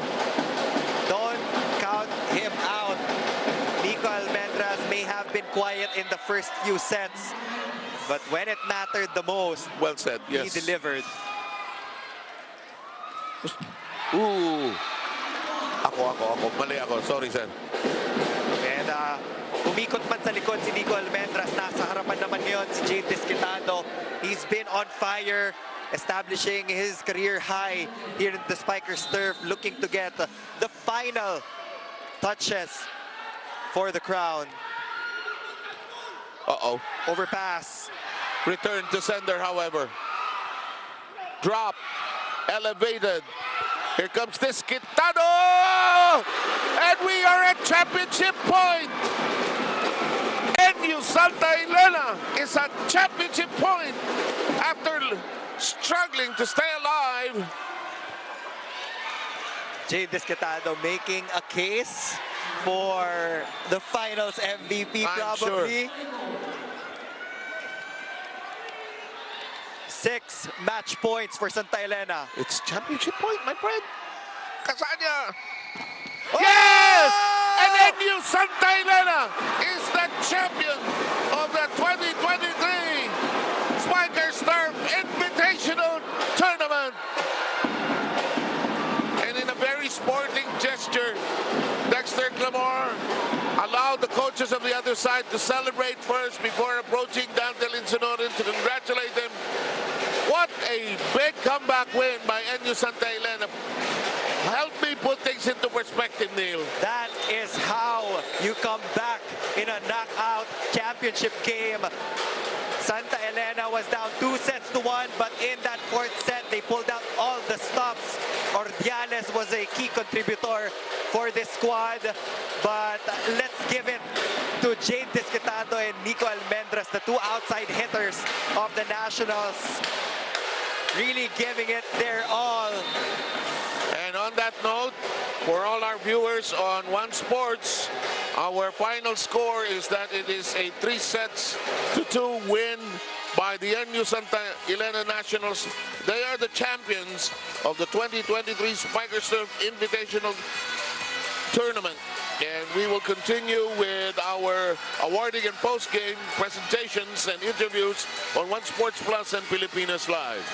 Don't count him out. Nico Almendras may have been quiet in the first few sets, but when it mattered the most, Well said, yes. he delivered. Ooh. Ako. Mali ako. Sorry, sir. And umikot man sa likod si Nico Almendras. Nasa harapan naman ngayon si Jade Desquitado. He's been on fire, establishing his career high here in the Spikers turf, looking to get the final touches for the crown. Uh-oh. Overpass. Return to sender, however. Drop. Elevated. Here comes Desquitado! And we are at championship point! NU Santa Elena is at championship point after struggling to stay alive. Jade Desquitado making a case for the finals MVP, I'm probably. 6 match points for Santa Elena. It's championship point, my friend. Kasanya. Oh! Yes! And NU Santa Elena is the champion of the 2023 Spikers Turf Invitational Tournament. And in a very sporting gesture, Dexter Clamore allowed the coaches of the other side to celebrate first before approaching Dante Linsonorin to congratulate him. What a big comeback win by NU Santa Elena. Help me put things into perspective, Neil. That is how you come back in a knockout championship game. Santa Elena was down 2-1, but in that 4th set, they pulled out all the stops. Ordiales was a key contributor for this squad, but let's give it to Jade Desquitado and Nico Almendras, the 2 outside hitters of the Nationals, really giving it their all. And on that note, for all our viewers on One Sports, our final score is that it is a 3-2 win by the NU Santa Elena Nationals. They are the champions of the 2023 Spikers Turf Invitational Tournament. And we will continue with our awarding and post-game presentations and interviews on One Sports Plus and Pilipinas Live.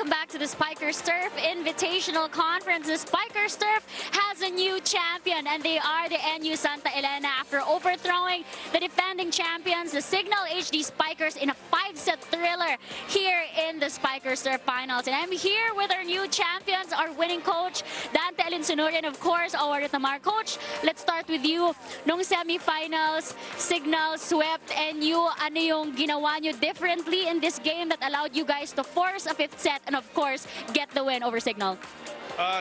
welcome back to the Spikers Turf Invitational Conference. The Spikers Turf has a new champion, and they are the NU Santa Elena after overthrowing the defending champions, the Signal HD Spikers, in a 5-set thriller here in the Spikers Turf Finals. And I'm here with our new champions, our winning coach, Dante Alinsunurian, of course, our Tamar coach. Let's start with you. Nung semifinals, Signal swept NU. Ano yung ginawa nyo differently in this game that allowed you guys to force a 5th set and of course get the win over Signal?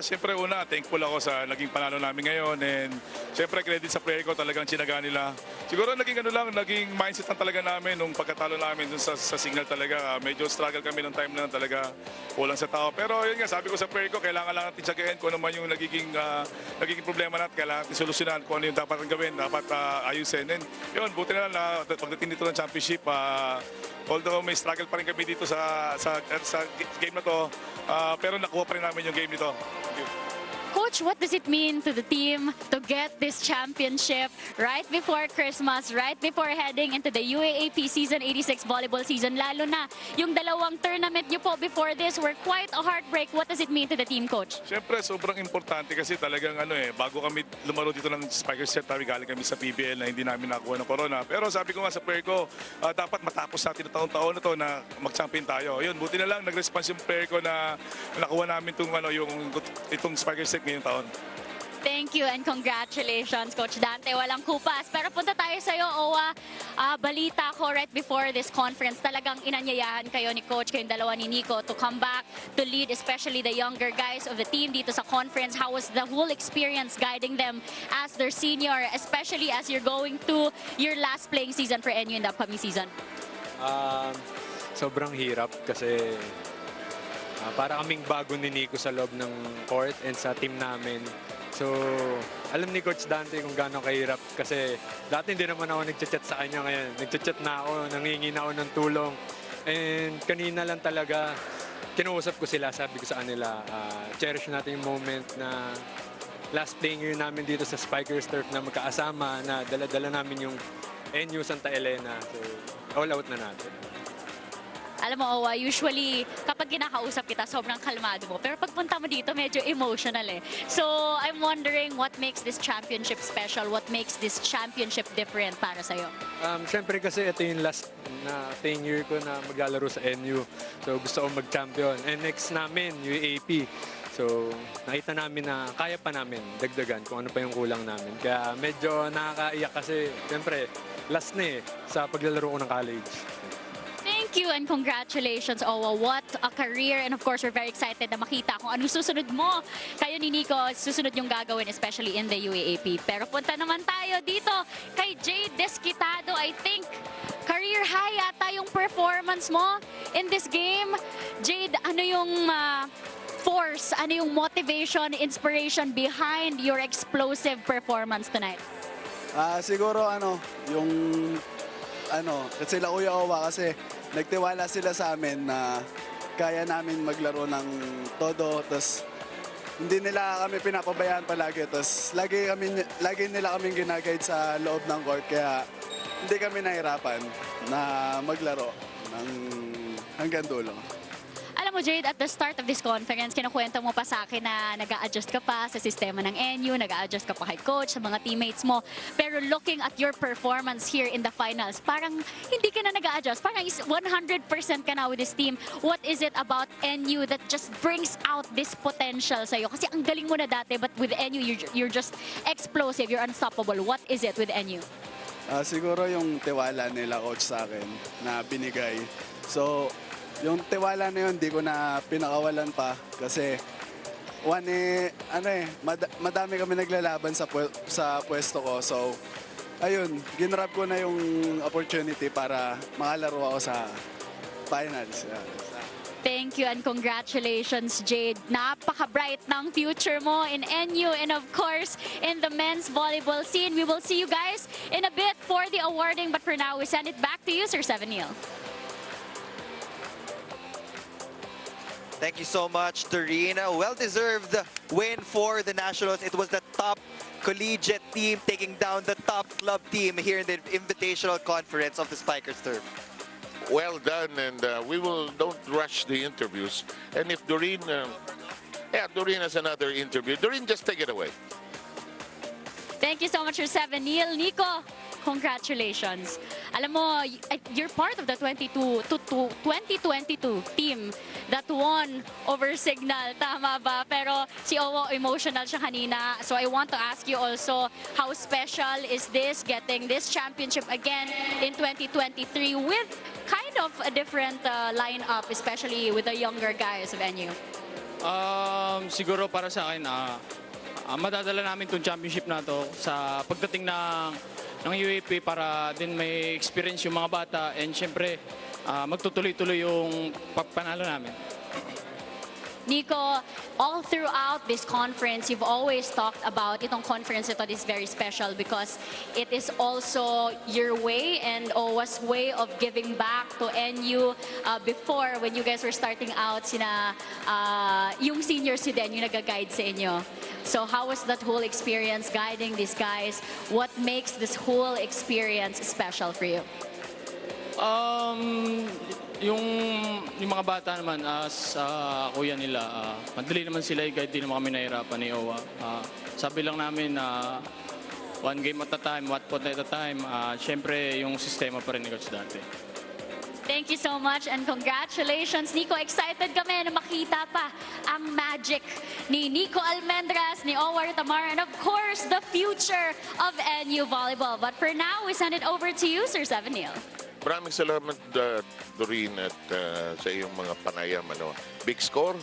Siyempre una, thankful ako sa naging panalo namin ngayon, and siyempre credit sa player ko, talagang sinaga nila. Siguro naging mindset lang talaga namin nung pagkatalo namin dun sa Signal talaga. Medyo struggle kami ng time na talaga, kulang sa tao. Pero yun nga, sabi ko sa player ko, kailangan lang natin tsagain kung ano man yung nagiging problema natin, kailangan natin solusyonan kung ano yung dapat gawin, dapat ayusin. And yun, buti na lang na pagdating dito ng championship, although may struggle pa rin kami dito sa game na to, pero nakuha pa rin namin yung game nito. Coach, what does it mean to the team to get this championship right before Christmas, right before heading into the UAAP Season 86 volleyball season? Lalo na yung dalawang tournament nyo po before this were quite a heartbreak. What does it mean to the team, Coach? Siyempre, sobrang importante kasi talagang bago kami lumaro dito ng Spikers set, galing kami sa PBL na hindi namin nakuha ng corona. Pero sabi ko nga sa player ko, dapat matapos natin ang taon-taon na to na mag-champion tayo. Yun, buti na lang nag-response yung player ko na nakuha namin itong Spikers set ngayong taon. Thank you and congratulations, Coach Dante. Walang kupas. Pero punta tayo sa'yo, Owa. Balita ko right before this conference, talagang inanyayahan kayo ni Coach, kayong dalawa ni Nico, to come back to lead, especially the younger guys of the team dito sa conference. How was the whole experience guiding them as their senior, especially as you're going to your last playing season for NU in the upcoming season? Sobrang hirap kasi para kaming bago ni Nico sa loob ng court and sa team namin. So, alam ni Coach Dante kung gaano kahirap kasi dati hindi naman ako nagchat-chat sa kanya ngayon. Nagchat-chat na ako, nangingi na ako ng tulong. And kanina lang talaga, kinuusap ko sila, sabi ko sa kanila, cherish natin yung moment na last playing year namin dito sa Spikers Turf na magkaasama, na dala-dala namin yung NU Santa Elena. So, all out na natin. Alam mo, Owa, usually kapag kinakausap kita, sobrang kalmado mo. Pero pagpunta mo dito, medyo emotional eh. So, I'm wondering what makes this championship special? What makes this championship different para sa'yo? Siyempre kasi ito yung last na 10 year ko na maglalaro sa NU. So, gusto ko mag-champion. And next namin, UAP. So, nakita namin na kaya pa namin dagdagan kung ano pa yung kulang namin. Kaya medyo nakakaiyak kasi, siyempre, last na eh sa paglalaro ko ng college. Thank you and congratulations, Owa. What a career. And of course, we're very excited na makita kung anong susunod mo. Kayo ni Nico, susunod yung gagawin, especially in the UAAP. Pero punta naman tayo dito kay Jade Desquitado. I think career high yata yung performance mo in this game. Jade, ano yung force, ano yung motivation, inspiration behind your explosive performance tonight? Siguro kasi sila Kuya Owa kasi nagtiwala sila sa amin na kaya namin maglaro ng todo, tapos hindi nila kami pinapabayaan palagi, tapos lagi nila kaming ginaguide sa loob ng court, kaya hindi kami nahirapan na maglaro hanggang dulo. Alam mo, Jade, at the start of this conference, kinukwento mo pa sa akin na nag-a-adjust ka pa sa sistema ng NU, nag-a-adjust ka pa kay coach, sa mga teammates mo. Pero looking at your performance here in the finals, parang hindi ka na nag-a-adjust. Parang 100% ka na with this team. What is it about NU that just brings out this potential sa'yo? Kasi ang galing mo na dati, but with NU, you're just explosive, you're unstoppable. What is it with NU? Siguro yung tiwala nila coach sa akin na binigay. So, yung tiwala na yun, di ko na pinakawalan pa kasi madami kami naglalaban sa pwesto ko. So, ayun, ginrab ko na yung opportunity para makalaro ako sa finals. Thank you and congratulations, Jade. Napaka-bright ng future mo in NU and of course in the men's volleyball scene. We will see you guys in a bit for the awarding, but for now, we send it back to you, Sir Seven Neil. Thank you so much, Doreen. Well-deserved win for the Nationals. It was the top collegiate team taking down the top club team here in the Invitational Conference of the Spikers Turf. well done, and don't rush the interviews. And if Doreen, Doreen has another interview. Doreen, just take it away. Thank you so much, Sir Seven Neil. Nico, congratulations. Alam mo, you're part of the 2022 team that won over Signal. Tama ba? Pero si Owo, emotional siya kanina. So I want to ask you also, how special is this, getting this championship again in 2023 with kind of a different lineup, especially with the younger guys of NU? Siguro para sa akin, madadala namin itong championship na to sa pagdating ng UAP para din may experience yung mga bata, and syempre magtutuloy-tuloy yung panalo namin. Nico, all throughout this conference, you've always talked about itong conference ito is very special because it is also your way and OWA's way of giving back to NU. Before, when you guys were starting out, yung seniors din yung nag-guide sa inyo. So how was that whole experience guiding these guys? What makes this whole experience special for you? Yung mga bata naman, kuya nila, madali naman sila i-guide, di naman kami nahirapan ni Owa. Sabi lang namin na one game at a time, one point at a time. Siyempre, yung sistema pa rin ni Coach Dante. Thank you so much and congratulations, Nico. Excited kami na makita pa ang magic ni Nico Almendras, ni Owar Tamar, and of course, the future of NU Volleyball. But for now, we send it over to you, Sir Seven Neil. Maraming salamat, Doreen, at sa iyong mga panayam. Big score.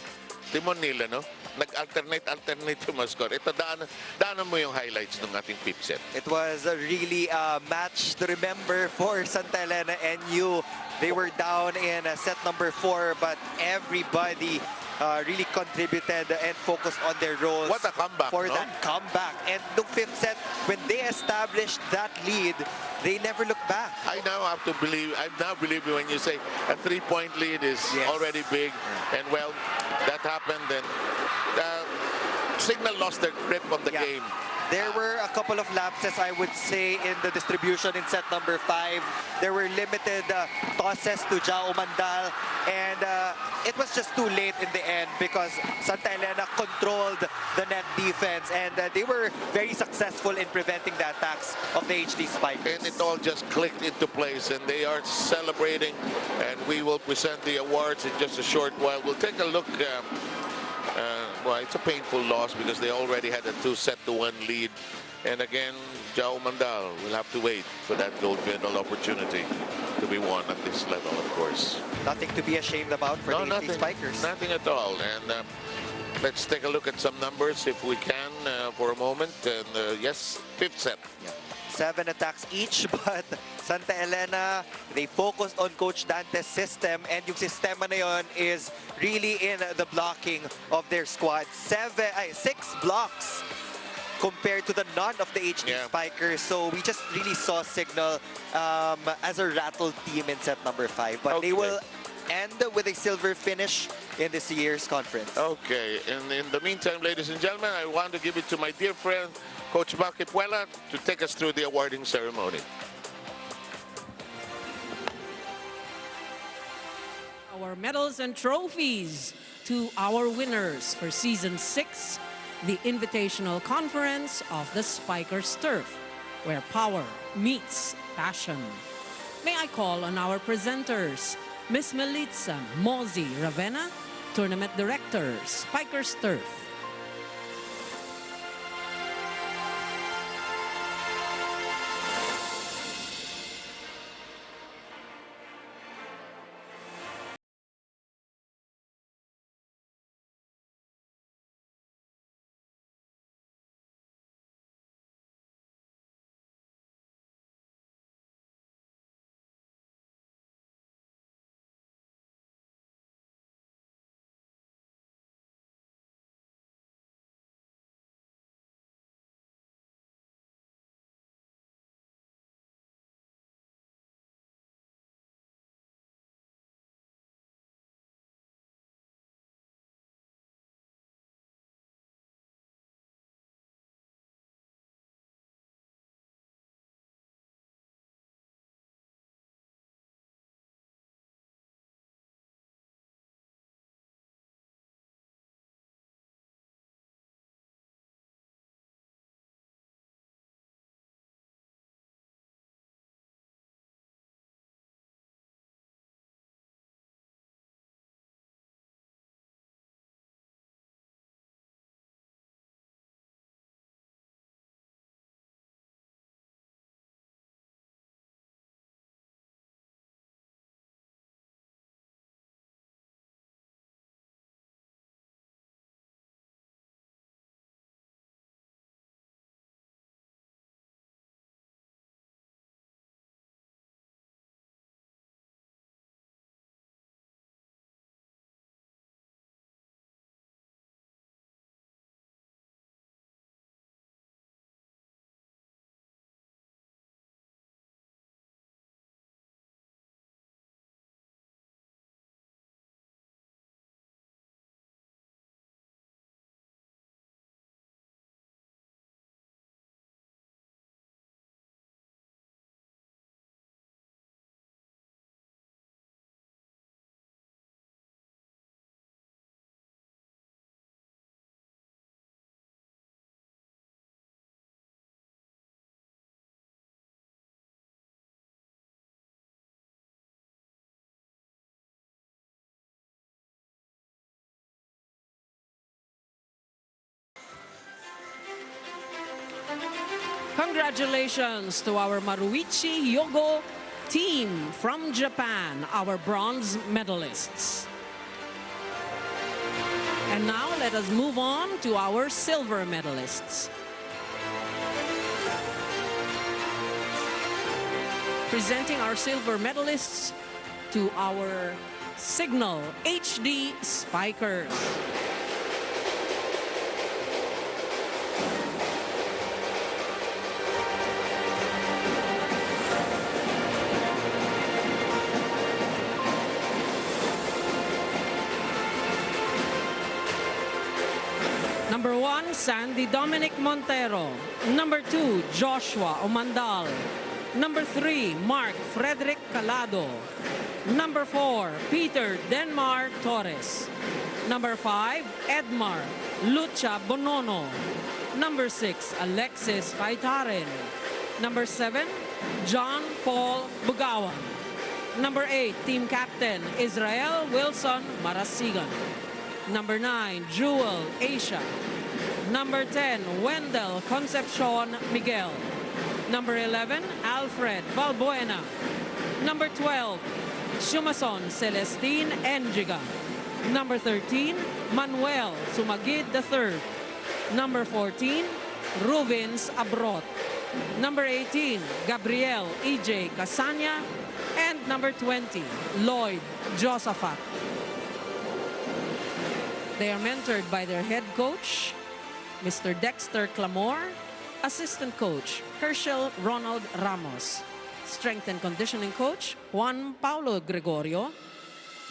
Timon nila, no? Nag-alternate yung mga score. Ito, daanan mo yung highlights ng ating pip set. It was a really match to remember for Santa Elena NU. They were down in set number 4, but everybody really contributed and focused on their roles. What a comeback, for no? that comeback. And the fifth set, when they established that lead, they never looked back. I now believe you when you say a 3-point lead is already big. And well, that happened, and Signal lost their grip on the game. There were a couple of lapses, I would say, in the distribution in set number 5. There were limited tosses to Jao Mandal, and it was just too late in the end because Santa Elena controlled the net defense, and they were very successful in preventing the attacks of the HD Spikers. And it all just clicked into place, and they are celebrating, and we will present the awards in just a short while. We'll take a look. Well, it's a painful loss because they already had a 2-1 lead. And again, Jao Mandal will have to wait for that gold medal opportunity to be won at this level, of course. Nothing to be ashamed about for the HD Spikers. Nothing at all. And let's take a look at some numbers if we can for a moment. And yes, fifth set. 7 attacks each, but Santa Elena, they focused on Coach Dante's system, and yung sistema na yun is really in the blocking of their squad. 6 blocks compared to the none of the HD Spikers. So we just really saw Signal as a rattled team in set number 5, but they will end with a silver finish in this year's conference. Okay, and in the meantime, ladies and gentlemen, I want to give it to my dear friend, Coach Baki Puela, to take us through the awarding ceremony. Our medals and trophies to our winners for Season 6, the Invitational Conference of the Spikers Turf, where power meets passion. May I call on our presenters, Ms. Melitza Mozi Ravenna, Tournament Director, Spikers Turf. Congratulations to our Maruichi Yogo team from Japan, our bronze medalists. And now let us move on to our silver medalists. Presenting our silver medalists to our Signal HD Spikers. Number 1, Sandy Dominic Montero. Number 2, Joshua Omandal. Number 3, Mark Frederick Calado. Number 4, Peter Denmar Torres. Number 5, Edmar Lucha Bonono. Number 6, Alexis Faitaren. Number 7, John Paul Bugawan. Number 8, Team Captain Israel Wilson Marasigan. Number 9, Jewel Asia. Number 10, Wendell Concepcion Miguel. Number 11, Alfred Valbuena. Number 12, Sumason Celestine Enjiga. Number 13, Manuel Sumagid III. Number 14, Rubens Abrot. Number 18, Gabriel E.J. Casanya. And number 20, Lloyd Josaphat. They are mentored by their head coach, Mr. Dexter Clamor, assistant coach, Herschel Ronald Ramos, strength and conditioning coach, Juan Paulo Gregorio,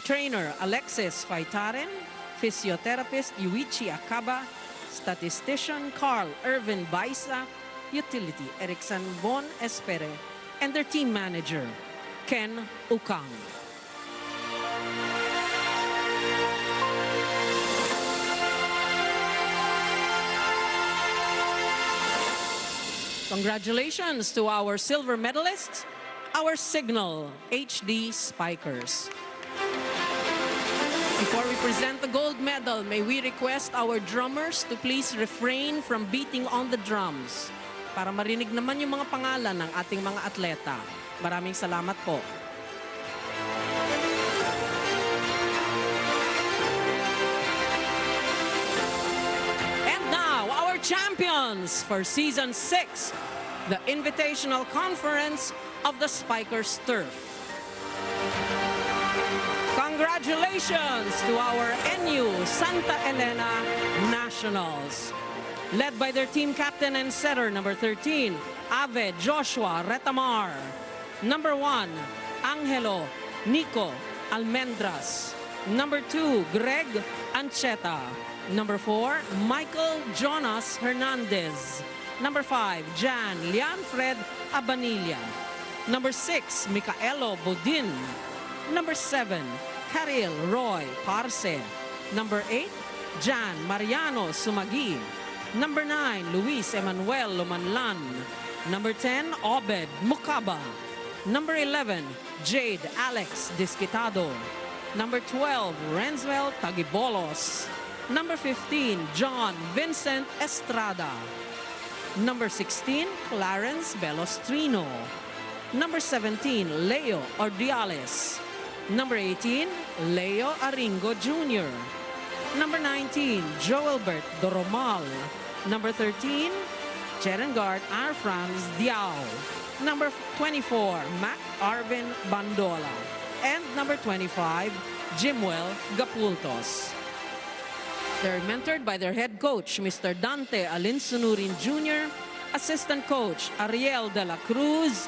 trainer, Alexis Faitaren, physiotherapist, Yuichi Akaba, statistician, Carl Irvin Baisa, utility, Erickson Von Espere, and their team manager, Ken Ukang. Congratulations to our silver medalists, our Signal HD Spikers. Before we present the gold medal, may we request our drummers to please refrain from beating on the drums para marinig naman yung mga pangalan ng ating mga atleta. Maraming salamat po. Champions for Season 6, the Invitational Conference of the Spikers Turf. Congratulations to our NU Santa Elena Nationals. Led by their team captain and setter, number 13, Ave Joshua Retamar. Number 1, Angelo Nico Almendras. Number 2, Greg Ancheta. Number 4, Michael Jonas Hernandez. Number 5, Jan Lianfred Abanilla. Number 6, Micaelo Bodin. Number 7, Karil Roy Parse. Number 8, Jan Mariano Sumagi. Number 9, Luis Emanuel Lumanlan. Number 10, Obed Mukaba. Number 11, Jade Alex Disquitado. Number 12, Renswell Tagibolos. Number 15, John Vincent Estrada. Number 16, Clarence Belostrino. Number 17, Leo Ordiales. Number 18, Leo Aringo Jr. Number 19, Joelbert Doromal. Number 13, Cherengard R. Franz Diao. Number 24, Mac Arvin Bandola. And number 25, Jimwell Gapultos. They're mentored by their head coach, Mr. Dante Alinsunurin Jr., assistant coach, Ariel De La Cruz,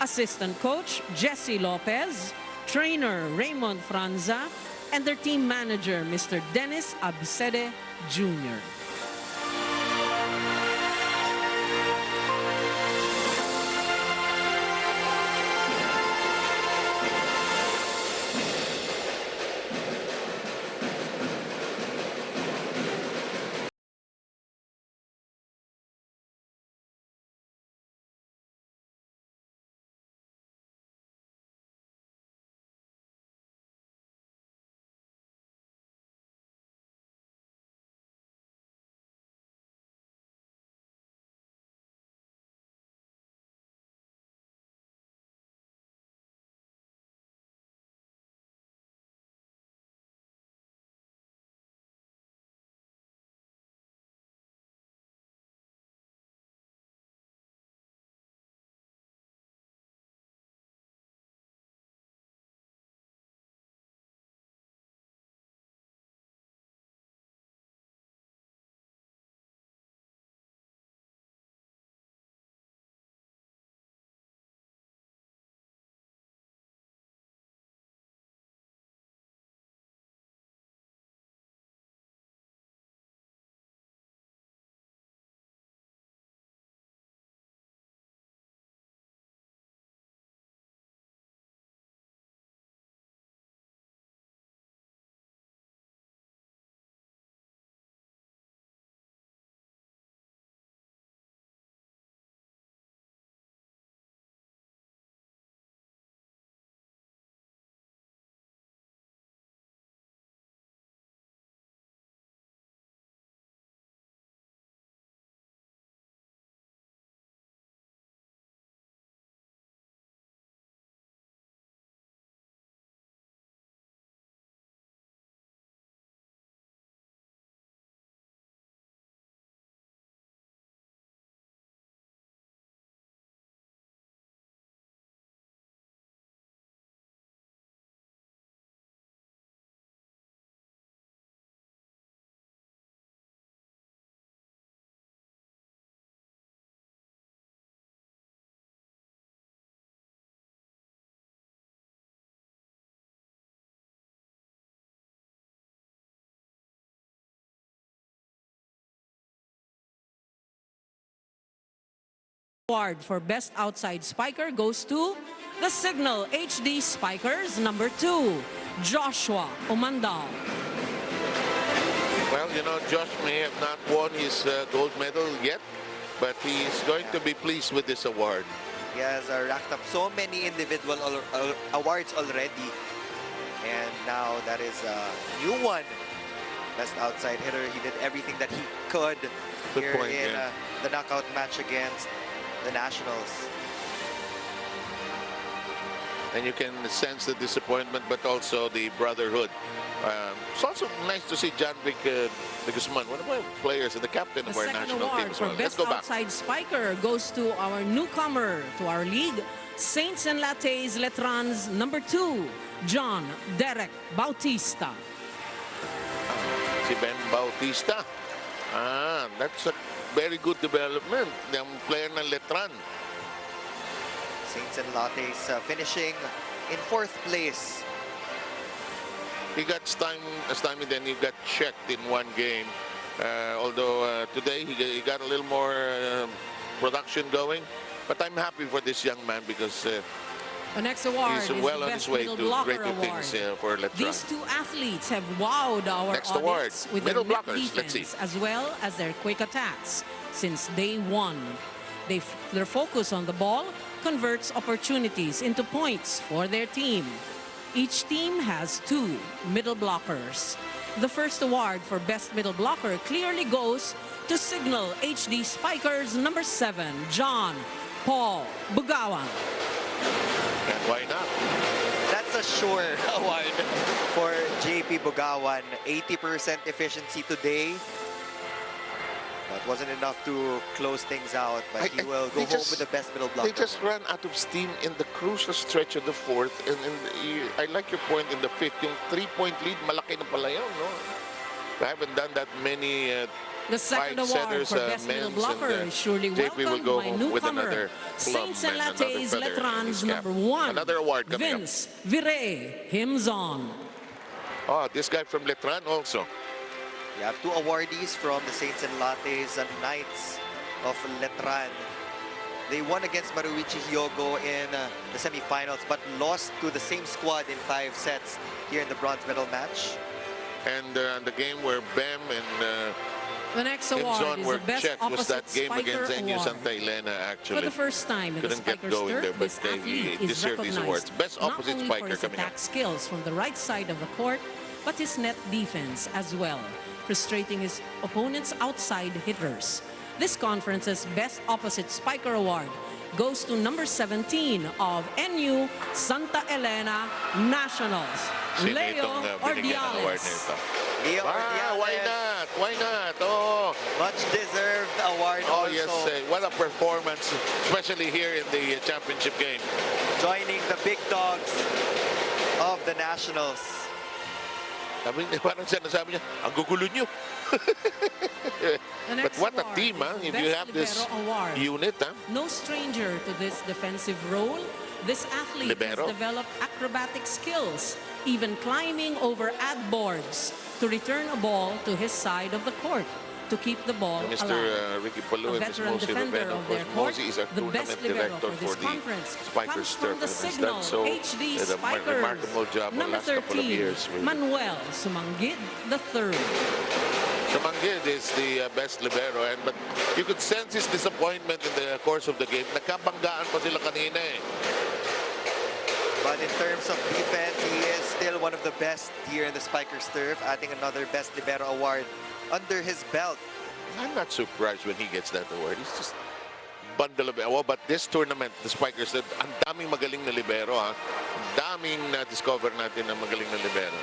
assistant coach, Jesse Lopez, trainer, Raymond Franza, and their team manager, Mr. Dennis Absede Jr. Award for Best Outside Spiker goes to the Signal HD Spikers number 2, Joshua Umandal. Well, you know, Josh may have not won his gold medal yet, but he is going to be pleased with this award. He has racked up so many individual awards already. And now that is a new one. Best outside hitter. He did everything that he could Good here point, in yeah. the knockout match against the Nationals. And you can sense the disappointment, but also the brotherhood. It's also nice to see John Vic de Guzman, one of our players and the captain The of our second national team award as for well. Let's Best go back. Outside Spiker goes to our newcomer to our league, Saints and Lattes Letrans number 2, John Derek Bautista. Si Ben Bautista. That's a very good development. Yung player ng Letran. Saints and Lattes finishing in 4th place. He got stymied, then he got checked in one game. Although today he got a little more production going. But I'm happy for this young man because The next award he's is well the on his Best way Middle to Blocker greater Award. things for Letran. These two athletes have wowed our Next award, audience with middle their net blockers. Let's see. defense as well as their quick attacks. Since day one, their focus on the ball converts opportunities into points for their team. Each team has 2 middle blockers. The first award for Best Middle Blocker clearly goes to Signal HD Spikers number 7, John Paul Bugawan. And why not? That's a sure award for JP Bugawan. 80% efficiency today. That wasn't enough to close things out, but he will go home with the best middle blocker. They just ran out of steam in the crucial stretch of the 4th. And I like your point in the 5th. Yung 3-point lead, malaki na pala yun, no? We haven't done that many The second award for Best Middle Blocker is surely JP will welcomed go by home with newcomer, another plum Saints and and another Lattes feather in Letrans his cap. number 1, Another award coming up. Vince Vire Himzon. Oh, this guy from Letran also. We have 2 awardees from the Saints and Lattes and Knights of Letran. They won against Maruichi Hyogo in the semifinals, but lost to the same squad in 5 sets here in the bronze medal match. And the game where Bem and The next award Himzon is were the Best checked was that Opposite game Spiker against NU Award. Santa Elena, actually. For the first time in the Couldn't get Spikers going turf, there, but this he athlete is deserved these awards. recognized Best not opposite only spiker for his coming up. attack skills from the right side of the court, but his net defense as well, frustrating his opponent's outside hitters. This conference's Best Opposite Spiker Award goes to number 17 of NU Santa Elena Nationals, Sino Leo itong binigyan ng award Ordiales. nito? Leo Ordiales, Why not? Why not? Oh, much deserved award oh also. yes. What a performance, especially here in the championship game. Joining the big dogs of the Nationals. Parang sinasabi niya, ang gugulo niyo. The But next what a award team, is huh? the If you Best have this Libero Award. unit, huh? No stranger to this defensive role, this athlete Libero. has developed acrobatic skills, even climbing over ad boards to return a ball to his side of the court to keep the ball Mr. alive. Ricky A Palu and Ms. veteran Mosi defender Rivera. of Of their course, court, Mosi is our the best tournament libero director for this for the conference Spikers comes turf. from And the he's Signal done so HD in a Spikers. remarkable job the Number last couple of 13, years. Manuel Sumanggid III. Samangid is the best libero, but you could sense his disappointment in the course of the game. Nagkabanggaan pa sila kanina eh. But in terms of defense, he is still one of the best here in the Spikers turf, adding another Best Libero award under his belt. I'm not surprised when he gets that award. He's just bundle of but this tournament, the Spikers, ang daming magaling na libero, ha. Ang daming na-discover natin na magaling na libero.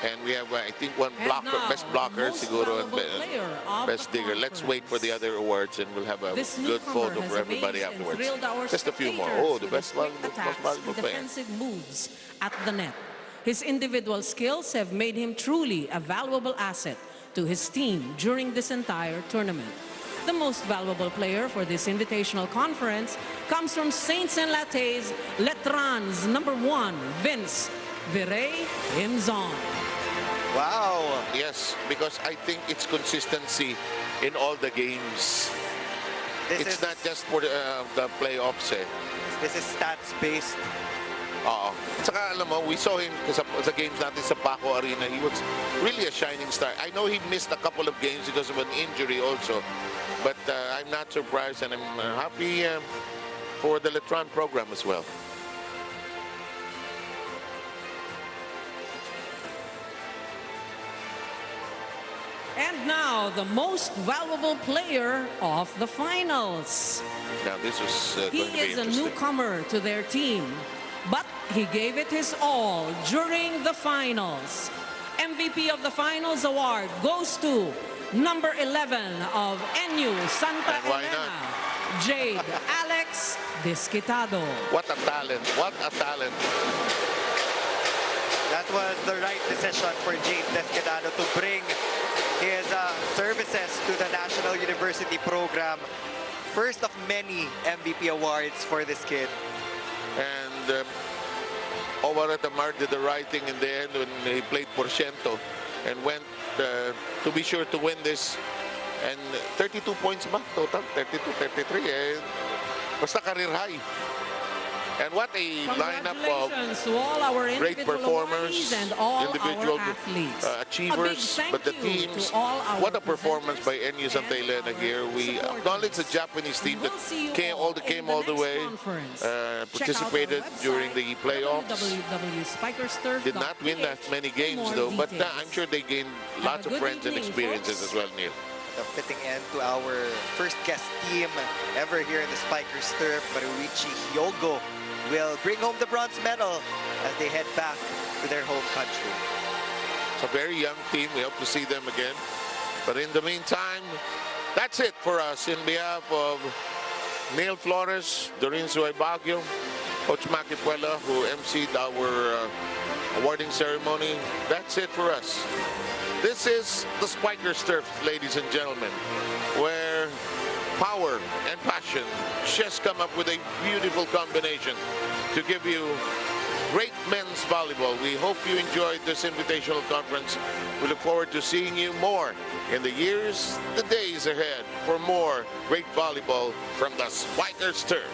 And we have, I think, one And blocker, now, best blocker, most siguro, and valuable player of best the digger. Let's wait for the conference. other awards, and we'll have a This good newcomer photo has for everybody amazed and afterwards. thrilled our Just a few more. spectators Oh, the with best his one, quick most attacks valuable and player. defensive moves at the net. His individual skills have made him truly a valuable asset to his team during this entire tournament. The most valuable player for this invitational conference comes from Saints and Lattes Letrans number 1, Vince Vire Himzon. Wow. Yes, because I think it's consistency in all the games. It's not just for the playoffs eh. This is stats-based. Oo. Saka alam mo, we saw him sa games natin sa Paco Arena. He was really a shining star. I know he missed a couple of games because of an injury also. But I'm not surprised, and I'm happy for the Letran program as well. And now, the most valuable player of the finals. Now, this was going to be He is a interesting. newcomer to their team, but he gave it his all during the finals. MVP of the finals award goes to number 11 of NU Santa And why Elena, not? Jade Alex Disquitado. What a talent. What a talent. That was the right decision for Jade Disquitado to bring his services to the National University program. First of many MVP awards for this kid. And Owarat Amar did the right thing in the end when he played Porciento and went to be sure to win this. And 32 points ba total? 32, 33. Basta career high. And what a lineup of Congratulations to all our great individual performers, awardees and all individual our athletes. achievers, A big but the thank you teams. to all our What a performance by presenters NU Santa and Elena our here. We supporters. acknowledge the Japanese team that We'll see you came all came in all the next way, conference. participated Check out our during website, the playoffs. www.spikersturf.ph. Did not win that many games for more though, but details. I'm sure they gained Have lots a of good friends and evening, experiences folks. as well, Neil. A fitting end to our first guest team ever here in the Spikers turf. Maruichi Hyogo will bring home the bronze medal as they head back to their home country. It's a very young team. We hope to see them again. But in the meantime, that's it for us. In behalf of Neil Flores, Doreen Suay Baguio, Coach Maki Puela, who emceed our awarding ceremony, that's it for us. This is the Spikers Turf, ladies and gentlemen, where power and passion just come up with a beautiful combination to give you great men's volleyball. We hope you enjoyed this invitational conference. We look forward to seeing you more in the years, the days ahead for more great volleyball from the Spikers Turf.